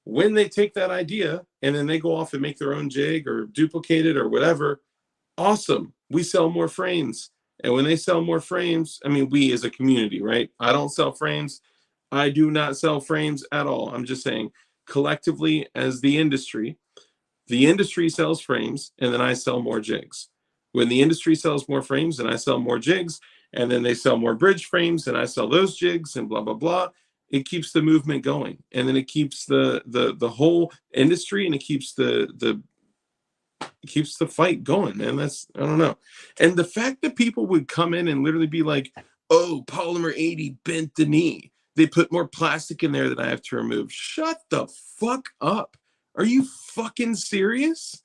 When they take that idea and then they go off and make their own jig or duplicate it or whatever, awesome. We sell more frames. And when they sell more frames, I mean, we as a community, right? I don't sell frames. I do not sell frames at all. I'm just saying, collectively as the industry sells frames, and then I sell more jigs. When the industry sells more frames and I sell more jigs, and then they sell more bridge frames and I sell those jigs, and blah, blah, blah, it keeps the movement going. And then it keeps the whole industry, and it keeps the fight going, man. That's, I don't know. And the fact that people would come in and literally be like, oh, Polymer 80 bent the knee. They put more plastic in there that I have to remove. Shut the fuck up. Are you fucking serious?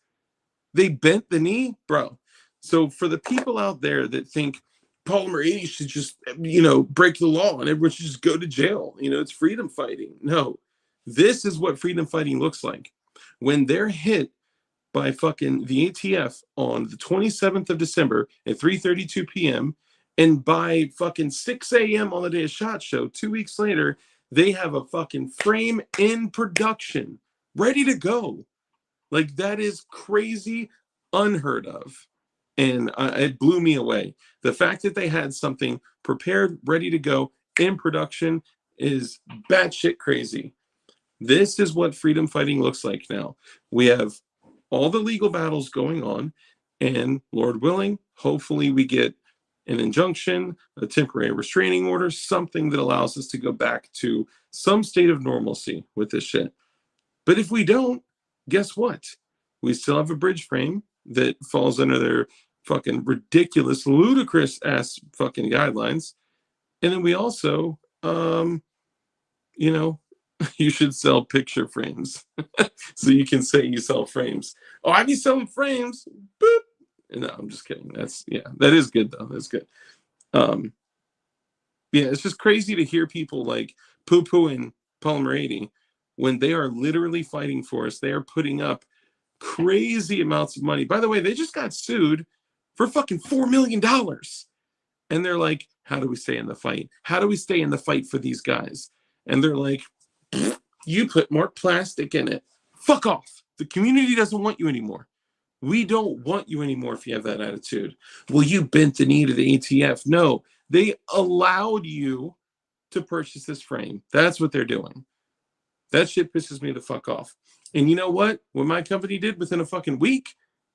They bent the knee? Bro. So for the people out there that think Polymer 80 should just, you know, break the law and everyone should just go to jail, you know, it's freedom fighting. No, this is what freedom fighting looks like. When they're hit by fucking the ATF on the 27th of December at 3:32 p.m., and by fucking 6 a.m. on the day of SHOT Show, 2 weeks later, they have a fucking frame in production, ready to go. Like, that is crazy, unheard of. And it blew me away. The fact that they had something prepared, ready to go, in production is batshit crazy. This is what freedom fighting looks like now. We have all the legal battles going on, and Lord willing, hopefully we get an injunction, a temporary restraining order, something that allows us to go back to some state of normalcy with this shit. But if we don't, guess what? We still have a bridge frame that falls under their fucking ridiculous, ludicrous ass fucking guidelines. And then we also, you know, you should sell picture frames so you can say you sell frames. Oh, I be selling frames. Boop. No, I'm just kidding. That's, yeah, that is good though. That's good. Yeah, it's just crazy to hear people like poo-pooing Polymer 80 when they are literally fighting for us. They are putting up crazy amounts of money. By the way, they just got sued for fucking $4 million. And they're like, how do we stay in the fight? How do we stay in the fight for these guys? And they're like, you put more plastic in it. Fuck off. The community doesn't want you anymore. We don't want you anymore if you have that attitude. Well, you bent the knee to the ATF. No, they allowed you to purchase this frame. That's what they're doing. That shit pisses me the fuck off. And you know what? What my company did within a fucking week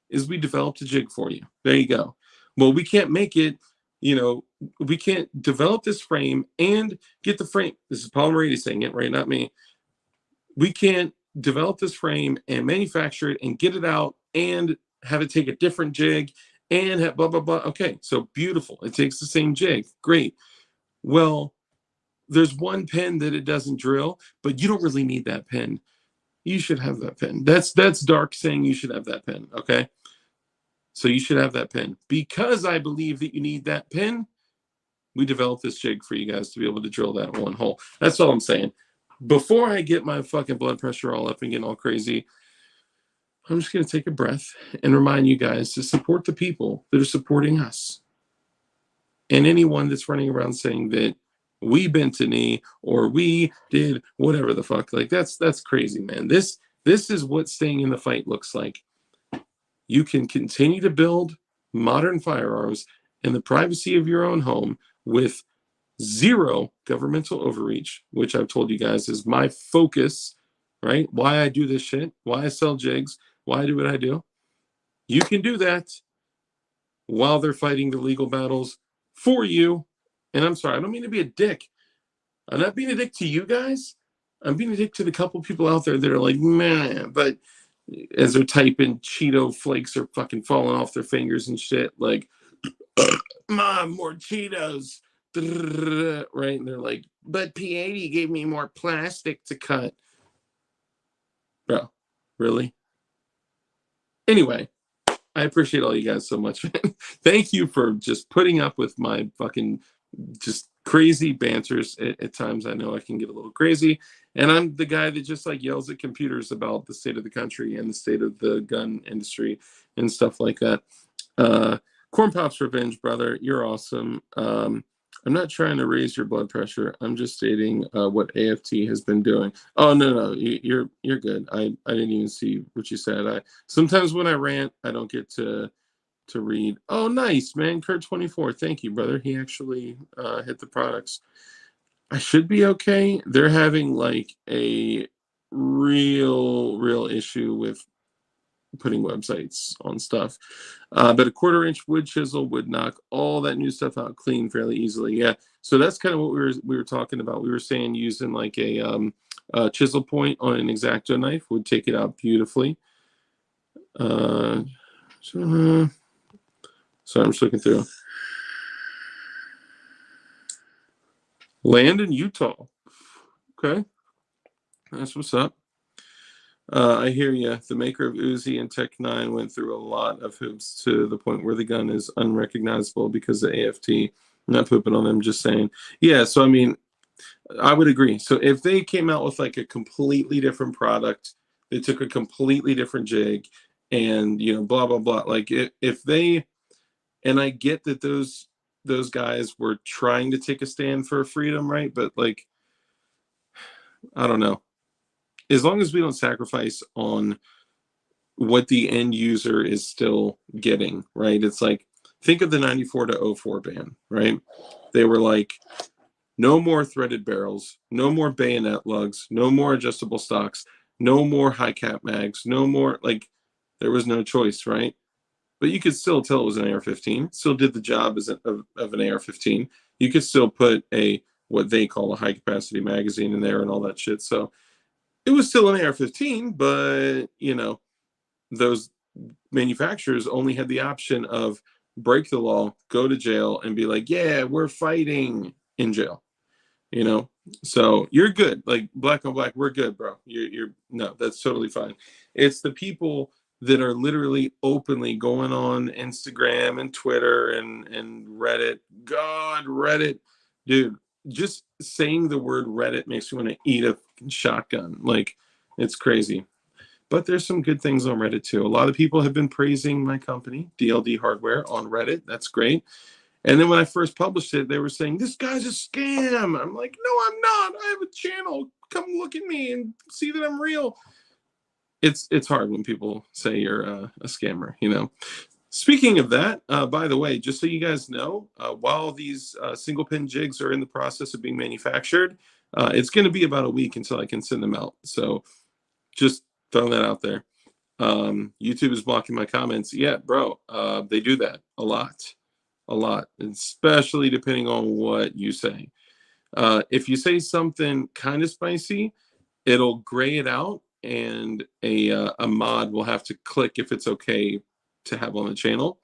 is we developed a jig for you. There you go. Well, we can't make it, you know, we can't develop this frame and get the frame. This is Polymer 80 saying it, right? Not me. We can't develop this frame and manufacture it and get it out and have it take a different jig and have blah, blah, blah. Okay, so beautiful. It takes the same jig. Great. Well, there's one pin that it doesn't drill, but you don't really need that pin. You should have that pin. That's Dark saying you should have that pin, okay? So you should have that pin. Because I believe that you need that pin, we developed this jig for you guys to be able to drill that one hole. That's all I'm saying. Before I get my fucking blood pressure all up and getting all crazy, I'm just going to take a breath and remind you guys to support the people that are supporting us. And anyone that's running around saying that we bent a knee or we did whatever the fuck, like that's crazy, man. This is what staying in the fight looks like. You can continue to build modern firearms in the privacy of your own home with zero governmental overreach, which I've told you guys is my focus, right? Why I do this shit, why I sell jigs, why I do what I do. You can do that while they're fighting the legal battles for you. And I'm sorry, I don't mean to be a dick. I'm not being a dick to you guys. I'm being a dick to the couple people out there that are like, man, but as they're typing, Cheeto flakes are fucking falling off their fingers and shit. Like, Mom, more Cheetos. Right? And they're like, but P80 gave me more plastic to cut. Bro, really? Anyway, I appreciate all you guys so much, man. Thank you for just putting up with my fucking just crazy banters. At times I know I can get a little crazy. And I'm the guy that just like yells at computers about the state of the country and the state of the gun industry and stuff like that. Corn Pop's Revenge, brother. You're awesome. I'm not trying to raise your blood pressure. I'm just stating what AFT has been doing. Oh, no, you're good. I didn't even see what you said. Sometimes when I rant, I don't get to read. Oh, nice, man. Kurt24. Thank you, brother. He actually hit the products. I should be okay. They're having like a real issue with putting websites on stuff. But a 1/4-inch wood chisel would knock all that new stuff out clean fairly easily. Yeah. So that's kind of what we were talking about. We were saying using like a chisel point on an X-Acto knife would take it out beautifully. So I'm just looking through. Land in Utah. Okay. That's what's up. I hear you. The maker of Uzi and Tech 9 went through a lot of hoops to the point where the gun is unrecognizable because of AFT. I'm not pooping on them, just saying. Yeah, so I mean, I would agree. So if they came out with like a completely different product, they took a completely different jig and, you know, blah, blah, blah. Like if they, and I get that those guys were trying to take a stand for freedom, right? But like, I don't know. As long as we don't sacrifice on what the end user is still getting, right? It's like, think of the 94 to 04 ban, right? They were like, no more threaded barrels, no more bayonet lugs, no more adjustable stocks, no more high cap mags, no more, like, there was no choice, right? But you could still tell it was an AR-15, still did the job of an AR-15. You could still put what they call a high capacity magazine in there and all that shit. So it was still an AR-15, but, you know, those manufacturers only had the option of break the law, go to jail, and be like, yeah, we're fighting in jail, you know? So you're good. Like, black on black, we're good, bro. No, that's totally fine. It's the people that are literally openly going on Instagram and Twitter and Reddit. God, Reddit. Dude, just saying the word Reddit makes me want to eat a shotgun. Like, it's crazy. But there's some good things on Reddit too. A lot of people have been praising my company, DLD Hardware, on Reddit. That's great. And then when I first published it, they were saying, this guy's a scam. I'm like, no, I'm not. I have a channel. Come look at me and see that I'm real. It's hard when people say you're a scammer, you know. Speaking of that, by the way, just so you guys know, while these single pin jigs are in the process of being manufactured, it's going to be about a week until I can send them out. So just throwing that out there. YouTube is blocking my comments. Yeah, bro, they do that a lot, especially depending on what you say. If you say something kind of spicy, it'll gray it out, and a mod will have to click if it's okay to have on the channel.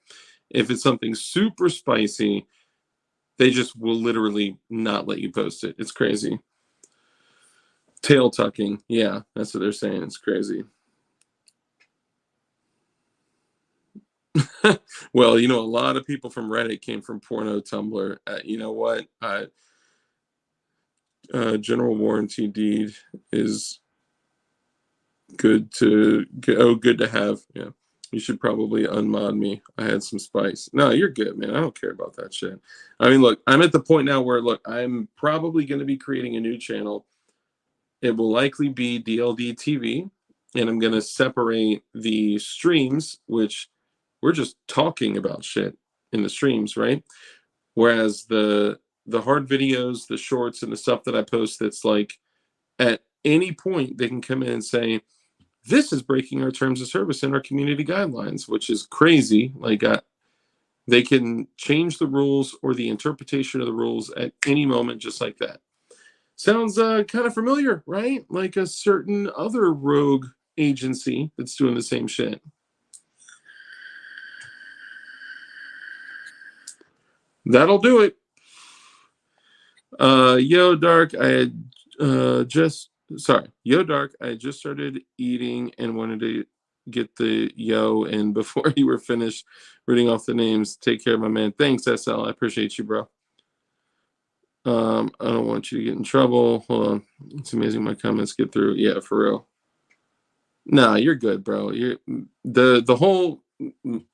If it's something super spicy, they just will literally not let you post it. It's crazy. Tail tucking. Yeah, that's what they're saying. It's crazy. Well, you know, a lot of people from Reddit came from porno Tumblr. You know what? General warranty deed is Good to good to have. Yeah. You should probably unmod me. I had some spice. No, you're good, man. I don't care about that shit. I mean, look, I'm at the point now where, look, I'm probably going to be creating a new channel. It will likely be DLD TV, and I'm going to separate the streams, which we're just talking about shit in the streams, right? Whereas the hard videos, the shorts, and the stuff that I post that's like at any point they can come in and say, this is breaking our terms of service and our community guidelines, which is crazy. Like they can change the rules or the interpretation of the rules at any moment, just like that. Sounds kind of familiar, right? Like a certain other rogue agency that's doing the same shit. That'll do it. Yo, Dark, I had Yo, Dark, I just started eating and wanted to get the yo in before you were finished reading off the names. Take care, my man. Thanks, SL. I appreciate you, bro. I don't want you to get in trouble. Hold on. It's amazing my comments get through. Yeah, for real. Nah, you're good, bro. You're the whole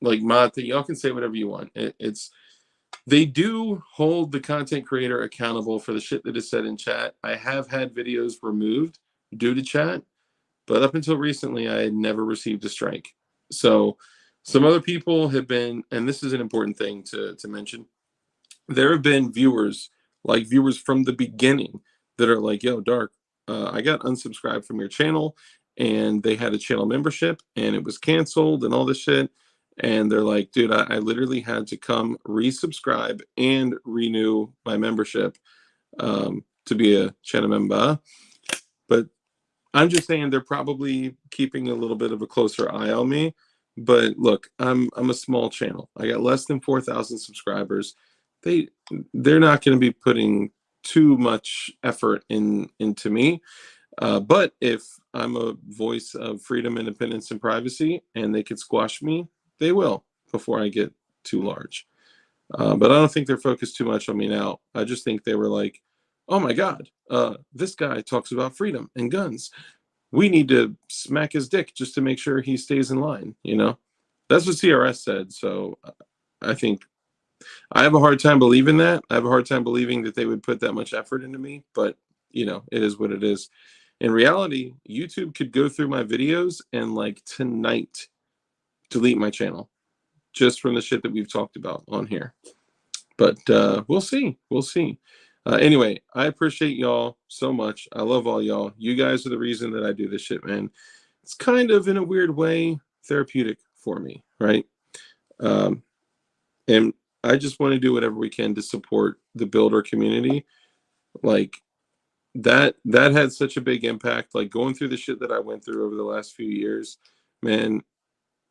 like mod thing. Y'all can say whatever you want. They do hold the content creator accountable for the shit that is said in chat. I have had videos removed due to chat, but up until recently, I had never received a strike. So some other people have been, and this is an important thing to mention, there have been viewers from the beginning that are like, yo, Dark, I got unsubscribed from your channel, and they had a channel membership, and it was canceled and all this shit. And they're like, dude, I literally had to come resubscribe and renew my membership to be a channel member. But I'm just saying they're probably keeping a little bit of a closer eye on me. But look, I'm a small channel. I got less than 4,000 subscribers. They're not going to be putting too much effort into me. But if I'm a voice of freedom, independence, and privacy, and they could squash me, they will before I get too large. But I don't think they're focused too much on me now. I just think they were like, oh my God, this guy talks about freedom and guns. We need to smack his dick just to make sure he stays in line, you know? That's what CRS said. So I think I have a hard time believing that. I have a hard time believing that they would put that much effort into me, but you know, it is what it is. In reality, YouTube could go through my videos and like tonight delete my channel just from the shit that we've talked about on here. But we'll see. We'll see. Anyway, I appreciate y'all so much. I love all y'all. You guys are the reason that I do this shit, man. It's kind of, in a weird way, therapeutic for me, right? And I just want to do whatever we can to support the builder community. Like, that had such a big impact. Like, going through the shit that I went through over the last few years, man,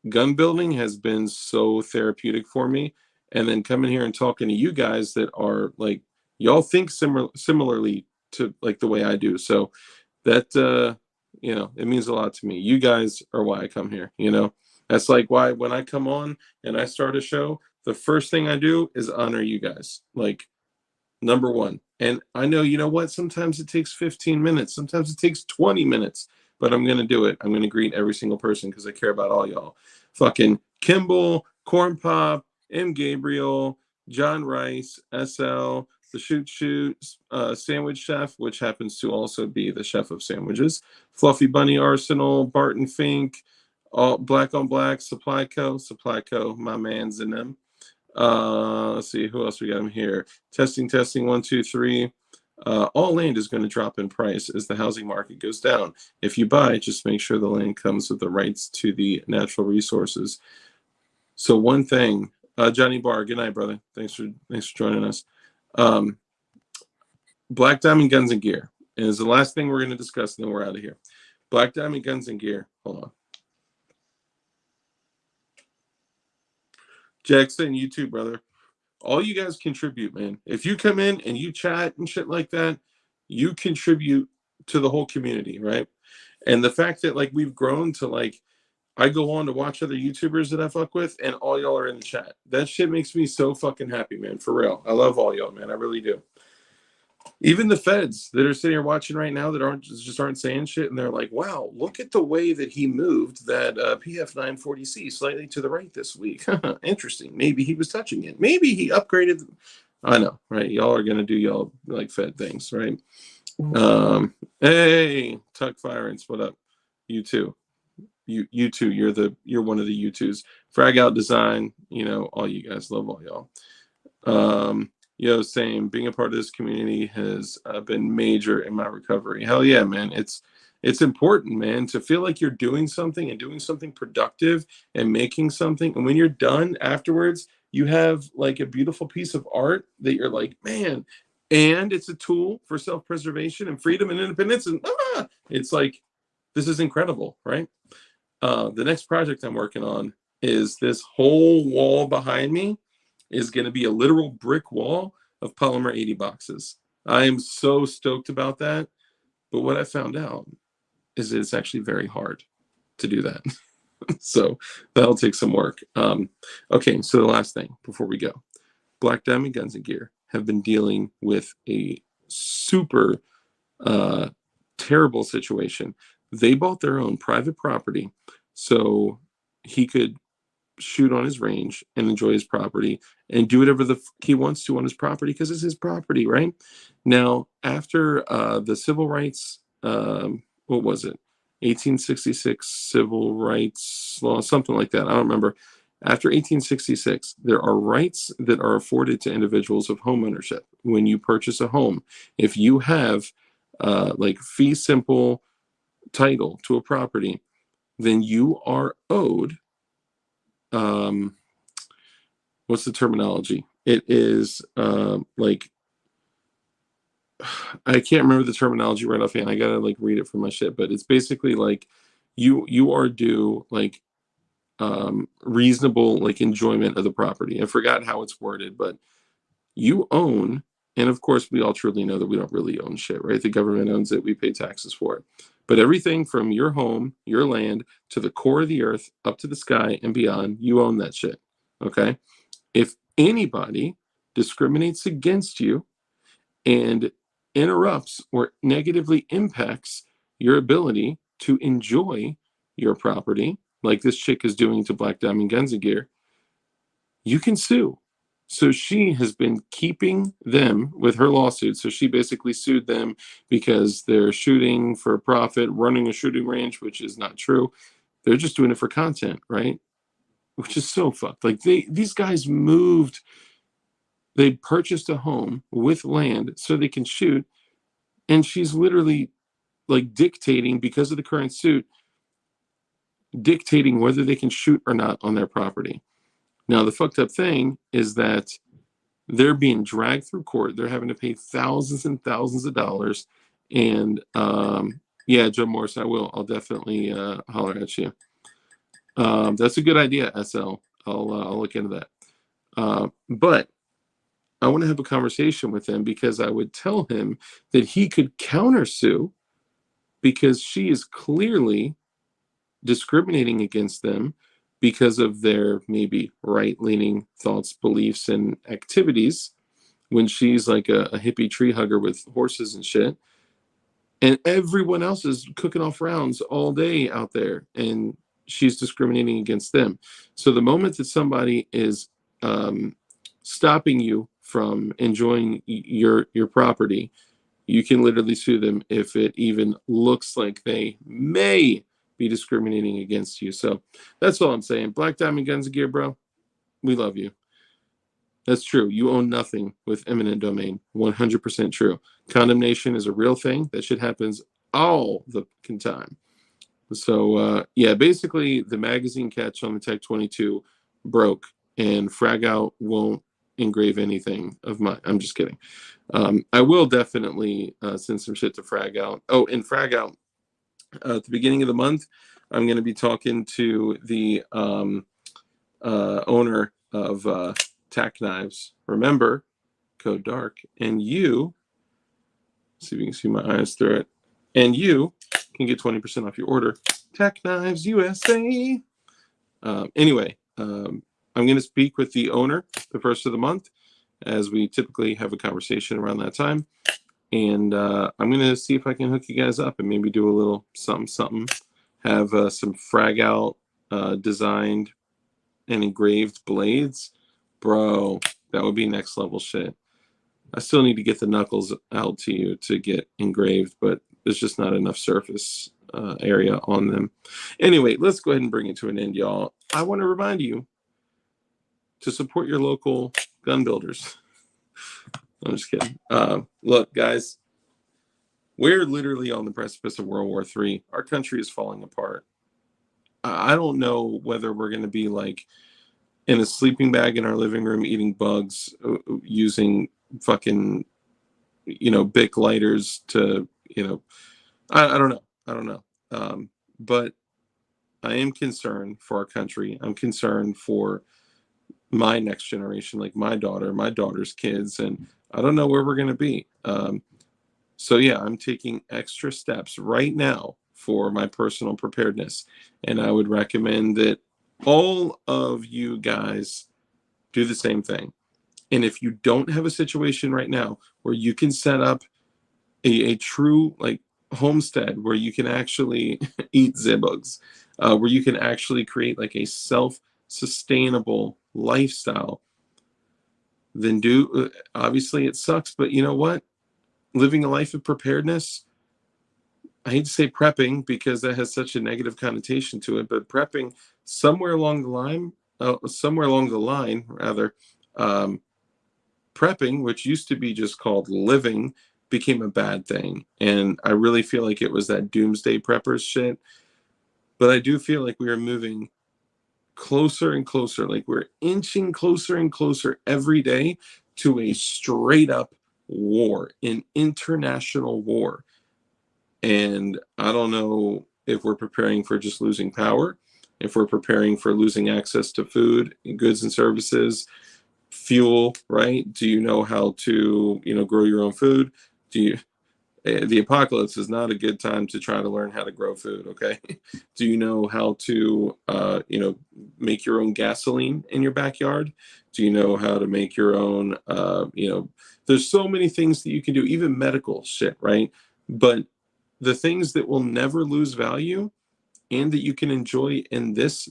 gun building has been so therapeutic for me. And then coming here and talking to you guys that are like, y'all think similarly to like the way I do. So that, you know, it means a lot to me. You guys are why I come here, you know? That's like why when I come on and I start a show, the first thing I do is honor you guys. Like, number one. And I know, you know what? Sometimes it takes 15 minutes. Sometimes it takes 20 minutes. But I'm going to do it. I'm going to greet every single person because I care about all y'all. Fucking Kimball, Corn Pop, M. Gabriel, John Rice, SL, the Shoot, Sandwich Chef, which happens to also be the chef of sandwiches, Fluffy Bunny Arsenal, Barton Fink, all Black on Black, Supply Co, my man's in them. Let's see who else we got here. Testing 1 2 3. All land is going to drop in price as the housing market goes down. If you buy, just make sure the land comes with the rights to the natural resources. So one thing, Johnny Barr, good night, brother. Thanks for joining us. Black Diamond Guns and Gear is the last thing we're going to discuss, and then we're out of here. Black Diamond Guns and Gear. Hold on. Jackson, you too, brother. All you guys contribute, man. If you come in and you chat and shit like that, you contribute to the whole community, right? And the fact that like we've grown to like, I go on to watch other YouTubers that I fuck with, and all y'all are in the chat. That shit makes me so fucking happy, man. For real. I love all y'all, man. I really do. Even the feds that are sitting here watching right now that aren't saying shit, and they're like, wow, look at the way that he moved that PF 940C slightly to the right this week. Interesting. Maybe he was touching it. Maybe he upgraded. I know, right? Y'all are gonna do y'all like Fed things, right? Hey, Tuck Firings, what up? You too. You too. You're one of the U2s. Frag Out Design, you know, all you guys, love all y'all. Yo, same. Being a part of this community has been major in my recovery. Hell yeah, man. It's important, man, to feel like you're doing something and doing something productive and making something. And when you're done afterwards, you have like a beautiful piece of art that you're like, man, and it's a tool for self-preservation and freedom and independence. And it's like, this is incredible, right? The next project I'm working on is this whole wall behind me is going to be a literal brick wall of Polymer 80 boxes. I am so stoked about that. But what I found out is that it's actually very hard to do that. So that'll take some work. Okay, so the last thing before we go. Black Diamond Guns and Gear have been dealing with a super terrible situation. They bought their own private property so he could shoot on his range and enjoy his property and do whatever he wants to on his property because it's his property, right? Now, after the civil rights, what was it? 1866 civil rights law, something like that. I don't remember. After 1866, there are rights that are afforded to individuals of home ownership when you purchase a home. If you have like fee simple title to a property, then you are owed what's the terminology? It is like I can't remember the terminology right offhand. I gotta like read it from my shit, but it's basically like you are due like reasonable like enjoyment of the property. I forgot how it's worded, but you own, and of course we all truly know that we don't really own shit, right? The government owns it, we pay taxes for it. But everything from your home, your land, to the core of the earth, up to the sky and beyond, you own that shit. Okay? If anybody discriminates against you and interrupts or negatively impacts your ability to enjoy your property, like this chick is doing to Black Diamond Guns and Gear, you can sue. So she has been keeping them with her lawsuit. So she basically sued them because they're shooting for profit, running a shooting range, which is not true. They're just doing it for content, right? Which is so fucked. Like these guys moved, they purchased a home with land so they can shoot. And she's literally like dictating, because of the current suit, dictating whether they can shoot or not on their property. Now, the fucked up thing is that they're being dragged through court. They're having to pay thousands and thousands of dollars. And yeah, Joe Morris, I'll definitely holler at you. That's a good idea, SL. I'll look into that. But I want to have a conversation with him because I would tell him that he could countersue because she is clearly discriminating against them because of their maybe right-leaning thoughts, beliefs, and activities when she's like a hippie tree hugger with horses and shit. And everyone else is cooking off rounds all day out there, and she's discriminating against them. So the moment that somebody is stopping you from enjoying your property, you can literally sue them if it even looks like they may be discriminating against you. So that's all I'm saying. Black Diamond Guns and Gear, bro, we love you. That's true. You own nothing with eminent domain. 100% true. Condemnation is a real thing. That shit happens all the time. So yeah, basically the magazine catch on the Tech 22 broke, and Frag Out won't engrave anything of mine. I'm just kidding. I will definitely send some shit to Frag Out. Oh, and Frag Out, at the beginning of the month, I'm going to be talking to the owner of Tack Knives. Remember, code DARK, and you, see if you can see my eyes through it, and you can get 20% off your order. Tack Knives USA. Anyway, I'm going to speak with the owner the first of the month, as we typically have a conversation around that time. And I'm going to see if I can hook you guys up and maybe do a little something. Have some frag out designed and engraved blades. Bro, that would be next level shit. I still need to get the knuckles out to you to get engraved, but there's just not enough surface area on them. Anyway, let's go ahead and bring it to an end, y'all. I want to remind you to support your local gun builders. I'm just kidding. Look, guys, we're literally on the precipice of World War III. Our country is falling apart. I don't know whether we're going to be like in a sleeping bag in our living room eating bugs, using fucking, Bic lighters to, I don't know. I don't know. But I am concerned for our country. I'm concerned for my next generation, like my daughter's kids, and I don't know where we're going to be. So yeah, I'm taking extra steps right now for my personal preparedness. And I would recommend that all of you guys do the same thing. And if you don't have a situation right now where you can set up a true like homestead where you can actually eat zibugs, where you can actually create like a self-sustainable lifestyle, then obviously it sucks, but you know what? Living a life of preparedness, I hate to say prepping because that has such a negative connotation to it, but prepping somewhere along the line, prepping, which used to be just called living, became a bad thing. And I really feel like it was that doomsday preppers shit. But I do feel like we are moving closer and closer, like we're inching closer and closer every day to a straight up war, an international war. And I don't know if we're preparing for just losing power, if we're preparing for losing access to food, goods and services, fuel, right? Do you know how to, grow your own food? The apocalypse is not a good time to try to learn how to grow food, okay? Do you know how to, make your own gasoline in your backyard? Do you know how to make your own, there's so many things that you can do, even medical shit, right? But the things that will never lose value and that you can enjoy in this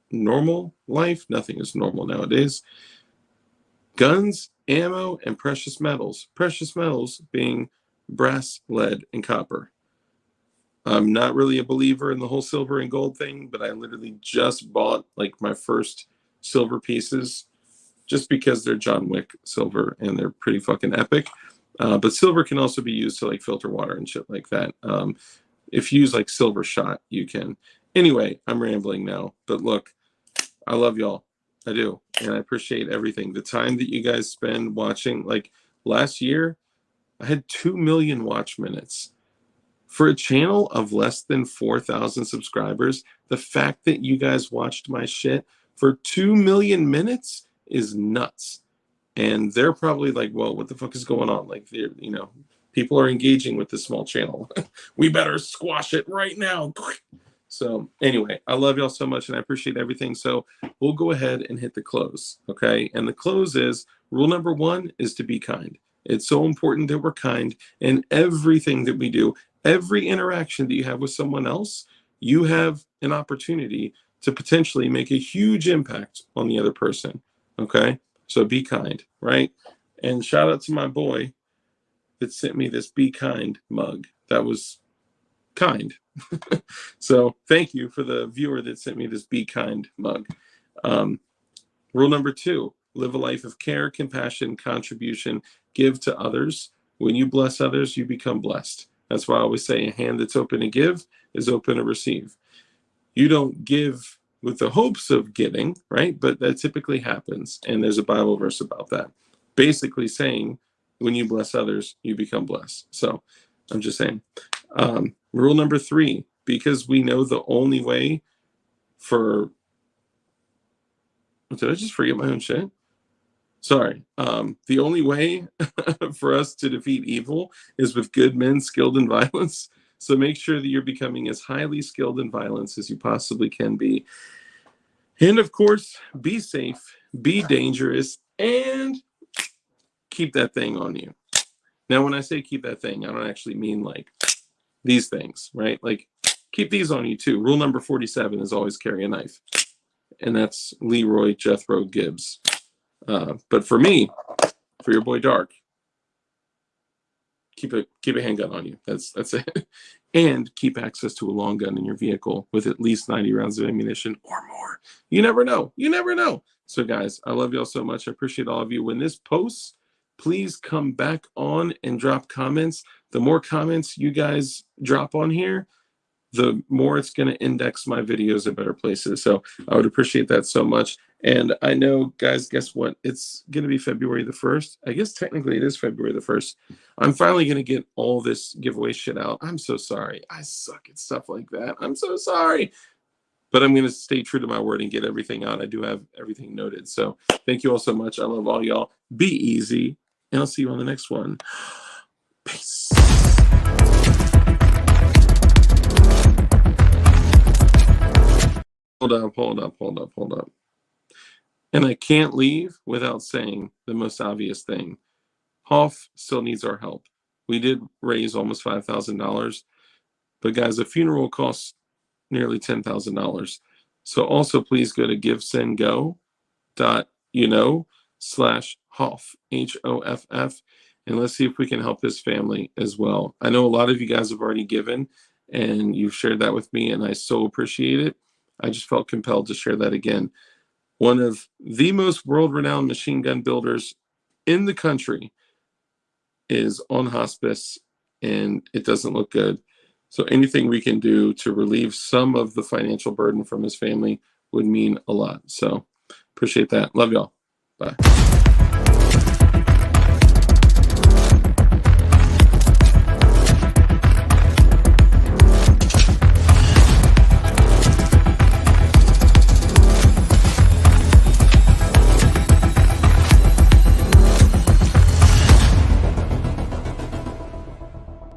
normal life, nothing is normal nowadays. Guns, ammo, and precious metals. Precious metals being brass, lead, and copper. I'm not really a believer in the whole silver and gold thing, but I literally just bought like my first silver pieces just because they're John Wick silver and they're pretty fucking epic. But silver can also be used to like filter water and shit like that. If you use like silver shot, you can. Anyway, I'm rambling now, but look, I love y'all. I do. And I appreciate everything. The time that you guys spend watching, like last year, I had 2 million watch minutes. For a channel of less than 4,000 subscribers, the fact that you guys watched my shit for 2 million minutes is nuts. And they're probably like, well, what the fuck is going on? Like, people are engaging with this small channel. We better squash it right now. So anyway, I love y'all so much and I appreciate everything. So we'll go ahead and hit the close, okay? And the close is, rule number 1 is to be kind. It's so important that we're kind in everything that we do. Every interaction that you have with someone else, you have an opportunity to potentially make a huge impact on the other person, okay? So be kind, right? And shout out to my boy that sent me this Be Kind mug. That was kind. So thank you for the viewer that sent me this Be Kind mug. Rule number 2, live a life of care, compassion, contribution, give to others. When you bless others, you become blessed. That's why I always say a hand that's open to give is open to receive. You don't give with the hopes of getting, right? But that typically happens. And there's a Bible verse about that. Basically saying, when you bless others, you become blessed. So I'm just saying. Rule number 3, because we know the only way for... Did I just forget my own shit? Sorry. The only way for us to defeat evil is with good men skilled in violence. So make sure that you're becoming as highly skilled in violence as you possibly can be. And of course, be safe, be dangerous, and keep that thing on you. Now, when I say keep that thing, I don't actually mean like these things, right? Like keep these on you too. Rule number 47 is always carry a knife. And that's Leroy Jethro Gibbs. But for me, for your boy Dark, keep a handgun on you. That's it. And keep access to a long gun in your vehicle with at least 90 rounds of ammunition or more. You never know. You never know. So guys, I love y'all so much. I appreciate all of you. When this posts, please come back on and drop comments. The more comments you guys drop on here, the more it's going to index my videos in better places. So I would appreciate that so much. And I know, guys, guess what? It's going to be February the 1st. I guess technically it is February the 1st. I'm finally going to get all this giveaway shit out. I'm so sorry. I suck at stuff like that. I'm so sorry. But I'm going to stay true to my word and get everything out. I do have everything noted. So thank you all so much. I love all y'all. Be easy. And I'll see you on the next one. Peace. Hold up. And I can't leave without saying the most obvious thing. Hoff still needs our help. We did raise almost $5,000. But guys, a funeral costs nearly $10,000. So also please go to givesendgo./Hoff, Hoff, and let's see if we can help this family as well. I know a lot of you guys have already given and you've shared that with me, and I so appreciate it. I just felt compelled to share that again. One of the most world-renowned machine gun builders in the country is on hospice, and it doesn't look good. So anything we can do to relieve some of the financial burden from his family would mean a lot. So appreciate that. Love y'all. Bye.